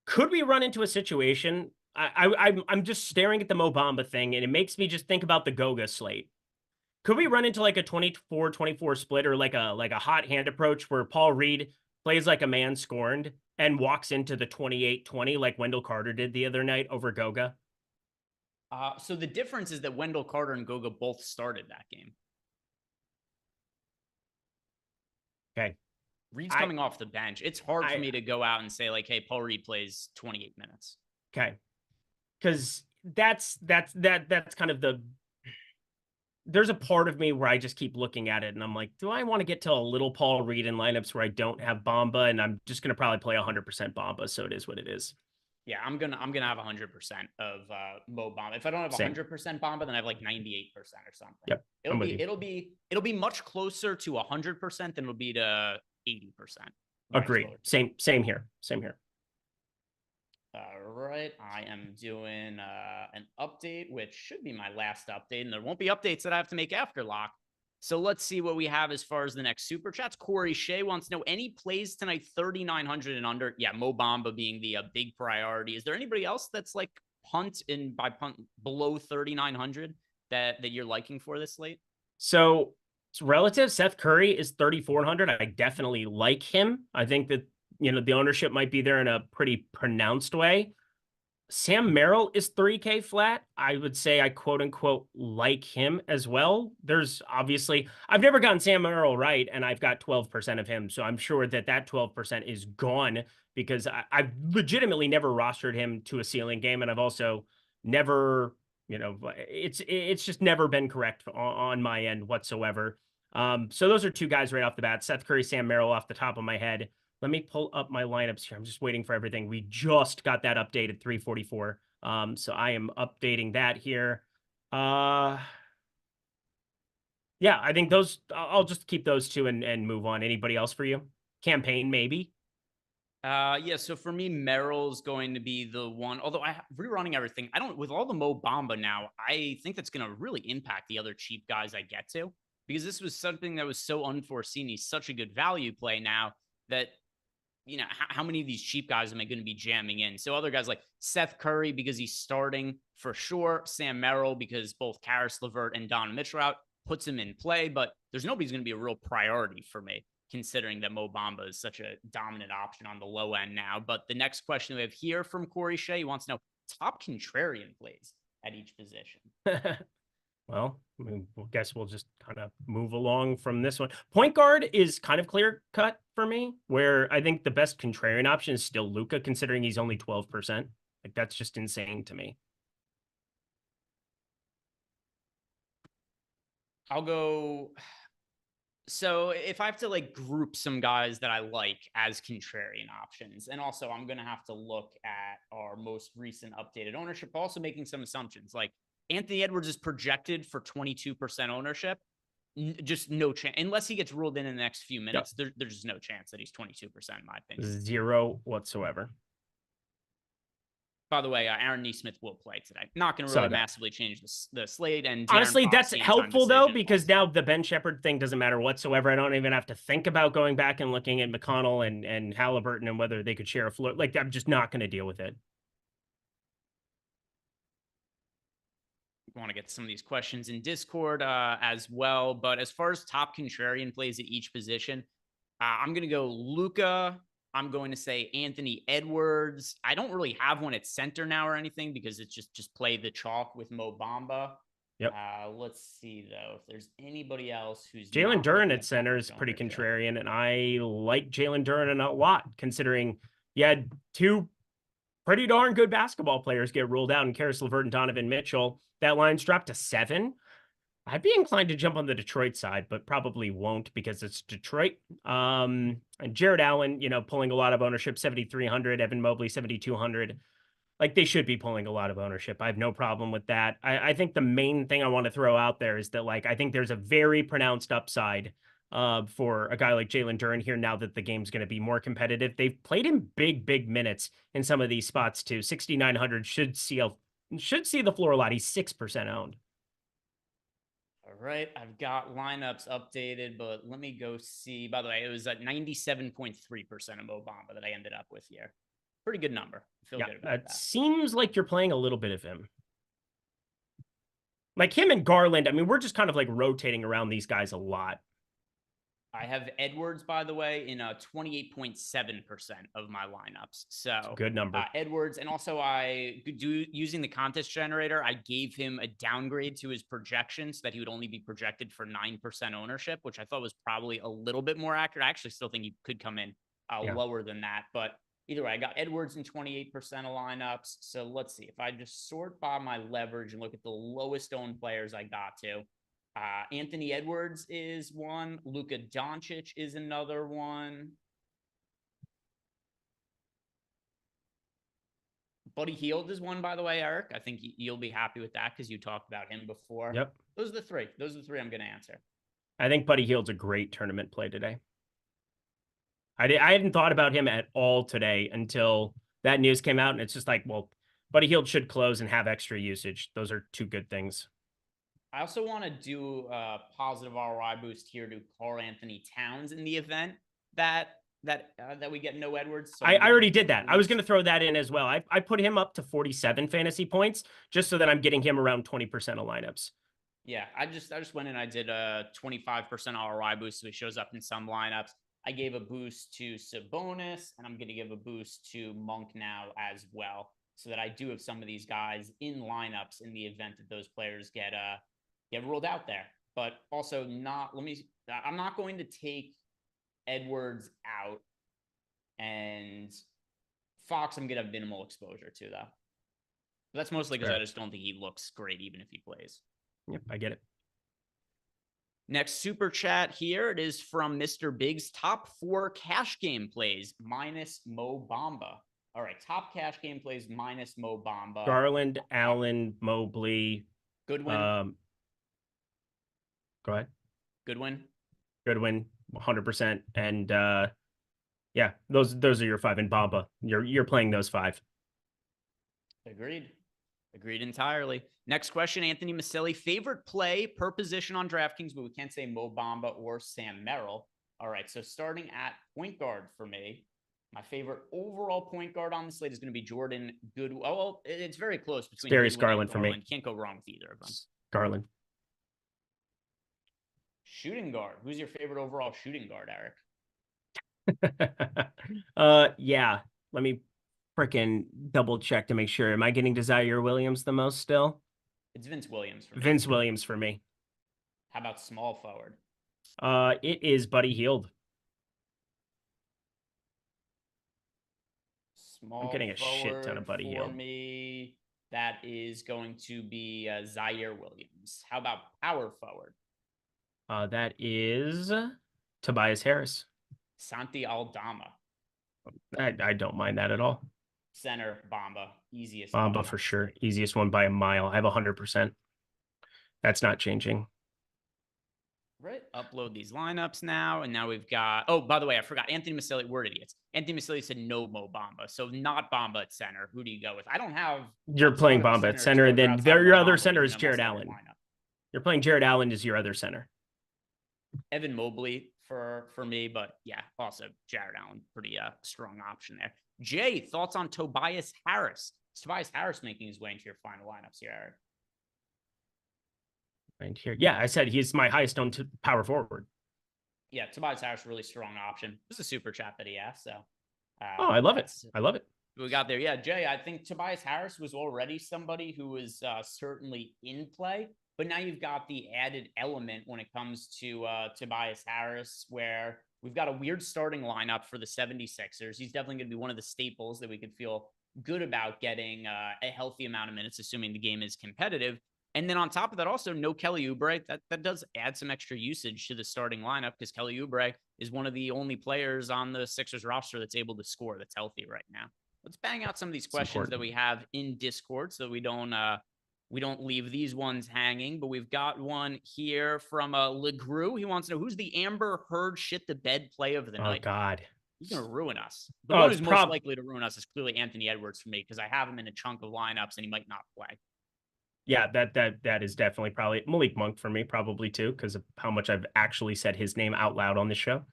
could we run into a situation? I'm just staring at the Mo Bamba thing and it makes me just think about the Goga slate. Could we run into like a 24-24 split or like a hot hand approach where Paul Reed plays like a man scorned and walks into the 28-20 like Wendell Carter did the other night over Goga? So the difference is that Wendell Carter and Goga both started that game. Okay. Reed's coming off the bench. It's hard for me to go out and say like, hey, Paul Reed plays 28 minutes. Okay. Because that's kind of there's a part of me where I just keep looking at it and I'm like, do I want to get to a little Paul Reed in lineups where I don't have Bamba and I'm just going to probably play 100% Bamba. So it is what it is. Yeah, I'm gonna have 100% of Mo Bamba. If I don't have 100% Bamba, then I have like 98% or something. Yep. It'll be much closer to 100% than it'll be to 80%. Agreed. Same here. All right, I am doing an update, which should be my last update, and there won't be updates that I have to make after lock. So let's see what we have as far as the next super chats. Corey Shea wants to know any plays tonight, 3,900 and under. Yeah, Mo Bamba being the big priority. Is there anybody else that's like punt below 3,900 that you're liking for this slate? So it's relative. Seth Curry is 3,400. I definitely like him. I think that, the ownership might be there in a pretty pronounced way. Sam Merrill is 3K flat. I would say I quote unquote like him as well. There's obviously, I've never gotten Sam Merrill right, and I've got 12% of him. So I'm sure that 12% is gone because I've legitimately never rostered him to a ceiling game. And I've also never, it's just never been correct on my end whatsoever. So those are two guys right off the bat. Seth Curry, Sam Merrill off the top of my head. Let me pull up my lineups here. I'm just waiting for everything. We just got that updated 344. So I am updating that here. Yeah, I think those, I'll just keep those two and move on. Anybody else for you? Campaign, maybe? Yeah, so for me, Merrill's going to be the one. Although rerunning everything, with all the Mo Bamba now, I think that's going to really impact the other cheap guys I get to, because this was something that was so unforeseen. He's such a good value play now that, how many of these cheap guys am I going to be jamming in? So other guys like Seth Curry, because he's starting for sure. Sam Merrill, because both Karis LeVert and Don Mitchell out, puts him in play, but there's nobody's going to be a real priority for me, considering that Mo Bamba is such a dominant option on the low end now. But the next question we have here from Corey Shea, he wants to know top contrarian plays at each position. Well, I guess we'll just kind of move along from this one. Point guard is kind of clear cut for me, where I think the best contrarian option is still Luka, considering he's only 12%. Like, that's just insane to me. I'll go. So if I have to group some guys that I like as contrarian options, and also I'm going to have to look at our most recent updated ownership, also making some assumptions. Like Anthony Edwards is projected for 22% ownership. Just no chance, unless he gets ruled in the next few minutes. Yep. There's just no chance that he's 22%, in my opinion. Zero whatsoever. By the way, Aaron Nesmith will play today. Not going to really massively change the slate. And honestly, that's helpful though, because now the Ben Shepherd thing doesn't matter whatsoever. I don't even have to think about going back and looking at McConnell and Halliburton and whether they could share a floor. Like, I'm just not going to deal with it. I want to get some of these questions in Discord as well. But as far as top contrarian plays at each position, I'm going to go Luka. I'm going to say Anthony Edwards. I don't really have one at center now or anything, because it's just play the chalk with Mo Bamba. Yep. Let's see, though, if there's anybody else who's Jalen Duren at center is pretty contrarian, and I like Jalen Duren a lot, considering you had two pretty darn good basketball players get ruled out in Karis LeVert and Donovan Mitchell. That line's dropped to 7. I'd be inclined to jump on the Detroit side, but probably won't because it's Detroit. And Jared Allen, pulling a lot of ownership, 7,300. Evan Mobley, 7,200. Like, they should be pulling a lot of ownership. I have no problem with that. I think the main thing I want to throw out there is that, I think there's a very pronounced upside for a guy like Jalen Duren here now that the game's going to be more competitive. They've played in big minutes in some of these spots too. 6,900 should see the floor a lot. He's 6% owned. All right, I've got lineups updated, but let me go see. By the way, it was at 97.3% of Mo Bamba that I ended up with here. Pretty good number. I feel good about that. It seems like you're playing a little bit of him. Like him and Garland, I mean, we're just kind of rotating around these guys a lot. I have Edwards, by the way, in 28.7% of my lineups. So good number. Edwards, and also using the contest generator, I gave him a downgrade to his projection so that he would only be projected for 9% ownership, which I thought was probably a little bit more accurate. I actually still think he could come in lower than that, but either way, I got Edwards in 28% of lineups. So let's see if I just sort by my leverage and look at the lowest owned players I got to. Anthony Edwards is one. Luka Doncic is another one. Buddy Hield is one, by the way, Eric. I think you'll be happy with that because you talked about him before. Yep. Those are the three. Those are the three I'm going to answer. I think Buddy Hield's a great tournament play today. I hadn't thought about him at all today until that news came out, and it's just well, Buddy Hield should close and have extra usage. Those are two good things. I also want to do a positive ROI boost here to Karl Anthony Towns in the event that we get no Edwards. So I already did that. I was going to throw that in as well. I put him up to 47 fantasy points just so that I'm getting him around 20% of lineups. Yeah, I just went and I did a 25% ROI boost, so he shows up in some lineups. I gave a boost to Sabonis, and I'm going to give a boost to Monk now as well. so that I do have some of these guys in lineups in the event that those players get ruled out there. But also I'm not going to take Edwards out, and Fox I'm going to have minimal exposure to, though. But that's mostly because I just don't think he looks great even if he plays. Yep, I get it. Next super chat here. It is from Mr. Biggs. Top 4 cash game plays minus Mo Bamba. All right, top cash game plays minus Mo Bamba. Garland, Allen, Mobley. Goodwin. Go ahead. Goodwin, 100%. And yeah, those are your 5 in Bamba. You're playing those 5. Agreed entirely. Next question, Anthony Maselli. Favorite play per position on DraftKings, but we can't say Mo Bamba or Sam Merrill. All right, so starting at point guard for me, my favorite overall point guard on the slate is going to be Jordan Goodwin. Oh, well, it's very close between Darius Goodwin Garland and for me. Can't go wrong with either of them. Garland. Shooting guard. Who's your favorite overall shooting guard, Eric? Yeah. Let me freaking double check to make sure. Am I getting to Zaire Williams the most still? It's Vince Williams for me. Vince Williams for me. How about small forward? It is Buddy Hield. Small I'm getting a shit ton of Buddy Hield. For me, that is going to be Zaire Williams. How about power forward? That is Tobias Harris. Santi Aldama. I don't mind that at all. Center, Bamba. Easiest. Bamba for sure. Easiest one by a mile. I have 100%. That's not changing. Right. Upload these lineups now. And now we've got, oh, by the way, I forgot. Anthony Maselli, we're idiots. Anthony Maselli said no Mo Bamba. So not Bamba at center. Who do you go with? I don't have. You're playing Bamba at center, and then your other center is Jared Allen. You're playing Jared Allen as your other center. Evan Mobley for me, but yeah, also Jared Allen, pretty strong option there. Jay, thoughts on Tobias Harris? Is Tobias Harris making his way into your final lineups here, Eric? Right here. Yeah, I said he's my highest owned power forward. Yeah, Tobias Harris, really strong option. This is a super chat that he asked, so. Oh, I love it. I love it. We got there. Yeah, Jay, I think Tobias Harris was already somebody who was certainly in play, but now you've got the added element when it comes to Tobias Harris, where we've got a weird starting lineup for the 76ers. He's definitely going to be one of the staples that we could feel good about getting a healthy amount of minutes, assuming the game is competitive. And then on top of that, also no Kelly Oubre. That does add some extra usage to the starting lineup because Kelly Oubre is one of the only players on the Sixers roster that's able to score, that's healthy right now. Let's bang out some of these questions that we have in Discord so we don't leave these ones hanging. But we've got one here from LeGrew. He wants to know, who's the Amber Heard shit the bed play of the night? Oh God, he's gonna ruin us. The one who's most likely to ruin us is clearly Anthony Edwards for me because I have him in a chunk of lineups and he might not play. Yeah, that is definitely probably Malik Monk for me, probably too, because of how much I've actually said his name out loud on the show.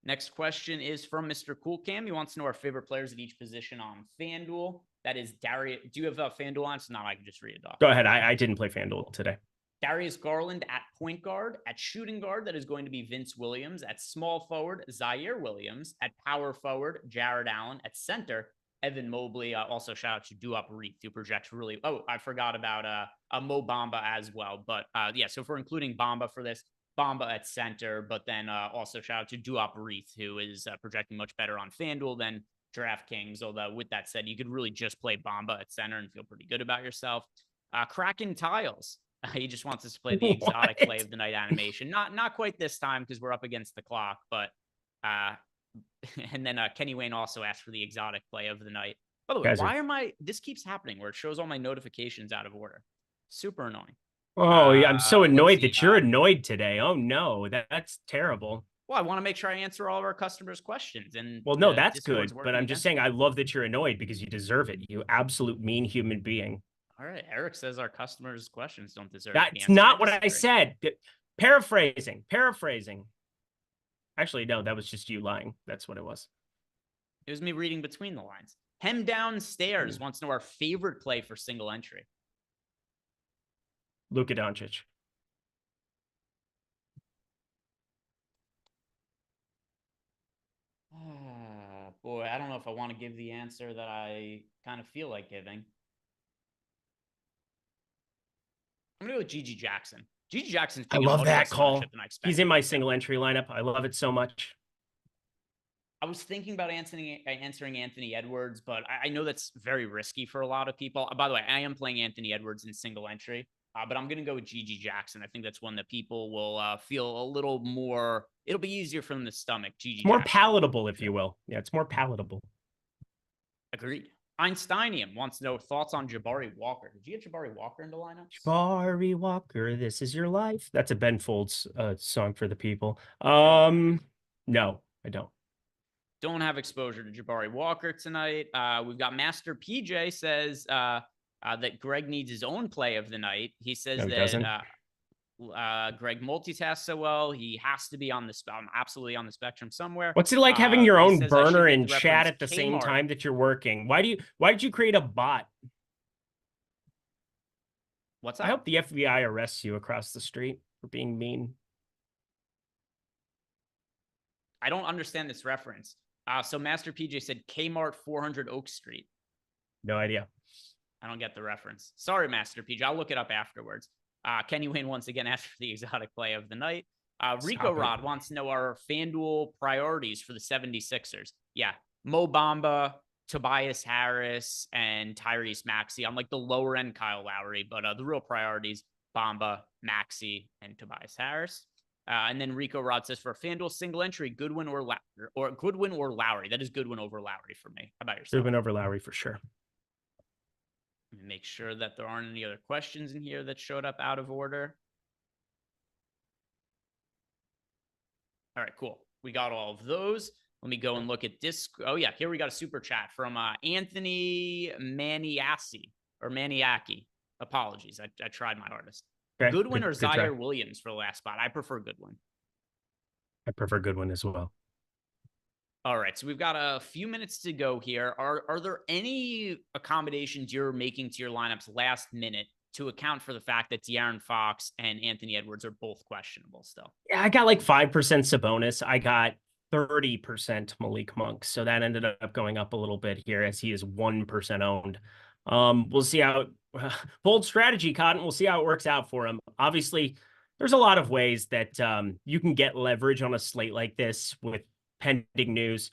Next question is from Mr. Cool Cam. He wants to know our favorite players at each position on FanDuel. That is Darius. Do you have FanDuel on? So now I can just read it off. Go ahead. I didn't play FanDuel today. Darius Garland at point guard. At shooting guard, that is going to be Vince Williams. At small forward, Zaire Williams. At power forward, Jared Allen. At center, Evan Mobley. Also, shout out to Duop Reef, who projects really. Oh, I forgot about Mo Bamba as well. But yeah, so if we're including Bamba for this, Bamba at center, but then also shout out to Duop Reef, who is projecting much better on FanDuel than DraftKings. Although with that said, you could really just play Bamba at center and feel pretty good about yourself. Kraken Tiles. He just wants us to play the exotic play of the night animation. Not quite this time because we're up against the clock, but and then Kenny Wayne also asked for the exotic play of the night. By the way, this keeps happening where it shows all my notifications out of order. Super annoying. Oh, yeah, I'm so annoyed that you're annoyed today. Oh no, that's terrible. Well, I want to make sure I answer all of our customers' questions. And well, no, that's good. But I'm just saying, I love that you're annoyed because you deserve it. You absolute mean human being. All right, Eric says our customers' questions don't deserve. That's not what I said. Paraphrasing. Actually, no, that was just you lying. That's what it was. It was me reading between the lines. Hem Downstairs wants to know our favorite play for single entry. Luka Doncic. boy, I don't know if I want to give the answer that I kind of feel like giving. I'm going to go with Gigi Jackson. Gigi Jackson's I love that call. He's in my single entry lineup. I love it so much. I was thinking about answering Anthony Edwards, but I know that's very risky for a lot of people. By the way, I am playing Anthony Edwards in single entry, but I'm going to go with Gigi Jackson. I think that's one that people will feel a little more. It'll be easier for them to stomach. Gigi more Jackson. Palatable, if you will. Yeah, it's more palatable. Agreed. Einsteinium wants to know thoughts on Jabari Walker. Did you get Jabari Walker into lineups? Jabari Walker, this is your life. That's a Ben Folds song for the people. No, I don't. Don't have exposure to Jabari Walker tonight. We've got Master PJ says that Greg needs his own play of the night. He says Greg multitasks so well. He has to be on the absolutely on the spectrum somewhere. What's it like having your own burner and chat at the same time that you're working? Why did you create a bot? What's that? I hope the FBI arrests you across the street for being mean. I don't understand this reference. So Master PJ said Kmart 400 Oak Street. No idea. I don't get the reference. Sorry, Master PJ. I'll look it up afterwards. Kenny Wayne once again after the exotic play of the night. Rico Rod wants to know our FanDuel priorities for the 76ers. Yeah, Mo Bamba, Tobias Harris, and Tyrese Maxey. I'm like the lower end Kyle Lowry, but the real priorities, Bamba, Maxey, and Tobias Harris. And then Rico Rod says for a FanDuel single entry, Goodwin or Lowry. That is Goodwin over Lowry for me. How about yourself? Goodwin over Lowry for sure. Let me make sure that there aren't any other questions in here that showed up out of order. All right, cool. We got all of those. Let me go and look at this. Oh, yeah. Here we got a super chat from Anthony Maniaci. Apologies. I tried my hardest. Okay. Goodwin or Zaire Williams for the last spot? I prefer Goodwin. I prefer Goodwin as well. All right, so we've got a few minutes to go here. Are there any accommodations you're making to your lineups last minute to account for the fact that De'Aaron Fox and Anthony Edwards are both questionable still? Yeah, I got like 5% Sabonis. I got 30% Malik Monk. So that ended up going up a little bit here as he is 1% owned. We'll see how bold strategy, Cotton. We'll see how it works out for him. Obviously, there's a lot of ways that you can get leverage on a slate like this with pending news.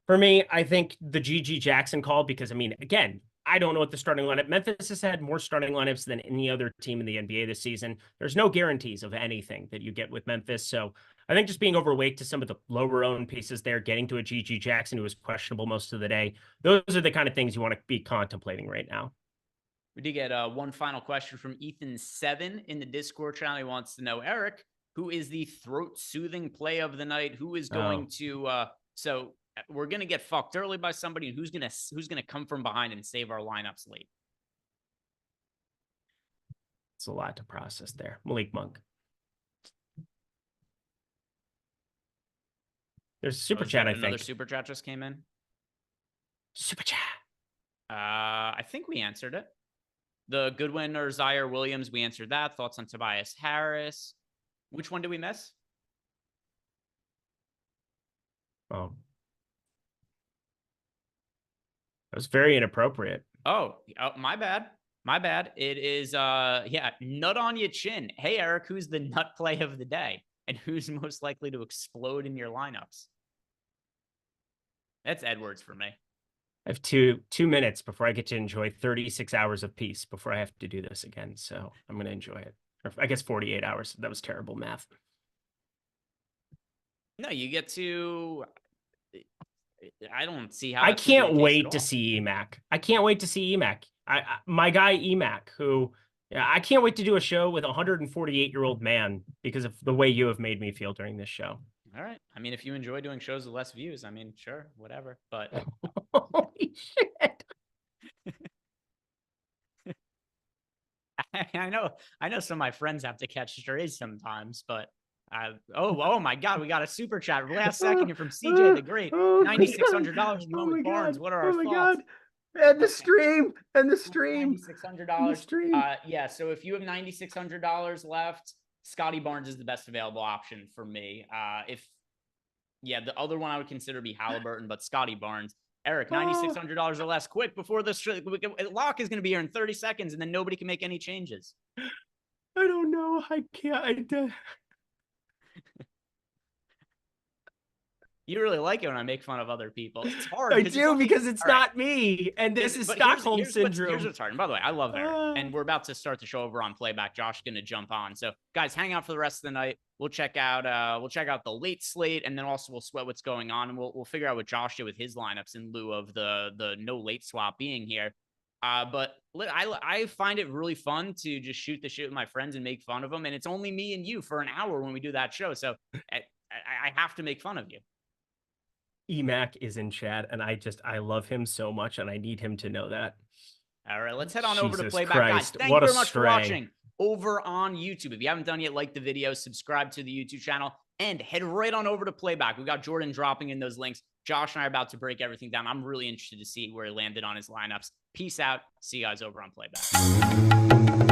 For me, I think the Gigi Jackson call, because I mean, again, I don't know what the starting lineup. Memphis has had more starting lineups than any other team in the NBA this season. There's no guarantees of anything that you get with Memphis. So I think just being overweight to some of the lower owned pieces there, getting to a Gigi Jackson who was questionable most of the day. Those are the kind of things you want to be contemplating right now. We did get one final question from Ethan7 in the Discord channel. He wants to know, Eric, who is the throat-soothing play of the night? Who is going to so we're going to get fucked early by somebody, and who's going to come from behind and save our lineups late? It's a lot to process there. Malik Monk. There's a super chat, I think. Another super chat just came in. Super chat. I think we answered it. The Goodwin or Zaire Williams, we answered that. Thoughts on Tobias Harris? Which one did we miss? Oh. That was very inappropriate. Oh, my bad. My bad. It is, nut on your chin. Hey, Eric, who's the nut play of the day? And who's most likely to explode in your lineups? That's Edwards for me. I have two minutes before I get to enjoy 36 hours of peace before I have to do this again. So I'm going to enjoy it. Or I guess 48 hours. That was terrible math. No, you get to... I don't see how... I can't wait to see EMAC. I can't wait to see EMAC. My guy EMAC, who... I can't wait to do a show with a 148-year-old man because of the way you have made me feel during this show. All right. I mean, if you enjoy doing shows with less views, I mean, sure, whatever. But holy shit. I know some of my friends have to catch strays sometimes, but oh my God, we got a super chat last second here from CJ the Great. $9,600 from Barnes. What are our thoughts? God. And the stream. $9,600. Yeah. So if you have $9,600 left, Scotty Barnes is the best available option for me. If Yeah, the other one I would consider be Halliburton, but Scotty Barnes. Eric, $9,600 or less. Quick before this lock is going to be here in 30 seconds, and then nobody can make any changes. I don't know. I can't. You really like it when I make fun of other people. It's hard. I do because it's not me, and this is Stockholm syndrome. Here's what's hard. And by the way, I love Eric, and we're about to start the show over on playback. Josh is going to jump on. So, guys, hang out for the rest of the night. We'll check out the late slate, and then also we'll sweat what's going on, and we'll figure out what Josh did with his lineups in lieu of the no late swap being here. But I find it really fun to just shoot the shit with my friends and make fun of them, and it's only me and you for an hour when we do that show. So I have to make fun of you. EMAC is in chat, and I love him so much, and I need him to know that. All right, let's head on over to playback. Christ, Guys, thank you very much for watching over on YouTube. If you haven't done yet, like the video, subscribe to the YouTube channel, and head right on over to playback. We got Jordan dropping in those links. Josh and I are about to break everything down. I'm really interested to see where he landed on his lineups. Peace out. See you guys over on playback.